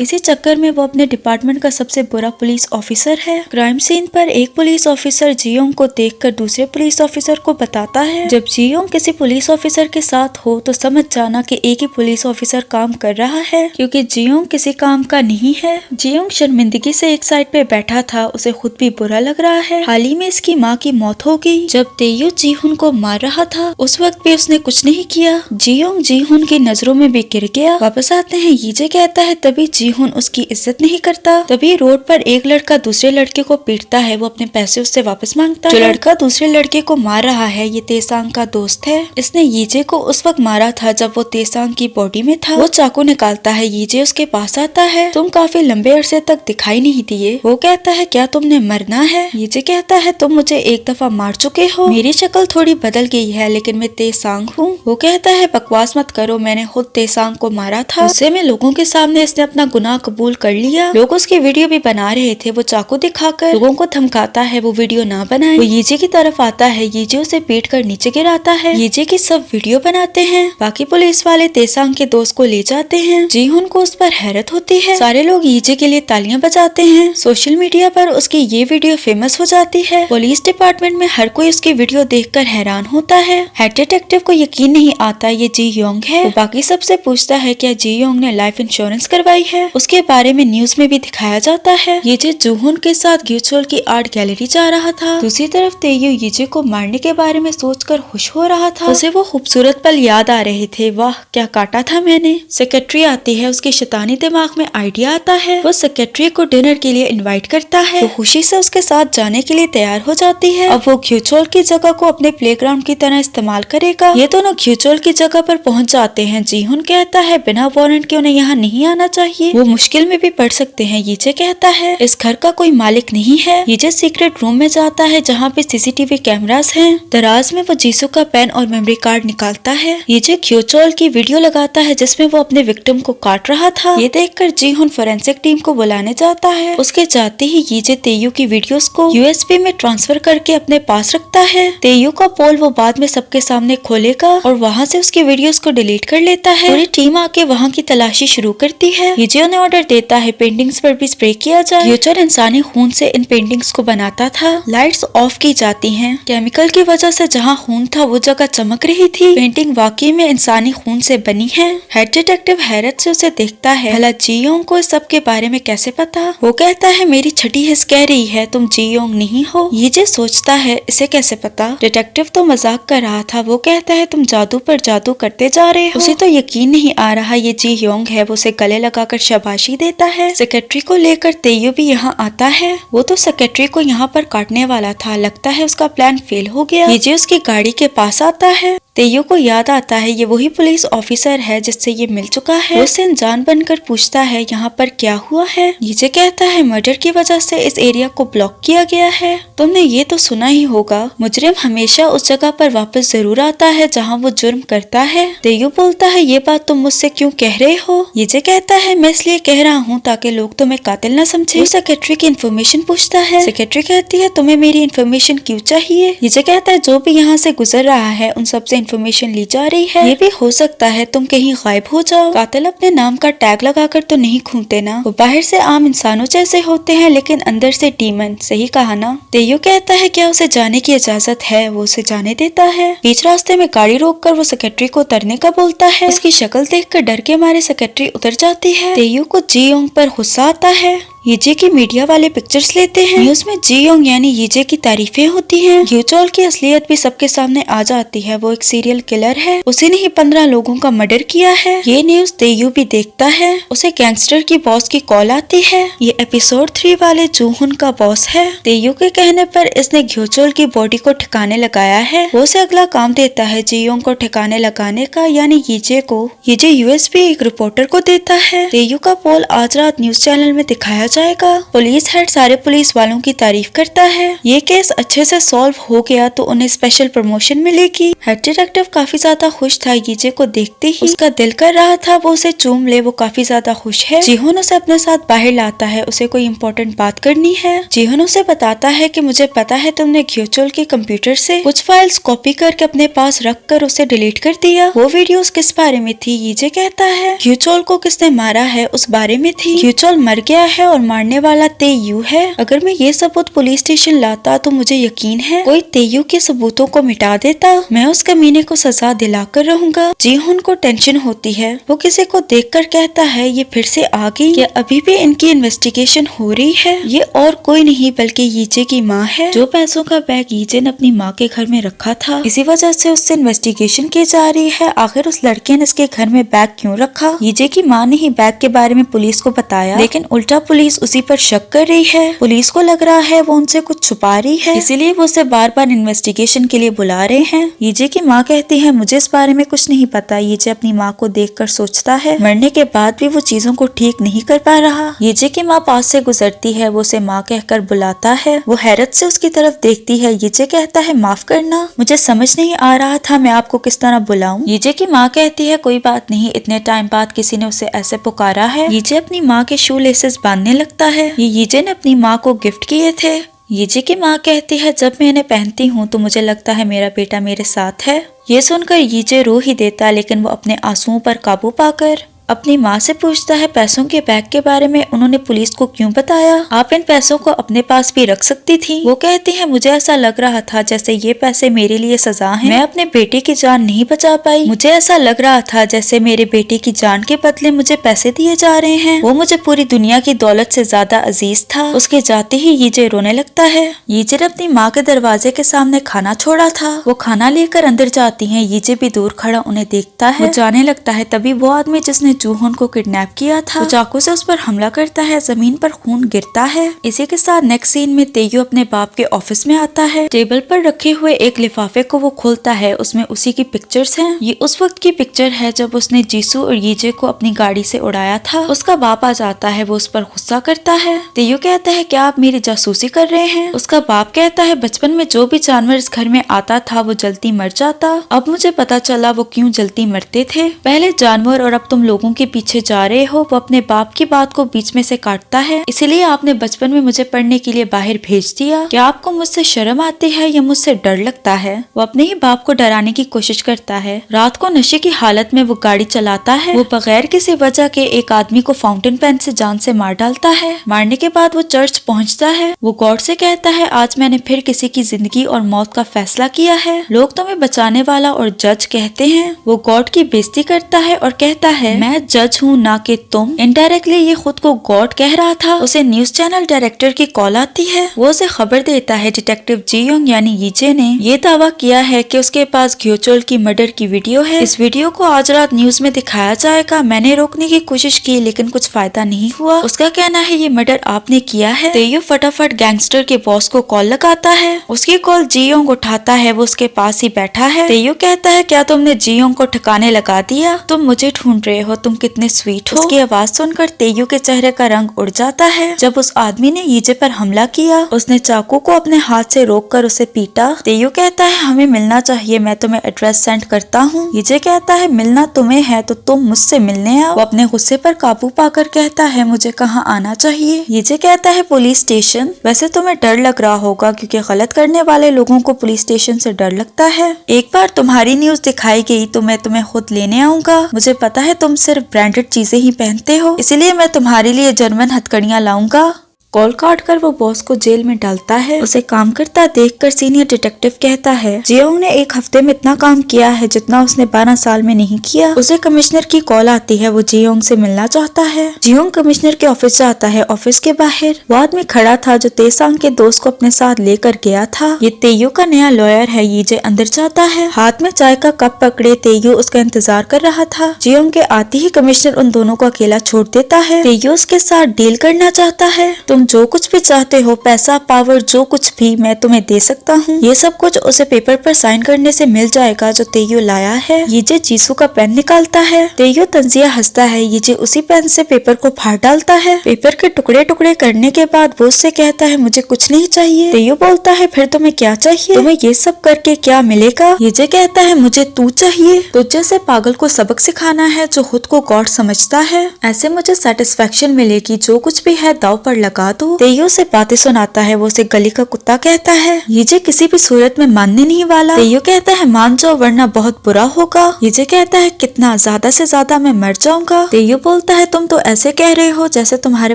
इसी चक्कर में वो अपने डिपार्टमेंट का सबसे बुरा पुलिस ऑफिसर है। क्राइम सीन पर एक पुलिस ऑफिसर जियोंग को देखकर दूसरे पुलिस ऑफिसर को बताता है जब जियोंग किसी पुलिस ऑफिसर के साथ हो तो समझ जाना कि एक ही पुलिस ऑफिसर काम कर रहा है, क्योंकि जियोंग किसी काम का नहीं है। जियोंग शर्मिंदगी से एक साइड पे बैठा था। उसे खुद भी बुरा लग रहा है। हाल ही में इसकी माँ की मौत हो गई। जब तेयू जीहुन को मार रहा था उस वक्त भी उसने कुछ नहीं किया। जियोंग जीहुन की नजरों में भी गिर गया। वापस आते हैं। यीजी कहता है तभी जीहुन उसकी इज्जत नहीं करता। तभी रोड पर एक लड़का दूसरे लड़के को पीटता है। वो अपने पैसे उससे वापस मांगता है। जो लड़का दूसरे लड़के को मार रहा है ये तेसांग का दोस्त है। इसने यीजे को उस वक्त मारा था जब वो तेसांग की बॉडी में था। वो चाकू निकालता है। यीजे उसके पास आता है। तुम काफी लंबे अरसे तक दिखाई नहीं दिए। वो कहता है क्या तुमने मरना है। यीजे कहता है तुम मुझे एक दफा मार चुके हो। मेरी शक्ल थोड़ी बदल गई है लेकिन मैं तेसांग हूँ। वो कहता है बकवास मत करो, मैंने खुद तेसांग को मारा था। उससे में लोगों के सामने इसने अपना गुनाह कबूल कर लिया। लोग उसकी वीडियो भी बना रहे थे। वो चाकू दिखाकर लोगों को धमकाता है वो वीडियो ना बनाए। वो यीजे की तरफ आता है। यीजे उसे पीट कर नीचे गिराता है। यीजे की सब वीडियो बनाते हैं। बाकी पुलिस वाले तेसांग के दोस्त को ले जाते हैं। जीहुन को उस पर हैरत होती है। सारे लोग यीजे के लिए तालियां बजाते हैं। सोशल मीडिया पर उसकी ये वीडियो फेमस हो जाती है। पुलिस डिपार्टमेंट में हर कोई उसकी वीडियो देखकर हैरान होता है। हेड डिटेक्टिव को यकीन नहीं आता ये जियोंग है। वो बाकी सबसे पूछता है क्या जियोंग ने लाइफ इंश्योरेंस करवाई है। उसके बारे में न्यूज में भी दिखाया जाता है। यीजे जूहुन के साथ ग्यूचोल की आर्ट गैलरी जा रहा था। दूसरी तरफ तेयू यीजे को मारने के बारे में सोचकर खुश हो रहा था। उसे वो खूबसूरत पल याद आ रहे थे। वाह क्या काटा था मैंने। सेक्रेटरी आती है। उसके शैतानी दिमाग में आइडिया आता है। वो सेक्रेटरी को डिनर के लिए इनवाइट करता है। वो खुशी से उसके साथ जाने के लिए तैयार तैयार हो जाती है। अब वो घ्यूचोल की जगह को अपने प्लेग्राउंड की तरह इस्तेमाल करेगा। ये दोनों घ्यूचोल की जगह पर पहुंच जाते हैं। जीहुन कहता है बिना वारंट के उन्हें यहाँ नहीं आना चाहिए, वो मुश्किल में भी पड़ सकते हैं। यीजे कहता है इस घर का कोई मालिक नहीं है। यीजे सीक्रेट रूम में जाता है जहाँ पे सीसीटीवी कैमरास हैं। दराज में वो जीसू का पेन और मेमोरी कार्ड निकालता है। यीजे घ्यूचोल की वीडियो लगाता है जिसमें वो अपने विक्टिम को काट रहा था। ये देखकर जीहुन फोरेंसिक टीम को बुलाने जाता है। उसके जाते ही यीजे तेयू की वीडियोस को यूएसबी में ट्रांसफर करके अपने पास रखता है। तेयू का पोल वो बाद में सबके सामने खोलेगा और वहाँ से उसकी वीडियोस को डिलीट कर लेता है। पूरी टीम आके वहाँ की तलाशी शुरू करती है। यीजे उन्हें ऑर्डर देता है पेंटिंग्स पर भी स्प्रे किया जाए। घ्यूचोल इंसानी खून से इन पेंटिंग्स को बनाता था। लाइट्स ऑफ की जाती हैं। केमिकल की वजह से जहाँ खून था वो जगह चमक रही थी। पेंटिंग वाकई में इंसानी खून से बनी है। हेड डिटेक्टिव हैरत से उसे देखता है। भला जीयोंग को इस सब के बारे में कैसे पता? वो कहता है मेरी छठी हिस्स कह रही है तुम जीयोंग नहीं हो। यीजे सोचता है इसे कैसे पता? डिटेक्टिव तो मजाक कर रहा था। वो कहता है तुम जादू पर जादू करते जा रहे हो। उसे तो यकीन नहीं आ रहा ये जीयोंग है। वो उसे गले लगाकर शाबाशी देता है। सेक्रेटरी को लेकर तेयू भी यहाँ आता है। वो तो सेक्रेटरी को यहाँ पर काटने वाला था। लगता है उसका प्लान फेल हो गया। यीजे उसकी गाड़ी के पास आता है। तेयू को याद आता है ये वही पुलिस ऑफिसर है जिससे ये मिल चुका है। वो उससे अनजान बनकर पूछता है यहाँ पर क्या हुआ है। यीजे कहता है मर्डर की वजह से इस एरिया को ब्लॉक किया गया है। तुमने ये तो सुना ही होगा मुजरिम हमेशा उस जगह पर वापस जरूर आता है जहाँ वो जुर्म करता है। तेयू बोलता है ये बात तुम मुझसे क्यों कह रहे हो? यीजे कहता है मैं इसलिए कह रहा हूँ ताकि लोग तुम्हें कातिल न समझे। वो सेक्रेटरी की इन्फॉर्मेशन पूछता है। सेक्रेटरी कहती है तुम्हें मेरी इन्फॉर्मेशन क्यों चाहिए? यीजे कहता है जो भी यहाँ से गुजर रहा है उन सबसे इन्फॉर्मेशन ली जा रही है। ये भी हो सकता है तुम कहीं गायब हो जाओ। कातिल अपने नाम का टैग लगाकर तो नहीं घूमते ना। वो बाहर से आम इंसानों जैसे होते हैं लेकिन अंदर से डीमन। सही कहा ना? तेयू कहता है क्या उसे जाने की इजाजत है? वो उसे जाने देता है। बीच रास्ते में गाड़ी रोककर वो सेक्रेटरी को उतरने का बोलता है। उसकी शक्ल देखकर डर के मारे सेक्रेटरी उतर जाती है। तेयू को जीयोंग पर गुस्सा आता है। यीजे की मीडिया वाले पिक्चर्स लेते हैं। न्यूज में जीयोंग यानी यीजे की तारीफें होती हैं। घ्यूचोल की असलियत भी सबके सामने आ जाती है। वो एक सीरियल किलर है। उसी ने ही 15 लोगों का मर्डर किया है। ये न्यूज तेयू भी देखता है। उसे गैंगस्टर की बॉस की कॉल आती है। ये एपिसोड 3 वाले जूहुन का बॉस है। तेयू के कहने पर इसने घ्यूचोल की बॉडी को ठिकाने लगाया है। वो उसे अगला काम देता है जीयोंग को ठिकाने लगाने का यानी यीजे को। यीजे यूएसबी एक रिपोर्टर को देता है। तेयू का पोल आज रात न्यूज चैनल में दिखाया जाएगा। पुलिस हेड सारे पुलिस वालों की तारीफ करता है। ये केस अच्छे से सॉल्व हो गया तो उन्हें स्पेशल प्रमोशन मिलेगी। हेड डिटेक्टिव काफी ज्यादा खुश था। यीजे को देखते ही उसका दिल कर रहा था वो उसे चूम ले। वो काफी ज्यादा खुश है। जीहुन उसे अपने साथ बाहर लाता है। उसे कोई इम्पोर्टेंट बात करनी है। जीहुन उसे बताता है कि मुझे पता है तुमने घ्यूचोल के कंप्यूटर से कुछ फाइल्स कॉपी करके अपने पास रख कर उसे डिलीट कर दिया। वो वीडियोस किस बारे में थी? यीजे कहता है घ्यूचोल को किसने मारा है उस बारे में थी। घ्यूचोल मर गया है और मारने वाला तेयू है। अगर मैं ये सबूत पुलिस स्टेशन लाता तो मुझे यकीन है कोई तेयू के सबूतों को मिटा देता। मैं उस कमीने को सजा दिलाकर रहूंगा। जीहुन को टेंशन होती है। वो किसी को देखकर कहता है ये फिर से आ गई। क्या अभी भी इनकी इन्वेस्टिगेशन हो रही है? ये और कोई नहीं बल्कि यीजे की माँ है। जो पैसों का बैग यीजे ने अपनी माँ के घर में रखा था इसी वजह से उससे इन्वेस्टिगेशन की जा रही है। आखिर उस लड़के ने इसके घर में बैग क्यों रखा? यीजे की माँ ने ही बैग के बारे में पुलिस को बताया लेकिन उल्टा पुलिस उसी पर शक कर रही है। पुलिस को लग रहा है वो उनसे कुछ छुपा रही है इसीलिए वो उसे बार बार इन्वेस्टिगेशन के लिए बुला रहे हैं। यीजे की माँ कहती है मुझे इस बारे में कुछ नहीं पता। यीजे अपनी माँ को देखकर सोचता है मरने के बाद भी वो चीजों को ठीक नहीं कर पा रहा। यीजे की माँ पास से गुजरती है। वो उसे माँ कहकर बुलाता है। वो हैरत से उसकी तरफ देखती है। यीजे कहता है माफ करना मुझे समझ नहीं आ रहा था मैं आपको किस तरह बुलाऊं। यीजे की माँ कहती है कोई बात नहीं इतने टाइम बाद किसी ने उसे ऐसे पुकारा है। यीजे अपनी माँ के शू लेसेस बांधने लगता है। ये यीजे ने अपनी माँ को गिफ्ट किए थे। यीजे की माँ कहती है जब मैं इन्हें पहनती हूँ तो मुझे लगता है मेरा बेटा मेरे साथ है। ये सुनकर यीजे रो ही देता लेकिन वो अपने आंसुओं पर काबू पाकर अपनी माँ से पूछता है पैसों के बैग के बारे में उन्होंने पुलिस को क्यों बताया? आप इन पैसों को अपने पास भी रख सकती थी। वो कहती है मुझे ऐसा लग रहा था जैसे ये पैसे मेरे लिए सजा है। मैं अपने बेटे की जान नहीं बचा पाई। मुझे ऐसा लग रहा था जैसे मेरे बेटे की जान के बदले मुझे पैसे दिए जा रहे हैं। वो मुझे पूरी दुनिया की दौलत से ज्यादा अजीज था। उसके जाते ही यीजे रोने लगता है। यीजे ने अपनी माँ के दरवाजे के सामने खाना छोड़ा था। वो खाना लेकर अंदर जाती है। यीजे भी दूर खड़ा उन्हें देखता है। वो जाने लगता है तभी वो आदमी जिसने जूहोन को किडनैप किया था। वो चाकू से उस पर हमला करता है, जमीन पर खून गिरता है। इसी के साथ नेक्स्ट सीन में तेयू अपने बाप के ऑफिस में आता है। टेबल पर रखे हुए एक लिफाफे को वो खोलता है, उसमें उसी की पिक्चर्स हैं। ये उस वक्त की पिक्चर है जब उसने जीसू और यीजे को अपनी गाड़ी से उड़ाया था। उसका बाप आ जाता है, वो उस पर गुस्सा करता है। तेयू कहता है क्या आप मेरी जासूसी कर रहे हैं? उसका बाप कहता है बचपन में जो भी जानवर इस घर में आता था वो जल्दी मर जाता। अब मुझे पता चला वो क्यों जल्दी मरते थे। पहले जानवर और अब तुम लोगों के पीछे जा रहे हो। वो अपने बाप की बात को बीच में से काटता है। इसलिए आपने बचपन में मुझे पढ़ने के लिए बाहर भेज दिया। क्या आपको मुझसे शर्म आती है या मुझसे डर लगता है? वो अपने ही बाप को डराने की कोशिश करता है। रात को नशे की हालत में वो गाड़ी चलाता है। वो बगैर किसी वजह के एक आदमी को फाउंटेन पेन से जान से मार डालता है। मारने के बाद वो चर्च पहुंचता है। वो गॉड से कहता है आज मैंने फिर किसी की जिंदगी और मौत का फैसला किया है। लोग तुम्हें बचाने वाला और जज कहते हैं। वो गॉड की बेइज्जती करता है और कहता है मैं जज हूँ ना कि तुम। इनडायरेक्टली ये खुद को गॉड कह रहा था। उसे न्यूज चैनल डायरेक्टर की कॉल आती है। वो उसे खबर देता है डिटेक्टिव जी योंग यानी यीजे ने ये दावा किया है कि उसके पास घ्योचोल की मर्डर की वीडियो है। इस वीडियो को आज रात न्यूज में दिखाया जाएगा। मैंने रोकने की कोशिश की लेकिन कुछ फायदा नहीं हुआ। उसका कहना है ये मर्डर आपने किया है। तेयू फटाफट गैंगस्टर के बॉस को कॉल लगाता है। उसकी कॉल जी योंग उठाता है। वो उसके पास ही बैठा है। तेयू कहता है क्या तुमने जी योंग को ठिकाने लगा दिया? तुम मुझे ढूंढ रहे हो, तुम कितने स्वीट हो। उसकी आवाज सुनकर तेयू के चेहरे का रंग उड़ जाता है। जब उस आदमी ने यीजे पर हमला किया उसने चाकू को अपने हाथ से रोककर उसे पीटा। तेयू कहता है हमें मिलना चाहिए, मैं तुम्हें एड्रेस सेंड करता हूँ। यीजे कहता है मिलना तुम्हें है तो तुम मुझसे मिलने आओ। वो अपने गुस्से पर काबू पाकर कहता है मुझे कहाँ आना चाहिए? यीजे कहता है पुलिस स्टेशन। वैसे तुम्हें डर लग रहा होगा क्योंकि गलत करने वाले लोगों को पुलिस स्टेशन से डर लगता है। एक बार तुम्हारी न्यूज दिखाई गई तो मैं तुम्हें खुद लेने आऊंगा। मुझे पता है तुम सिर्फ ब्रांडेड चीजें ही पहनते हो, इसलिए मैं तुम्हारे लिए जर्मन हथकड़ियां लाऊंगा। कॉल काट कर वो बॉस को जेल में डालता है। उसे काम करता देखकर सीनियर डिटेक्टिव कहता है जियोंग ने एक हफ्ते में इतना काम किया है जितना उसने 12 साल में नहीं किया। उसे कमिश्नर की कॉल आती है। वो जियोंग से मिलना चाहता है। जियोंग कमिश्नर के ऑफिस जाता है। ऑफिस के बाहर वो आदमी खड़ा था जो तेसांग के दोस्त को अपने साथ लेकर गया था। ये तेयू का नया लॉयर है। यीजे अंदर जाता है। हाथ में चाय का कप पकड़े तेयू उसका इंतजार कर रहा था। जियोंग के आते ही कमिश्नर उन दोनों को अकेला छोड़ देता है। तेयू उसके साथ डील करना चाहता है। तुम जो कुछ भी चाहते हो, पैसा, पावर, जो कुछ भी, मैं तुम्हें दे सकता हूँ। ये सब कुछ उसे पेपर पर साइन करने से मिल जाएगा जो तेयू लाया है। यीजे जीसू का पेन निकालता है। तेयू तंजिया हंसता है। यीजे उसी पेन से पेपर को फाड़ डालता है। पेपर के टुकड़े टुकड़े करने के बाद वो उससे कहता है मुझे कुछ नहीं चाहिए। तेयू बोलता है फिर तुम्हें क्या चाहिए? तुम्हें ये सब करके क्या मिलेगा? यीजे कहता है मुझे तू चाहिए। तुझ जैसे पागल को सबक सिखाना है जो खुद को गॉड समझता है। ऐसे मुझे सेटिस्फेक्शन मिलेगी। जो कुछ भी है दाव पर लगा दो। तेयू से बातें सुनाता है। वो उसे गली का कुत्ता कहता है। यीजे किसी भी सूरत में मानने नहीं वाला। तेयू कहता है मान जाओ वरना बहुत बुरा होगा। यीजे कहता है कितना? ज्यादा से ज्यादा मैं मर जाऊंगा। तेयू बोलता है तुम तो ऐसे कह रहे हो जैसे तुम्हारे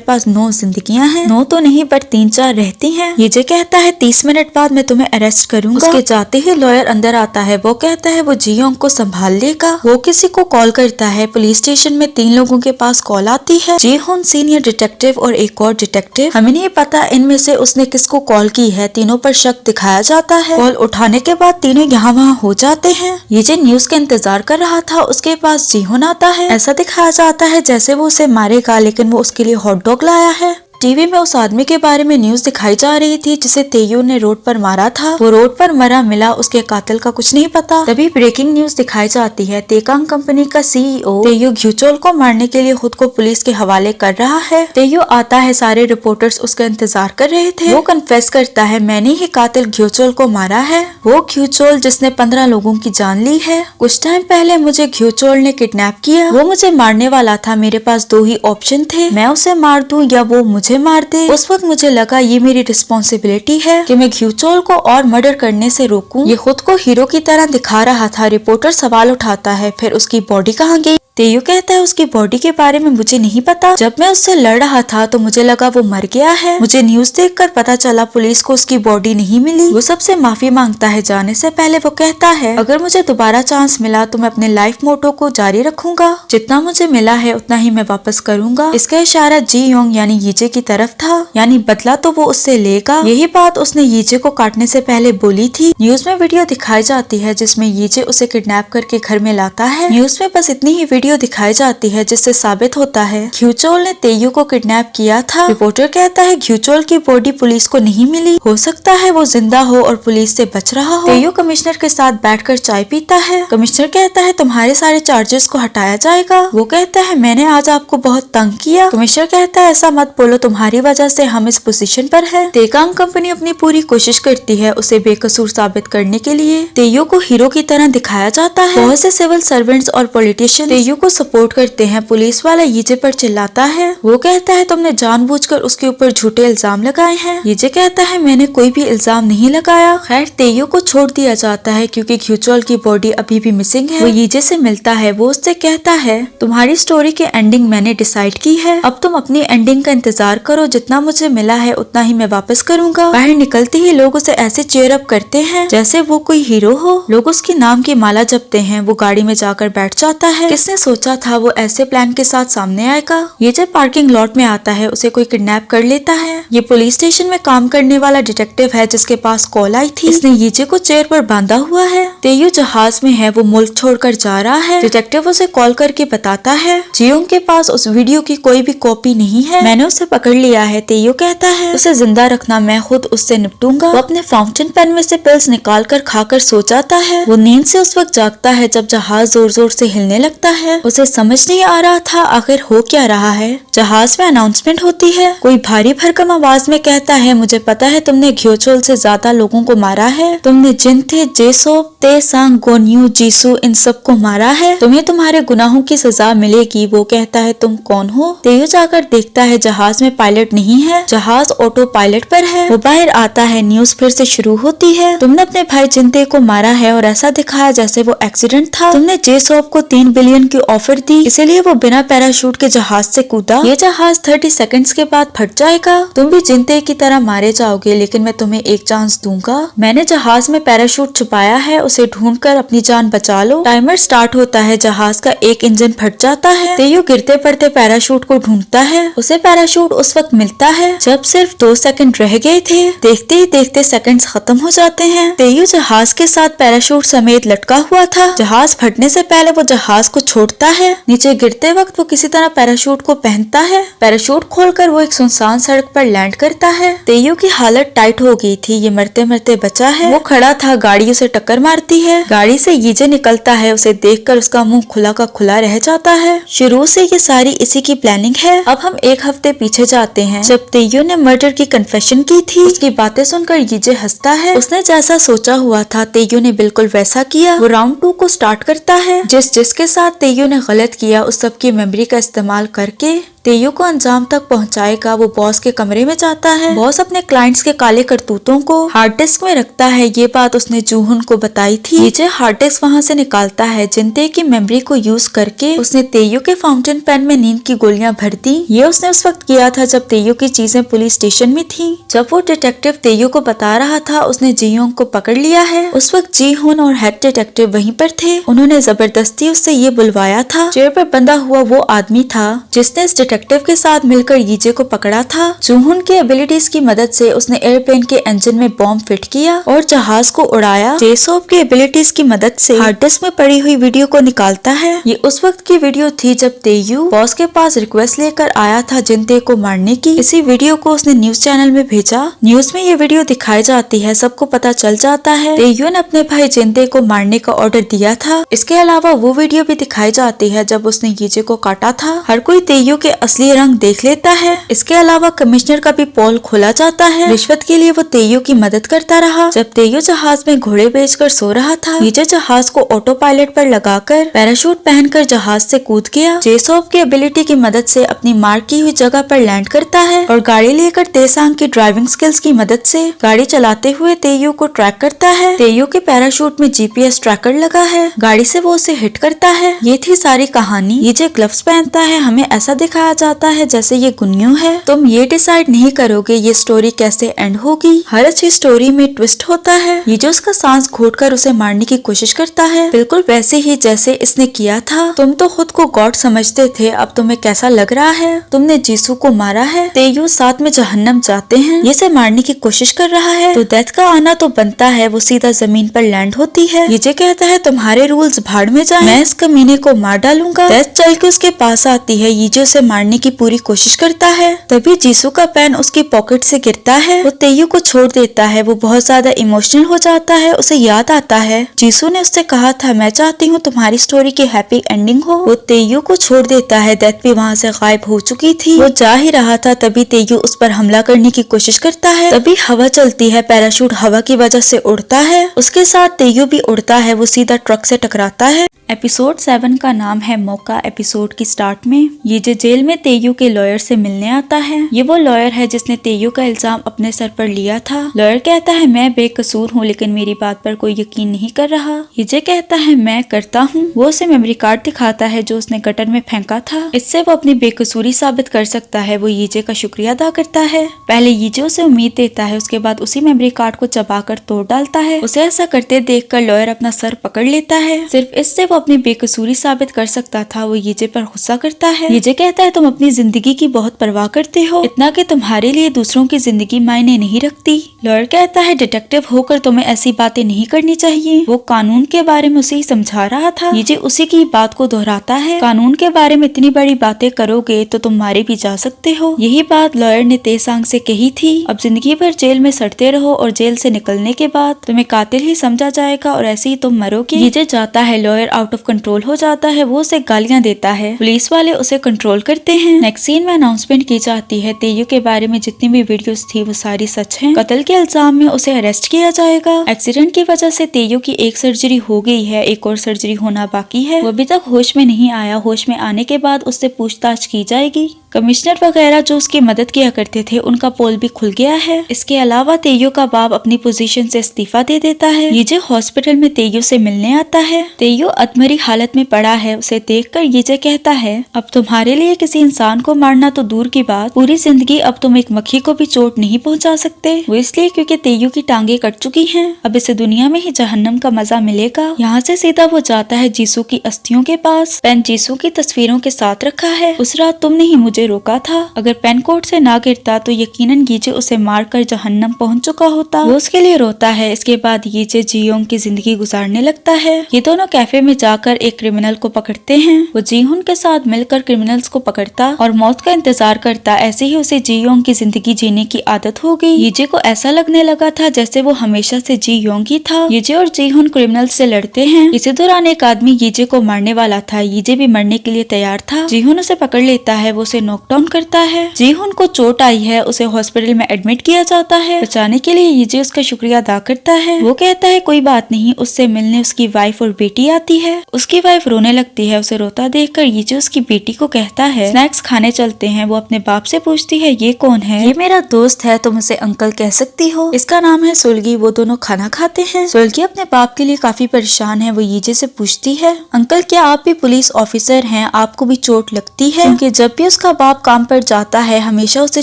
पास 9 जिंदगियां हैं। 9 तो नहीं बट 3-4 रहती हैं। यीजे कहता है 30 मिनट बाद मैं तुम्हें अरेस्ट करूंगा। उसके जाते ही लॉयर अंदर आता है। वो कहता है वो जियोंग को संभाल लेगा। वो किसी को कॉल करता है। पुलिस स्टेशन में 3 लोगों के पास कॉल आती है। जीहोन, सीनियर डिटेक्टिव और एक और डिटेक्टिव। हमें नहीं पता इनमें से उसने किसको कॉल की है। तीनों पर शक दिखाया जाता है। कॉल उठाने के बाद तीनों यहाँ वहाँ हो जाते हैं। यीजे न्यूज का इंतजार कर रहा था। उसके पास जीहोन आता है। ऐसा दिखाया जाता है जैसे वो उसे मारेगा लेकिन वो उसके लिए हॉट डॉग लाया है। टीवी में उस आदमी के बारे में न्यूज दिखाई जा रही थी जिसे तेयू ने रोड पर मारा था। वो रोड पर मरा मिला, उसके कातिल का कुछ नहीं पता। तभी ब्रेकिंग न्यूज दिखाई जाती है। तेकांग कंपनी का सीईओ तेयू घ्योचोल को मारने के लिए खुद को पुलिस के हवाले कर रहा है। तेयू आता है। सारे रिपोर्टर्स उसका इंतजार कर रहे थे। वो कन्फेस करता है मैंने ही कातिल घ्योचोल को मारा है। वो घ्योचोल जिसने 15 लोगों की जान ली है। कुछ टाइम पहले मुझे घ्योचोल ने किडनैप किया। वो मुझे मारने वाला था। मेरे पास 2 ही ऑप्शन थे, मैं उसे मार दूं या वो मुझे मार दे। उस वक्त मुझे लगा ये मेरी रिस्पॉन्सिबिलिटी है कि मैं घ्योचोल को और मर्डर करने से रोकूं। ये खुद को हीरो की तरह दिखा रहा था। रिपोर्टर सवाल उठाता है फिर उसकी बॉडी कहाँ गई? तेयू कहता है उसकी बॉडी के बारे में मुझे नहीं पता। जब मैं उससे लड़ रहा था तो मुझे लगा वो मर गया है। मुझे न्यूज देखकर पता चला पुलिस को उसकी बॉडी नहीं मिली। वो सबसे माफी मांगता है। जाने से पहले वो कहता है अगर मुझे दोबारा चांस मिला तो मैं अपने लाइफ मोटो को जारी रखूंगा। जितना मुझे मिला है उतना ही मैं वापस करूंगा। इसका इशारा जियोंग यानी यीजे की तरफ था, यानी बदला तो वो उससे लेगा। यही बात उसने यीजे को काटने से पहले बोली थी। न्यूज में वीडियो दिखाई जाती है जिसमें यीजे उसे किडनैप करके घर में लाता है। न्यूज में बस इतनी ही वीडियो वीडियो दिखाई जाती है जिससे साबित होता है घ्यूचोल ने तेयू को किडनैप किया था। रिपोर्टर कहता है घ्यूचोल की बॉडी पुलिस को नहीं मिली, हो सकता है वो जिंदा हो और पुलिस से बच रहा हो। तेयू कमिश्नर के साथ बैठकर चाय पीता है। कमिश्नर कहता है तुम्हारे सारे चार्जेस को हटाया जाएगा। वो कहता है मैंने आज आपको बहुत तंग किया। कमिश्नर कहता है ऐसा मत बोलो, तुम्हारी वजह से हम इस पोजीशन पर है। तेकांग कंपनी अपनी पूरी कोशिश करती है उसे बेकसूर साबित करने के लिए। तेयू को हीरो की तरह दिखाया जाता है। बहुत से सिविल सर्वेंट्स और पॉलिटिशियन तेयू को सपोर्ट करते हैं। पुलिस वाला यीजे पर चिल्लाता है। वो कहता है तुमने जानबूझकर उसके ऊपर झूठे इल्जाम लगाए हैं। यीजे कहता है मैंने कोई भी इल्जाम नहीं लगाया। खैर तेयू को छोड़ दिया जाता है क्योंकि घ्यूचोल की बॉडी अभी भी मिसिंग है। वो यीजे से मिलता है। वो उससे कहता है तुम्हारी स्टोरी की एंडिंग मैंने डिसाइड की है, अब तुम अपनी एंडिंग का इंतजार करो। जितना मुझे मिला है उतना ही मैं वापस करूंगा। बाहर निकलते ही लोग उसे ऐसे चेयर अप करते हैं जैसे वो कोई हीरो हो। लोग उसके नाम की माला जपते हैं। वो गाड़ी में जाकर बैठ जाता है। किसने सोचा था वो ऐसे प्लान के साथ सामने आएगा। ये जब पार्किंग लॉट में आता है उसे कोई किडनैप कर लेता है। ये पुलिस स्टेशन में काम करने वाला डिटेक्टिव है जिसके पास कॉल आई थी। इसने यीजे को चेयर पर बांधा हुआ है। तेयू जहाज में है, वो मुल्क छोड़कर जा रहा है। डिटेक्टिव उसे कॉल करके बताता है जियोंग के पास उस वीडियो की कोई भी कॉपी नहीं है, मैंने उसे पकड़ लिया है। तेयू कहता है उसे जिंदा रखना, मैं खुद उससे निपटूंगा। वो अपने फाउंटेन पेन में से पिल्स निकाल कर खाकर सो जाता है। वो नींद से उस वक्त जागता है जब जहाज जोर जोर से हिलने लगता है। उसे समझ नहीं आ रहा था आखिर हो क्या रहा है। जहाज में अनाउंसमेंट होती है। कोई भारी भरकम आवाज में कहता है मुझे पता है तुमने घ्योचोल से ज्यादा लोगों को मारा है। तुमने जिनथे, जेसोप, तेसांग, गोन्यू, जीसू इन सबको मारा है। तुम्हें तुम्हारे गुनाहों की सजा मिलेगी। वो कहता है तुम कौन हो। तेयू जाकर देखता है जहाज में पायलट नहीं है, जहाज ऑटो पायलट पर है। वो बाहर आता है। न्यूज फिर से शुरू होती है। तुमने अपने भाई जिनते को मारा है और ऐसा दिखाया जैसे वो एक्सीडेंट था। तुमने जेसोप को 3 बिलियन की ऑफर दी, इसीलिए वो बिना पैराशूट के जहाज से कूदा। ये जहाज 30 सेकंड्स के बाद फट जाएगा। तुम भी जिनते की तरह मारे जाओगे, लेकिन मैं तुम्हें एक चांस दूंगा। मैंने जहाज में पैराशूट छुपाया है, उसे ढूंढकर अपनी जान बचा लो। टाइमर स्टार्ट होता है। जहाज का एक इंजन फट जाता है। तेयू गिरते पड़ते पैराशूट को ढूंढता है। उसे पैराशूट उस वक्त मिलता है जब सिर्फ 2 सेकंड रह गए थे। देखते ही देखते सेकंड्स खत्म हो जाते हैं। तेयू जहाज के साथ पैराशूट समेत लटका हुआ था। जहाज फटने से पहले वो जहाज को छोड़ता है। नीचे गिरते वक्त वो किसी तरह पैराशूट को पहनता है। पैराशूट खोलकर वो एक सुनसान सड़क पर लैंड करता है। तेयू की हालत टाइट हो गई थी। ये मरते मरते बचा है। वो खड़ा था, गाड़ी उसे टक्कर मारती है। गाड़ी से यीजे निकलता है। उसे देखकर उसका मुंह खुला का खुला रह जाता है। शुरू से ये सारी इसी की प्लानिंग है। अब हम एक हफ्ते पीछे जाते हैं जब तेयू ने मर्डर की कन्फेशन की थी। उसकी बातें सुनकर यीजे हंसता है। उसने जैसा सोचा हुआ था तेयू ने बिल्कुल वैसा किया। वो राउंड 2 को स्टार्ट करता है। जिसके साथ तेयू ने गलत किया उस सब की मेमोरी का इस्तेमाल करके तेयू को अंजाम तक पहुंचाएगा। वो बॉस के कमरे में जाता है। बॉस अपने क्लाइंट्स के काले करतूतों को हार्ड डिस्क में रखता है। ये बात उसने जूहुन को बताई थी। यीजे हार्ड डिस्क वहाँ से निकालता है। जिनते की मेमोरी को यूज करके उसने तेयू के फाउंटेन पेन में नींद की गोलियां भर दी। ये उसने उस वक्त किया था जब तेयू की चीजें पुलिस स्टेशन में थी। जब वो डिटेक्टिव तेयू को बता रहा था उसने जीयोंग को पकड़ लिया है। उस वक्त जीहुन और हेड डिटेक्टिव वहीं पर थे। उन्होंने जबरदस्ती उससे ये बुलवाया था। चेयर पर बंधा हुआ वो आदमी था जिसने इस डिटेक्टिव के साथ मिलकर यीजे को पकड़ा था। जूहुन की एबिलिटीज की मदद से उसने एयरप्लेन के इंजन में बॉम्ब फिट किया और जहाज को उड़ाया। जेसोप की एबिलिटीज की मदद से हार्ड डिस्क में पड़ी हुई वीडियो को निकालता है। ये उस वक्त की वीडियो थी जब तेयू बॉस के पास रिक्वेस्ट लेकर आया था जिनते को मारने की। इसी वीडियो को उसने न्यूज चैनल में भेजा। न्यूज में ये वीडियो दिखाई जाती है। सबको पता चल जाता है तेयू ने अपने भाई जिनते को मारने का ऑर्डर दिया था। इसके अलावा वो वीडियो भी दिखाई जाती है जब उसने यीजे को काटा था। हर कोई तेयू के असली रंग देख लेता है। इसके अलावा कमिश्नर का भी पोल खोला जाता है। रिश्वत के लिए वो तेयू की मदद करता रहा। जब तेयू जहाज में घोड़े बेचकर सो रहा था यीजे जहाज को ऑटो पायलट पर लगाकर पैराशूट पहनकर जहाज से कूद गया। जेसोप की एबिलिटी की मदद से अपनी मार्क की हुई जगह पर लैंड करता है और गाड़ी लेकर तेसांग की ड्राइविंग स्किल्स की मदद से गाड़ी चलाते हुए तेयू को ट्रैक करता है। तेयू के पैराशूट में जीपीएस ट्रैकर लगा है। गाड़ी से वो उसे हिट करता है। ये थी सारी कहानी। यीजे ग्लव्स पहनता है। हमें ऐसा दिखाया जाता है जैसे ये गुन्यू है। तुम ये डिसाइड नहीं करोगे ये स्टोरी कैसे एंड होगी। हर अच्छी स्टोरी में ट्विस्ट होता है। ये जो उसका सांस घोटकर उसे मारने की कोशिश करता है बिल्कुल वैसे ही जैसे इसने किया था। तुम तो खुद को गॉड समझते थे, अब तुम्हें कैसा लग रहा है? तुमने जीसू को मारा है। तेयू साथ में जहन्नम जाते हैं, ये से मारने की कोशिश कर रहा है तो डेथ का आना तो बनता है। वो सीधा जमीन पर लैंड होती है। ये कहता है तुम्हारे रूल्स भाड़ में जाएं, मैं इस कमीने को मार डालूंगा। डेथ चल के उसके पास आती है। ये उसे मारने की पूरी कोशिश करता है। तभी जीसू का पेन उसकी पॉकेट से गिरता है। वो तेयू को छोड़ देता है। वो बहुत ज्यादा इमोशनल हो जाता है। उसे याद आता है जीसू ने उससे कहा था मैं चाहती हूँ तुम्हारी स्टोरी की हैप्पी एंडिंग हो। वो तेयू को छोड़ देता है। डेथ भी वहाँ से गायब हो चुकी थी। वो जा ही रहा था तभी तेयू उस पर हमला करने की कोशिश करता है। तभी हवा चलती है। पैराशूट हवा की वजह से उड़ता है। उसके साथ तेयू भी उड़ता है। वो सीधा ट्रक से टकराता है। एपिसोड 7 का नाम है मौका। एपिसोड की स्टार्ट में ये जो जेल में तेयू के लॉयर से मिलने आता है। ये वो लॉयर है जिसने तेयू का इल्जाम अपने सर पर लिया था। लॉयर कहता है मैं बेकसूर हूँ लेकिन मेरी बात पर कोई यकीन नहीं कर रहा। ये कहता है मैं करता हूँ। वो उसे मेमोरी कार्ड दिखाता है जो उसने गटर में फेंका था। इससे वो अपनी बेकसूरी साबित कर सकता है। वो ये का शुक्रिया अदा करता है। पहले ये उसे उम्मीद देता है, उसके बाद उसी मेमोरी कार्ड को चबाकर तोड़ डालता है। उसे ऐसा करते देखकर लॉयर अपना सर पकड़ लेता है। सिर्फ इससे वो अपनी बेकसूरी साबित कर सकता था। वो ये पर गुस्सा करता है। ये कहता है तुम अपनी जिंदगी की बहुत परवाह करते हो, इतना कि तुम्हारे लिए दूसरों की जिंदगी मायने नहीं रखती। लॉयर कहता है डिटेक्टिव होकर तुम्हें ऐसी बातें नहीं करनी चाहिए। वो कानून के बारे में उसे ही समझा रहा था। ये उसी की बात को दोहराता है। कानून के बारे में इतनी बड़ी बातें करोगे तो तुम मारे भी जा सकते हो। यही बात लॉयर ने तेज आंख से कही थी। अब जिंदगी भर जेल में सड़ते रहो और जेल से निकलने के बाद तुम्हें कातिल ही समझा जाएगा और ऐसे ही तुम मरोगे। ये जाता है। लॉयर आउट ऑफ कंट्रोल हो जाता है। वो उसे गालियां देता है। पुलिस वाले उसे कंट्रोल करते हैं। नेक्स्ट सीन में अनाउंसमेंट की जाती है तेयू के बारे में जितनी भी वीडियोस थी वो सारी सच हैं। कत्ल के इल्जाम में उसे अरेस्ट किया जाएगा। एक्सीडेंट की वजह से तेयू की एक सर्जरी हो गई है, एक और सर्जरी होना बाकी है। वो अभी तक होश में नहीं आया। होश में आने के बाद उससे पूछताछ की जाएगी। कमिश्नर वगैरह जो उसकी मदद किया करते थे उनका पोल भी खुल गया है। इसके अलावा तेयू का बाप अपनी पोजीशन से इस्तीफा दे देता है। ये हॉस्पिटल में तेयू से मिलने आता है। तेयू अधमरी हालत में पड़ा है। उसे देखकर ये कहता है अब तुम्हारे लिए किसी इंसान को मारना तो दूर की बात, पूरी जिंदगी अब तुम एक मक्खी को भी चोट नहीं पहुंचा सकते। वो इसलिए क्योंकि तेयू की टांगे कट चुकी हैं। अब इसे दुनिया में ही जहन्नम का मजा मिलेगा। यहाँ से सीधा वो जाता है जीसू की अस्थियों के पास। पेन जीसू की तस्वीरों के साथ रखा है। उस रात तुमने ही मुझे रोका था। अगर पेन कोर्ट से ना गिरता तो यकीनन गीजे उसे मारकर जहन्नम पहुंच चुका होता। वो उसके लिए रोता है। इसके बाद गीजे जीयोंग की जिंदगी गुजारने लगता है। ये दोनों कैफे में जाकर एक क्रिमिनल को पकड़ते हैं। वो जीहुन के साथ मिलकर क्रिमिनल्स को पकड़ता और मौत का इंतजार करता। ऐसे ही उसे जीयोंग की जिंदगी जीने की आदत हो गई। यीजे को ऐसा लगने लगा था जैसे वो हमेशा से जीयोंग ही था। यीजे और जीहुन क्रिमिनल्स से लड़ते हैं। इसी दौरान एक आदमी यीजे को मारने वाला था। यीजे भी मरने के लिए तैयार था। जीहुन उसे पकड़ लेता है। वो उसे नॉकडाउन करता है। जीहुन को चोट आई है। उसे हॉस्पिटल में एडमिट किया जाता है। बचाने के लिए यीजे उसका शुक्रिया अदा करता है। वो कहता है कोई बात नहीं। उससे मिलने उसकी वाइफ और बेटी आती है। उसकी वाइफ रोने लगती है। उसे रोता देखकर यीजे उसकी बेटी को कहता है स्नैक्स खाने चलते हैं। वो अपने बाप से पूछती है ये कौन है? ये मेरा दोस्त है, तुम उसे अंकल कह सकती हो। इसका नाम है सुलगी। वो दोनों खाना खाते हैं। सुलगी अपने बाप के लिए काफी परेशान है। वो यीजे से पूछती है अंकल क्या आप भी पुलिस ऑफिसर हैं? आपको भी चोट लगती है? क्योंकि जब भी उसका बाप काम पर जाता है हमेशा उसे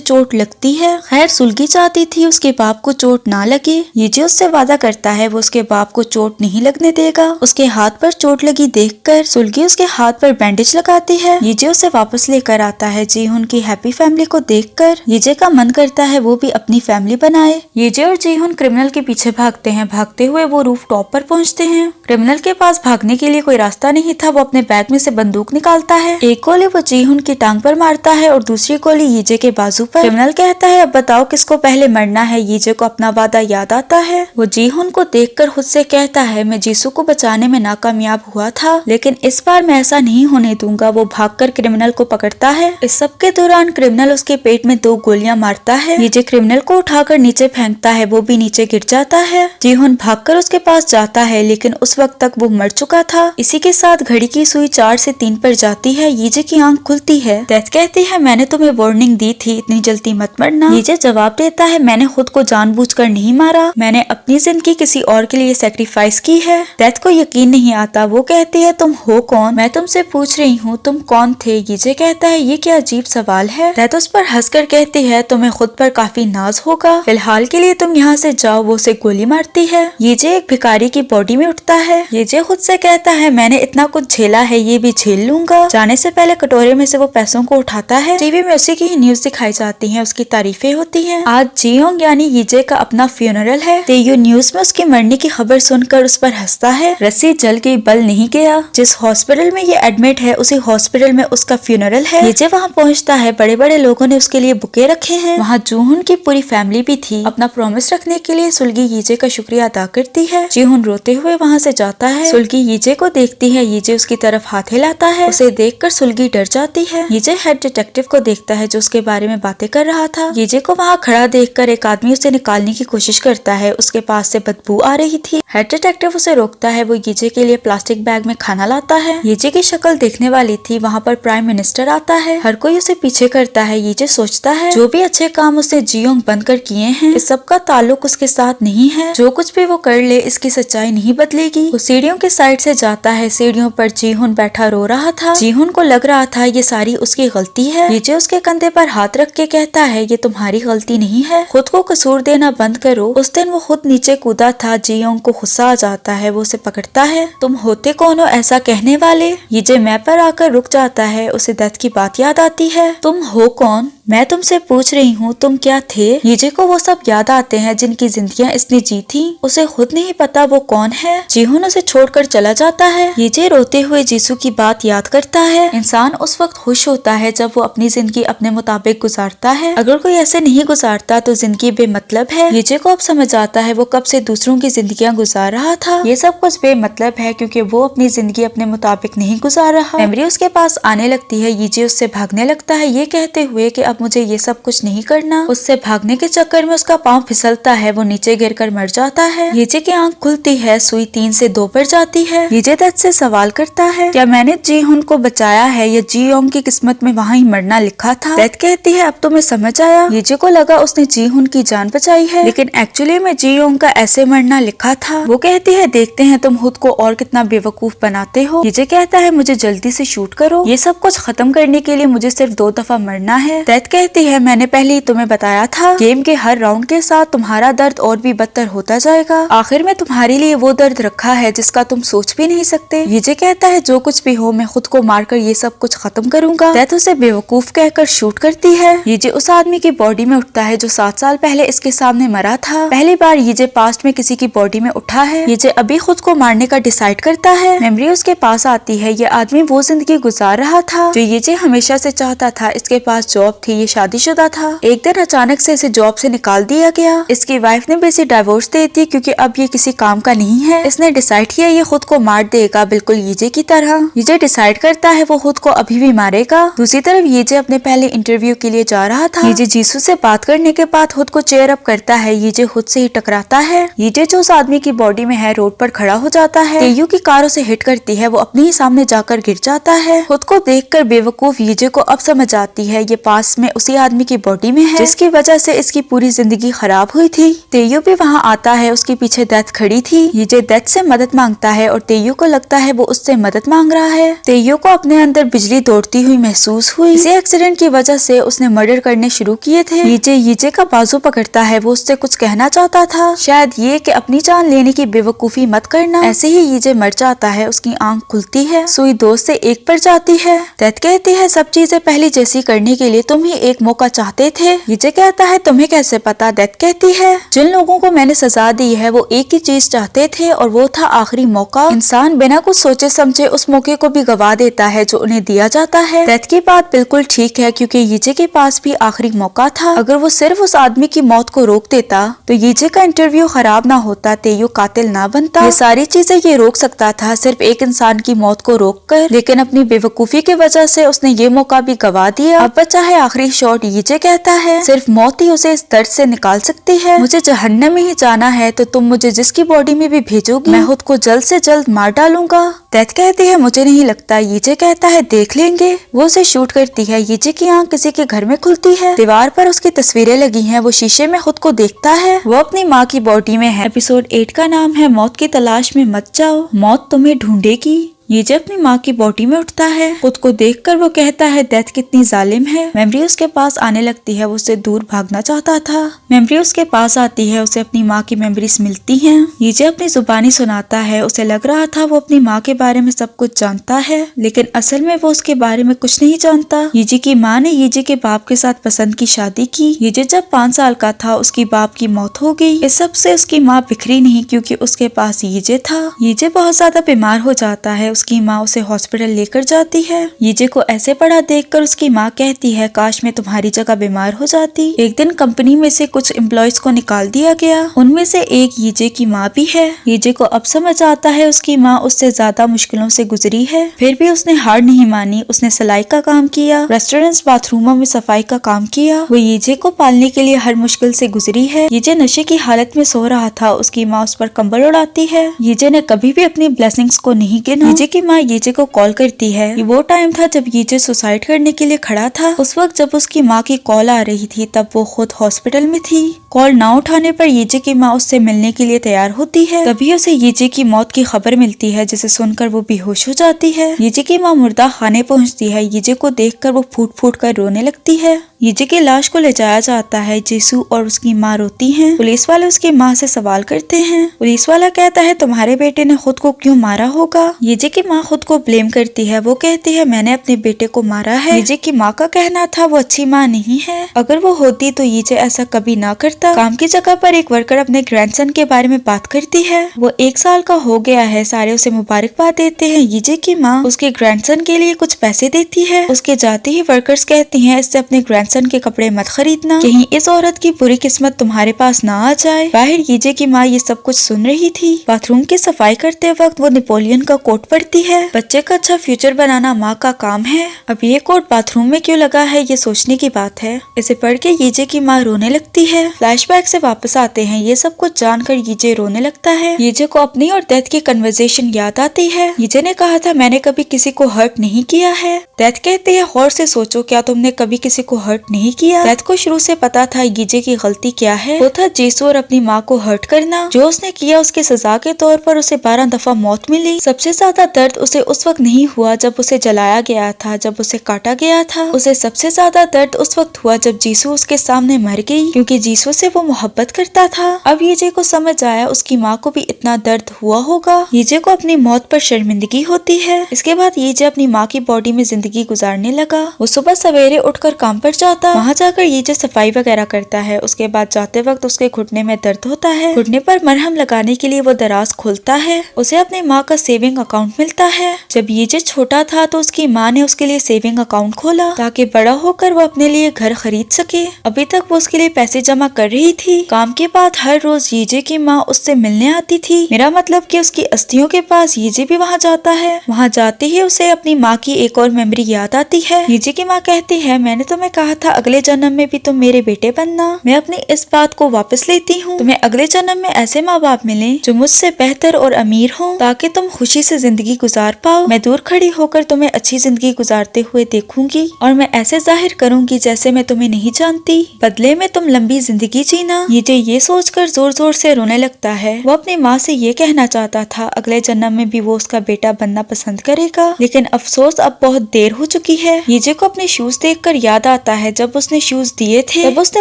चोट लगती है। खैर सुलगी चाहती थी उसके बाप को चोट ना लगे। यीजे उससे वादा करता है वो उसके बाप को चोट नहीं लगने देगा। उसके हाथ पर चोट लगी देखकर सुलगी उसके हाथ पर बैंडेज लगाती है। यीजे उसे वापस लेकर आता है। जीहुन की हैप्पी फैमिली को देखकर यीजे का मन करता है वो भी अपनी फैमिली बनाए। यीजे और जीहुन क्रिमिनल के पीछे भागते हैं। भागते हुए वो रूफ टॉप पर पहुंचते हैं। क्रिमिनल के पास भागने के लिए कोई रास्ता नहीं था। वो अपने बैग में से बंदूक निकालता है। एक गोली वो जीहुन की टांग पर मारता है और दूसरी गोली यीजे के बाजू पर। क्रिमिनल कहता है अब बताओ किसको पहले मरना है? यीजे को अपना वादा याद आता है। वो जीहुन को देखकर खुद से कहता है मैं जीसू को बचाने में नाकामयाब हुआ था लेकिन इस बार मैं ऐसा नहीं होने दूंगा। वो भागकर क्रिमिनल को पकड़ता है। इस सब के दौरान क्रिमिनल उसके पेट में 2 गोलियां मारता है। यीजे क्रिमिनल को उठाकर नीचे फेंकता है। वो भी नीचे गिर जाता है। जीहुन भागकर उसके पास जाता है लेकिन उस वक्त तक वो मर चुका था। इसी के साथ घड़ी की सुई 4 से 3 पर जाती है। यीजे की आंख खुलती है। डेथ कहती है मैंने तुम्हें वार्निंग दी थी, इतनी जल्दी मत मरना। यीजे जवाब देता है मैंने खुद को जानबूझकर नहीं मारा, मैंने अपनी जिंदगी किसी और के लिए सेक्रीफाइस की है। डेथ को यकीन नहीं आता। वो कहती है तुम हो कौन? मैं तुमसे पूछ रही हूँ तुम कौन थे? यीजे कहता है ये क्या अजीब सवाल है। दैत उस पर हंसकर कहती है तुम्हें खुद पर काफी नाज होगा, फिलहाल के लिए तुम यहाँ से जाओ। वो उसे गोली मारती है। यीजे एक भिखारी की बॉडी में उठता है। यीजे खुद से कहता है मैंने इतना कुछ झेला है, ये भी झेल लूंगा। जाने से पहले कटोरे में से वो पैसों को उठाता है। टीवी में उसी की ही न्यूज दिखाई जाती है, उसकी तारीफें होती हैं। आज जियोंग यानी यीजे का अपना फ्यूनरल है। तेयू न्यूज में उसके मरने की खबर सुनकर उस पर हंसता है। रस्सी जल गई, बल नहीं गया। जिस हॉस्पिटल में ये एडमिट है उसी हॉस्पिटल में उसका फ्यूनरल है। यीजे वहाँ पहुँचता है। बड़े बड़े लोगों ने उसके लिए बुके रखे हैं। वहाँ जूहुन की पूरी फैमिली भी थी। अपना प्रॉमिस रखने के लिए सुलगी यीजे का शुक्रिया अदा करती है। जिहुन रोते हुए वहाँ से जाता है। सुलगी यीजे को देखती है। यीजे उसकी तरफ हाथ हिलाता है। उसे देखकर सुलगी डर जाती है। यीजे हेड डिटेक्टिव को देखता है जो उसके बारे में बातें कर रहा था। यीजे को वहाँ खड़ा देखकर एक आदमी उसे निकालने की कोशिश करता है। उसके पास से बदबू आ रही थी। हेड डिटेक्टिव उसे रोकता है। वो यीजे के लिए प्लास्टिक बैग में खाना लाता है। यीजे की शक्ल देखने वाली थी। वहाँ पर प्राइम मिनिस्टर आता है। हर कोई उसे पीछे करता है। यीजे सोचता है जो भी अच्छे काम उसने जियोंग बनकर किए हैं इस सब का ताल्लुक उसके साथ नहीं है। जो कुछ भी वो कर ले इसकी सच्चाई नहीं बदलेगी। वो सीढ़ियों के साइड से जाता है। सीढ़ियों पर जिहुन बैठा रो रहा था। जिहुन को लग रहा था ये सारी उसकी गलती है। यीजे उसके कंधे पर हाथ रख के कहता है ये तुम्हारी गलती नहीं है, खुद को कसूर देना बंद करो। उस दिन वो खुद नीचे कूदा था। जियोंग को गुस्सा आ जाता है। वो उसे पकड़ता है। तुम होते कौन हो ऐसा कहने वाले? यीजे मैं पर आकर रुक जाता है। उसे दैत की बात याद आती है। तुम हो कौन? मैं तुमसे पूछ रही हूँ तुम क्या थे? यीजे को वो सब याद आते हैं जिनकी जिंदगियाँ इसने जी थी। उसे खुद नहीं पता वो कौन है। जिहुन उसे छोड़कर चला जाता है। यीजे रोते हुए जीसू की बात याद करता है। इंसान उस वक्त खुश होता है जब वो अपनी जिंदगी अपने मुताबिक गुजारता है। अगर कोई ऐसे नहीं गुजारता तो जिंदगी बेमतलब है। यीजे को अब समझ आता है वो कब से दूसरों की जिंदगियाँ गुजार रहा था। ये सब कुछ बेमतलब है क्योंकि वो अपनी जिंदगी अपने मुताबिक नहीं गुजार रहा। मेमोरी उसके पास आने लगती है। यीजे उससे भागने लगता है ये कहते हुए कि अब मुझे ये सब कुछ नहीं करना। उससे भागने के चक्कर में उसका पाँव फिसलता है। वो नीचे गिरकर मर जाता है। यीजे की आंख खुलती है। सुई 3 से 2 पर जाती है। यीजे दैत से सवाल करता है क्या मैंने जिहुन को बचाया है या जियोंग की किस्मत में वहाँ ही मरना लिखा था? दैत कहती है अब तुम्हें समझ आया। यीजे को लगा उसने जिहुन की जान बचाई है लेकिन एक्चुअली में जियोंग का ऐसे मरना लिखा था। वो कहती है देखते हैं तुम खुद को और कितना बेवकूफ बनाते हो। यीजे कहता है मुझे जल्दी से शूट करो। ये सब कुछ खत्म करने के लिए मुझे सिर्फ 2 दफा मरना है। दैत कहती है मैंने पहले ही तुम्हें बताया था गेम के हर राउंड के साथ तुम्हारा दर्द और भी बदतर होता जाएगा। आखिर में तुम्हारे लिए वो दर्द रखा है जिसका तुम सोच भी नहीं सकते। यीजे कहता है जो कुछ भी हो मैं खुद को मारकर ये सब कुछ खत्म करूंगा। दैत उसे बेवकूफ कहकर शूट करती है। यीजे उस आदमी की बॉडी में उठता है जो 7 साल पहले इसके सामने मरा था। पहली बार यीजे पास्ट में किसी की बॉडी में उठा है। यीजे अभी खुद को मारने का डिसाइड करता है। मेमोरी उसके पास आती है। ये आदमी वो जिंदगी गुजार रहा था जो यीजे हमेशा से चाहता था। इसके पास जॉब थी, ये शादीशुदा था। एक दिन अचानक से इसे जॉब से निकाल दिया गया। इसकी वाइफ ने भी इसे डाइवोर्स दे दी क्योंकि अब ये किसी काम का नहीं है। इसने डिसाइड किया ये खुद को मार देगा बिल्कुल यीजे की तरह। यीजे डिसाइड करता है वो खुद को अभी भी मारेगा। दूसरी तरफ यीजे अपने पहले इंटरव्यू के लिए जा रहा था। यीजे जीसू से बात करने के बाद खुद को चेयर अप करता है। यीजे खुद से ही टकराता है। यीजे जो उस आदमी की बॉडी में है रोड पर खड़ा हो जाता है। तेयू की कार उसे हिट करती है। वो अपने ही सामने जाकर गिर जाता है। खुद को देखकर बेवकूफ यीजे को अब समझ आती है ये पास में उसी आदमी की बॉडी में है जिसकी वजह से इसकी पूरी जिंदगी खराब हुई थी। तेयू भी वहाँ आता है। उसके पीछे दैत खड़ी थी। यीजे दैत से मदद मांगता है और तेयू को लगता है वो उससे मदद मांग रहा है। तेयू को अपने अंदर बिजली दौड़ती हुई महसूस हुई। इसी एक्सीडेंट की वजह से उसने मर्डर करने शुरू किए थे। यीजे का बाजू पकड़ता है। वो उससे कुछ कहना चाहता था, शायद ये कि अपनी जान लेने की बेवकूफी मत करना। ऐसे ही यीजे मर जाता है। उसकी आंख खुलती है। सुई 2 से 1 पर जाती है। दैत कहती है सब चीजें पहले जैसी करने के लिए तुम ही एक मौका चाहते थे। यीजे कहता है तुम्हें कैसे पता? दैत कहती है जिन लोगों को मैंने सजा दी है वो एक ही चीज चाहते थे और वो था आखिरी मौका। इंसान बिना कुछ सोचे समझे उस मौके को भी गवा देता है जो उन्हें दिया जाता है। दैत की बात बिल्कुल ठीक है क्योंकि यीजे के पास भी आखिरी मौका था। अगर वो सिर्फ उस आदमी की मौत को रोक देता तो यीजे का इंटरव्यू खराब ना होता, तेयू कातिल ना बनता। ये सारी चीजें ये रोक सकता था सिर्फ एक इंसान की मौत को रोक कर, लेकिन अपनी बेवकूफी की वजह से उसने ये मौका भी गवा दिया। अब बचा है आखिरी आखिरी शॉट यीजे कहता है, सिर्फ मौत ही उसे इस दर्द से निकाल सकती है। मुझे जहन्नम में ही जाना है तो तुम मुझे जिसकी बॉडी में भी भेजोगी मैं खुद को जल्द से जल्द मार डालूंगा। डेथ कहती है, मुझे नहीं लगता। यीजे कहता है, देख लेंगे। वो उसे शूट करती है। यीजे की आंख किसी के घर में खुलती है। दीवार पर उसकी तस्वीरें लगी हैं। वो शीशे में खुद को देखता है। वो अपनी माँ की बॉडी में है। एपिसोड 8 का नाम है मौत की तलाश में मत जाओ, मौत तुम्हें ढूंढेगी। यीजे अपनी माँ की बॉडी में उठता है। खुद को देखकर वो कहता है, डेथ कितनी जालिम है। मेमोरी उसके पास आने लगती है। वो उससे दूर भागना चाहता था। मेमोरी उसके पास आती है। उसे अपनी माँ की मेमोरीज मिलती हैं। यीजे अपनी जुबानी सुनाता है। उसे लग रहा था वो अपनी माँ के बारे में सब कुछ जानता है, लेकिन असल में वो उसके बारे में कुछ नहीं जानता। यीजे की माँ ने यीजे के बाप के साथ पसंद की शादी की। यीजे जब 5 साल का था उसकी बाप की मौत हो गई। इस सब से उसकी माँ बिखरी नहीं क्योंकि उसके पास यीजे था। यीजे बहुत ज्यादा बीमार हो जाता है। उसकी माँ उसे हॉस्पिटल लेकर जाती है। यीजे को ऐसे पड़ा देखकर उसकी माँ कहती है, काश मैं तुम्हारी जगह बीमार हो जाती। एक दिन कंपनी में से कुछ एम्प्लॉयज को निकाल दिया गया। उनमें से एक यीजे की माँ भी है। यीजे को अब समझ आता है उसकी माँ उससे ज्यादा मुश्किलों से गुजरी है, फिर भी उसने हार नहीं मानी। उसने सिलाई का काम किया, रेस्टोरेंट्स बाथरूमों में सफाई का काम किया। वो यीजे को पालने के लिए हर मुश्किल से गुजरी है। यीजे नशे की हालत में सो रहा था। उसकी माँ उस पर कंबल उड़ाती है। यीजे ने कभी भी अपनी ब्लेसिंग्स को नहीं गिना। यीजे की माँ यीजे को कॉल करती है। ये वो टाइम था जब यीजे सुसाइड करने के लिए खड़ा था। उस वक्त जब उसकी माँ की कॉल आ रही थी तब वो खुद हॉस्पिटल में थी। कॉल ना उठाने पर यीजे की माँ उससे मिलने के लिए तैयार होती है। तभी उसे यीजे की मौत की खबर मिलती है, जिसे सुनकर वो बेहोश हो जाती है। यीजे की माँ मुर्दा खाने पहुँचती है। यीजे को देखकर वो फूट फूट कर रोने लगती है। यीजे की लाश को ले जाया जाता है। जीसू और उसकी माँ रोती हैं। पुलिस वाले उसकी माँ से सवाल करते हैं। पुलिस वाला कहता है, तुम्हारे बेटे ने खुद को क्यों मारा होगा। यीजे की माँ खुद को ब्लेम करती है। वो कहती है, मैंने अपने बेटे को मारा है। यीजे की माँ का कहना था वो अच्छी माँ नहीं है। अगर वो होती तो यीजे ऐसा कभी ना करता। काम की जगह पर एक वर्कर अपने ग्रैंडसन के बारे में बात करती है। वो 1 साल का हो गया है। सारे उसे मुबारकबाद देते हैं। यीजे की माँ उसके ग्रैंडसन के लिए कुछ पैसे देती है। उसके जाते ही वर्कर्स कहती हैं, इससे अपने ग्रैंडसन के कपड़े मत खरीदना, कहीं इस औरत की बुरी किस्मत तुम्हारे पास ना आ जाए। बाहर यीजे की माँ ये सब कुछ सुन रही थी। बाथरूम की सफाई करते वक्त वो नेपोलियन का कोट पढ़ती है। बच्चे का अच्छा फ्यूचर बनाना माँ का काम है। अब ये कोट बाथरूम में क्यों लगा है ये सोचने की बात है। इसे पढ़ के यीजे की माँ रोने लगती है। फ्लैशबैक से वापस आते हैं। ये सब कुछ जानकर यीजे रोने लगता है। यीजे को अपनी और डेथ की कन्वर्सेशन याद आती है। यीजे ने कहा था, मैंने कभी किसी को हर्ट नहीं किया है। डेथ कहती है, गौर से सोचो, क्या तुमने कभी किसी को हर्ट नहीं किया। डेथ को शुरू से पता था यीजे की गलती क्या है। वो था जीसू और अपनी माँ को हर्ट करना। जो उसने किया उसकी सजा के तौर पर उसे 12 दफा मौत मिली। सबसे ज्यादा दर्द उसे उस वक्त नहीं हुआ जब उसे जलाया गया था, जब उसे काटा गया था। उसे सबसे ज्यादा दर्द उस वक्त हुआ जब जीसू उसके सामने मर गई, क्योंकि जीसू से वो मोहब्बत करता था। अब यीजे को समझ आया उसकी माँ को भी इतना दर्द हुआ होगा। यीजे को अपनी मौत पर शर्मिंदगी होती है। इसके बाद यीजे अपनी माँ की बॉडी में जिंदगी गुजारने लगा। वो सुबह सवेरे उठकर काम पर जाता। वहाँ जाकर यीजे सफाई वगैरह करता है। उसके बाद जाते वक्त उसके घुटने में दर्द होता है। घुटने पर मरहम लगाने के लिए वो दराज खोलता है। उसे अपनी माँ का सेविंग अकाउंट मिलता है। जब यीजे छोटा था तो उसकी माँ ने उसके लिए सेविंग अकाउंट खोला ताकि बड़ा होकर वो अपने लिए घर खरीद सके। अभी तक वो उसके लिए पैसे जमा कर रही थी। काम के बाद हर रोज यीजे की माँ उससे मिलने आती थी। मेरा मतलब कि उसकी अस्थियों के पास यीजे भी वहाँ जाता है। वहाँ जाते ही उसे अपनी माँ की एक और मेमोरी याद आती है। यीजे की माँ कहती है, मैंने तुम्हें कहा था अगले जन्म में भी तुम मेरे बेटे बनना। मैं अपनी इस बात को वापस लेती हूँ। तुम्हें अगले जन्म में ऐसे माँ बाप मिले जो मुझसे बेहतर और अमीर हों, ताकि तुम खुशी से जिंदगी गुजार पाओ। मैं दूर खड़ी होकर तुम्हें अच्छी जिंदगी गुजारते हुए देखूंगी और मैं ऐसे जाहिर करूंगी जैसे मैं तुम्हें नहीं जानती। बदले में तुम लंबी जिंदगी जीना। ये सोचकर जोर जोर से रोने लगता है। वो अपनी माँ से ये कहना चाहता था अगले जन्म में भी वो उसका बेटा बनना पसंद करेगा, लेकिन अफसोस अब बहुत देर हो चुकी है। यीजे को अपने शूज देखकर याद आता है जब उसने शूज दिए थे तब उसने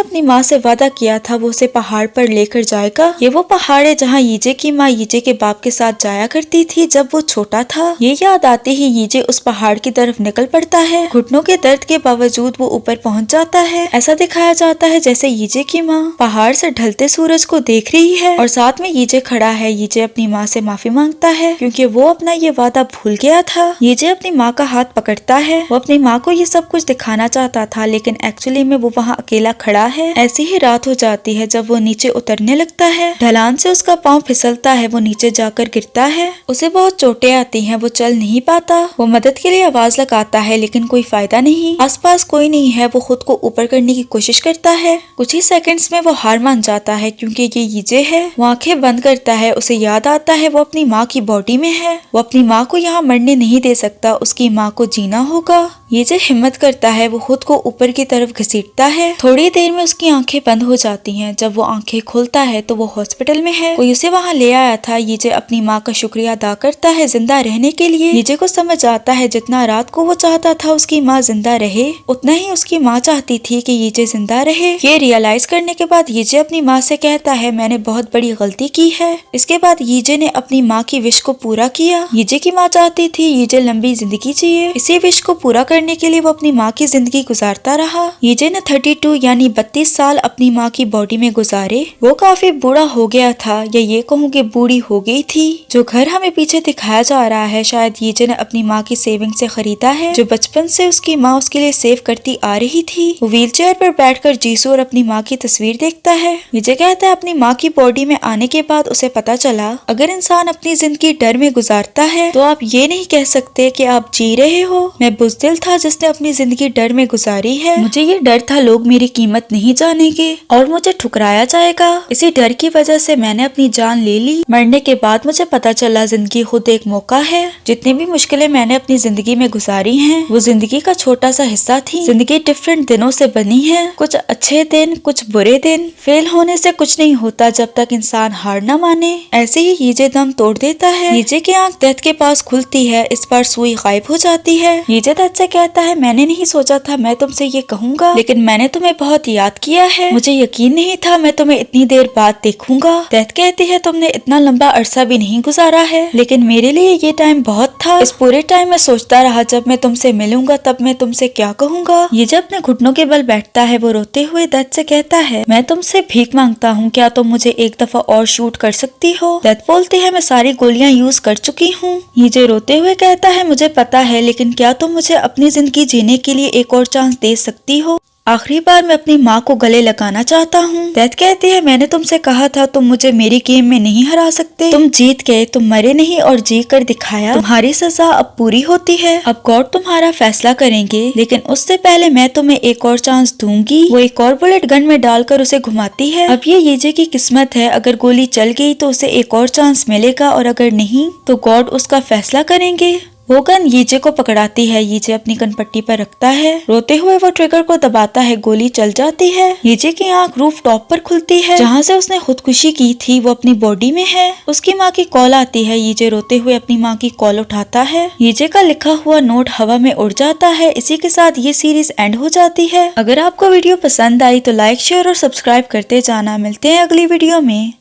अपनी माँ से वादा किया था वो उसे पहाड़ पर लेकर जाएगा। ये वो पहाड़ है जहाँ यीजे की माँ यीजे के बाप के साथ जाया करती थी जब वो छोटा था। ये याद आते ही यीजे उस पहाड़ की तरफ निकल पड़ता है। घुटनों के दर्द के बावजूद वो ऊपर पहुँच जाता है। ऐसा दिखाया जाता है जैसे यीजे की माँ पहाड़ से ढलते सूरज को देख रही है और साथ में यीजे खड़ा है। यीजे अपनी माँ से माफी मांगता है क्योंकि वो अपना ये वादा भूल गया था। यीजे अपनी माँ का हाथ पकड़ता है। वो अपनी माँ को ये सब कुछ दिखाना चाहता था, लेकिन एक्चुअली में वो वहाँ अकेला खड़ा है। ऐसी ही रात हो जाती है जब वो नीचे उतरने लगता है। ढलान से उसका पाँव फिसलता है। वो नीचे जाकर गिरता है। उसे बहुत चोटें आती जाती हैं वो चल नहीं पाता। वो मदद के लिए आवाज लगाता है लेकिन कोई फायदा नहीं, आसपास कोई नहीं है। वो खुद को ऊपर करने की कोशिश करता है, कुछ ही सेकंड्स में वो हार मान जाता है क्योंकि ये यीजे है। वो आंखें बंद करता है, उसे याद आता है वो अपनी माँ की बॉडी में है। वो अपनी माँ को यहाँ मरने नहीं दे सकता, उसकी माँ को जीना होगा। यीजे हिम्मत करता है, वो खुद को ऊपर की तरफ घसीटता है। थोड़ी देर में उसकी आंखें बंद हो जाती हैं। जब वो आंखें खोलता है तो वो हॉस्पिटल में है, कोई उसे वहाँ ले आया था। यीजे अपनी माँ का शुक्रिया अदा करता है जिंदा रहने के लिए। यीजे को समझ आता है जितना रात को वो चाहता था उसकी माँ जिंदा रहे, उतना ही उसकी माँ चाहती थी कि यीजे जिंदा रहे। ये रियलाइज करने के बाद यीजे अपनी माँ से कहता है मैंने बहुत बड़ी गलती की है। इसके बाद यीजे ने अपनी माँ की विश को पूरा किया। यीजे की माँ चाहती थी यीजे लंबी जिंदगी जिए, इसी विश को पूरा करने के लिए वो अपनी माँ की जिंदगी गुजारता रहा। यीजे ने 32 यानी 32 साल अपनी माँ की बॉडी में गुजारे। वो काफी बूढ़ा हो गया था, या ये कहूँ कि बूढ़ी हो गई थी। जो घर हमें पीछे दिखाया जा रहा है शायद यीजे ने अपनी माँ की सेविंग से खरीदा है, जो बचपन से उसकी माँ उसके लिए सेव करती आ रही थी। वो व्हील चेयर पर बैठकर जीसू और अपनी माँ की तस्वीर देखता है। यीजे कहता है अपनी माँ की बॉडी में आने के बाद उसे पता चला अगर इंसान अपनी जिंदगी डर में गुजारता है तो आप ये नहीं कह सकते कि आप जी रहे हो। मैं बुज़दिल था जिसने अपनी जिंदगी डर में गुजारी है। मुझे ये डर था लोग मेरी कीमत नहीं जानेंगे और मुझे ठुकराया जाएगा। इसी डर की वजह से मैंने अपनी जान ले ली। मरने के बाद मुझे पता चला जिंदगी खुद एक मौका है। जितनी भी मुश्किलें मैंने अपनी जिंदगी में गुजारी हैं, वो जिंदगी का छोटा सा हिस्सा थी। जिंदगी डिफरेंट दिनों से बनी है, कुछ अच्छे दिन कुछ बुरे दिन। फेल होने से कुछ नहीं होता जब तक इंसान हार न माने। ऐसे ही यीजे दम तोड़ देता है। यीजे की आंख डेथ के पास खुलती है, इस बार सुई गायब हो जाती है। यीजे डेथ से कहता है मैंने नहीं सोचा था मैं तुमसे ये कहूँगा, लेकिन मैंने तुम्हें बहुत याद किया है। मुझे यकीन नहीं था मैं तुम्हें इतनी देर बाद देखूंगा। डेथ कहती है तुमने इतना लंबा अरसा भी नहीं गुजारा है, लेकिन मेरे लिए ये टाइम बहुत था। इस पूरे टाइम में सोचता रहा जब मैं तुमसे मिलूंगा तब मैं तुमसे क्या कहूँगा। ये जब अपने घुटनों के बल बैठता है, वो रोते हुए डेथ से कहता है मैं तुमसे भीख मांगता हूँ, क्या तुम मुझे एक दफा और शूट कर सकती हो। डेथ बोलती है मैं सारी गोलियां यूज कर चुकी हूँ। ये रोते हुए कहता है मुझे पता है, लेकिन क्या तुम मुझे अपनी जिंदगी जीने के लिए एक और चांस दे सकती हो। आखिरी बार मैं अपनी माँ को गले लगाना चाहता हूँ। डेथ कहती है मैंने तुमसे कहा था तुम मुझे मेरी गेम में नहीं हरा सकते। तुम जीत गए, तुम मरे नहीं और जी कर दिखाया। तुम्हारी सजा अब पूरी होती है, अब गॉड तुम्हारा फैसला करेंगे, लेकिन उससे पहले मैं तुम्हें एक और चांस दूंगी। वो एक और बुलेट गन में डालकर उसे घुमाती है। अब ये यीजे की किस्मत है, अगर गोली चल गई तो उसे एक और चांस मिलेगा और अगर नहीं तो गॉड उसका फैसला करेंगे। वो गन यीजे को पकड़ाती है। यीजे अपनी कनपट्टी पर रखता है, रोते हुए वो ट्रिगर को दबाता है, गोली चल जाती है। यीजे की आंख रूफ टॉप पर खुलती है जहाँ से उसने खुदकुशी की थी, वो अपनी बॉडी में है। उसकी माँ की कॉल आती है। यीजे रोते हुए अपनी माँ की कॉल उठाता है। यीजे का लिखा हुआ नोट हवा में उड़ जाता है। इसी के साथ ये सीरीज एंड हो जाती है। अगर आपको वीडियो पसंद आई तो लाइक शेयर और सब्सक्राइब करते जाना। मिलते हैं अगली वीडियो में।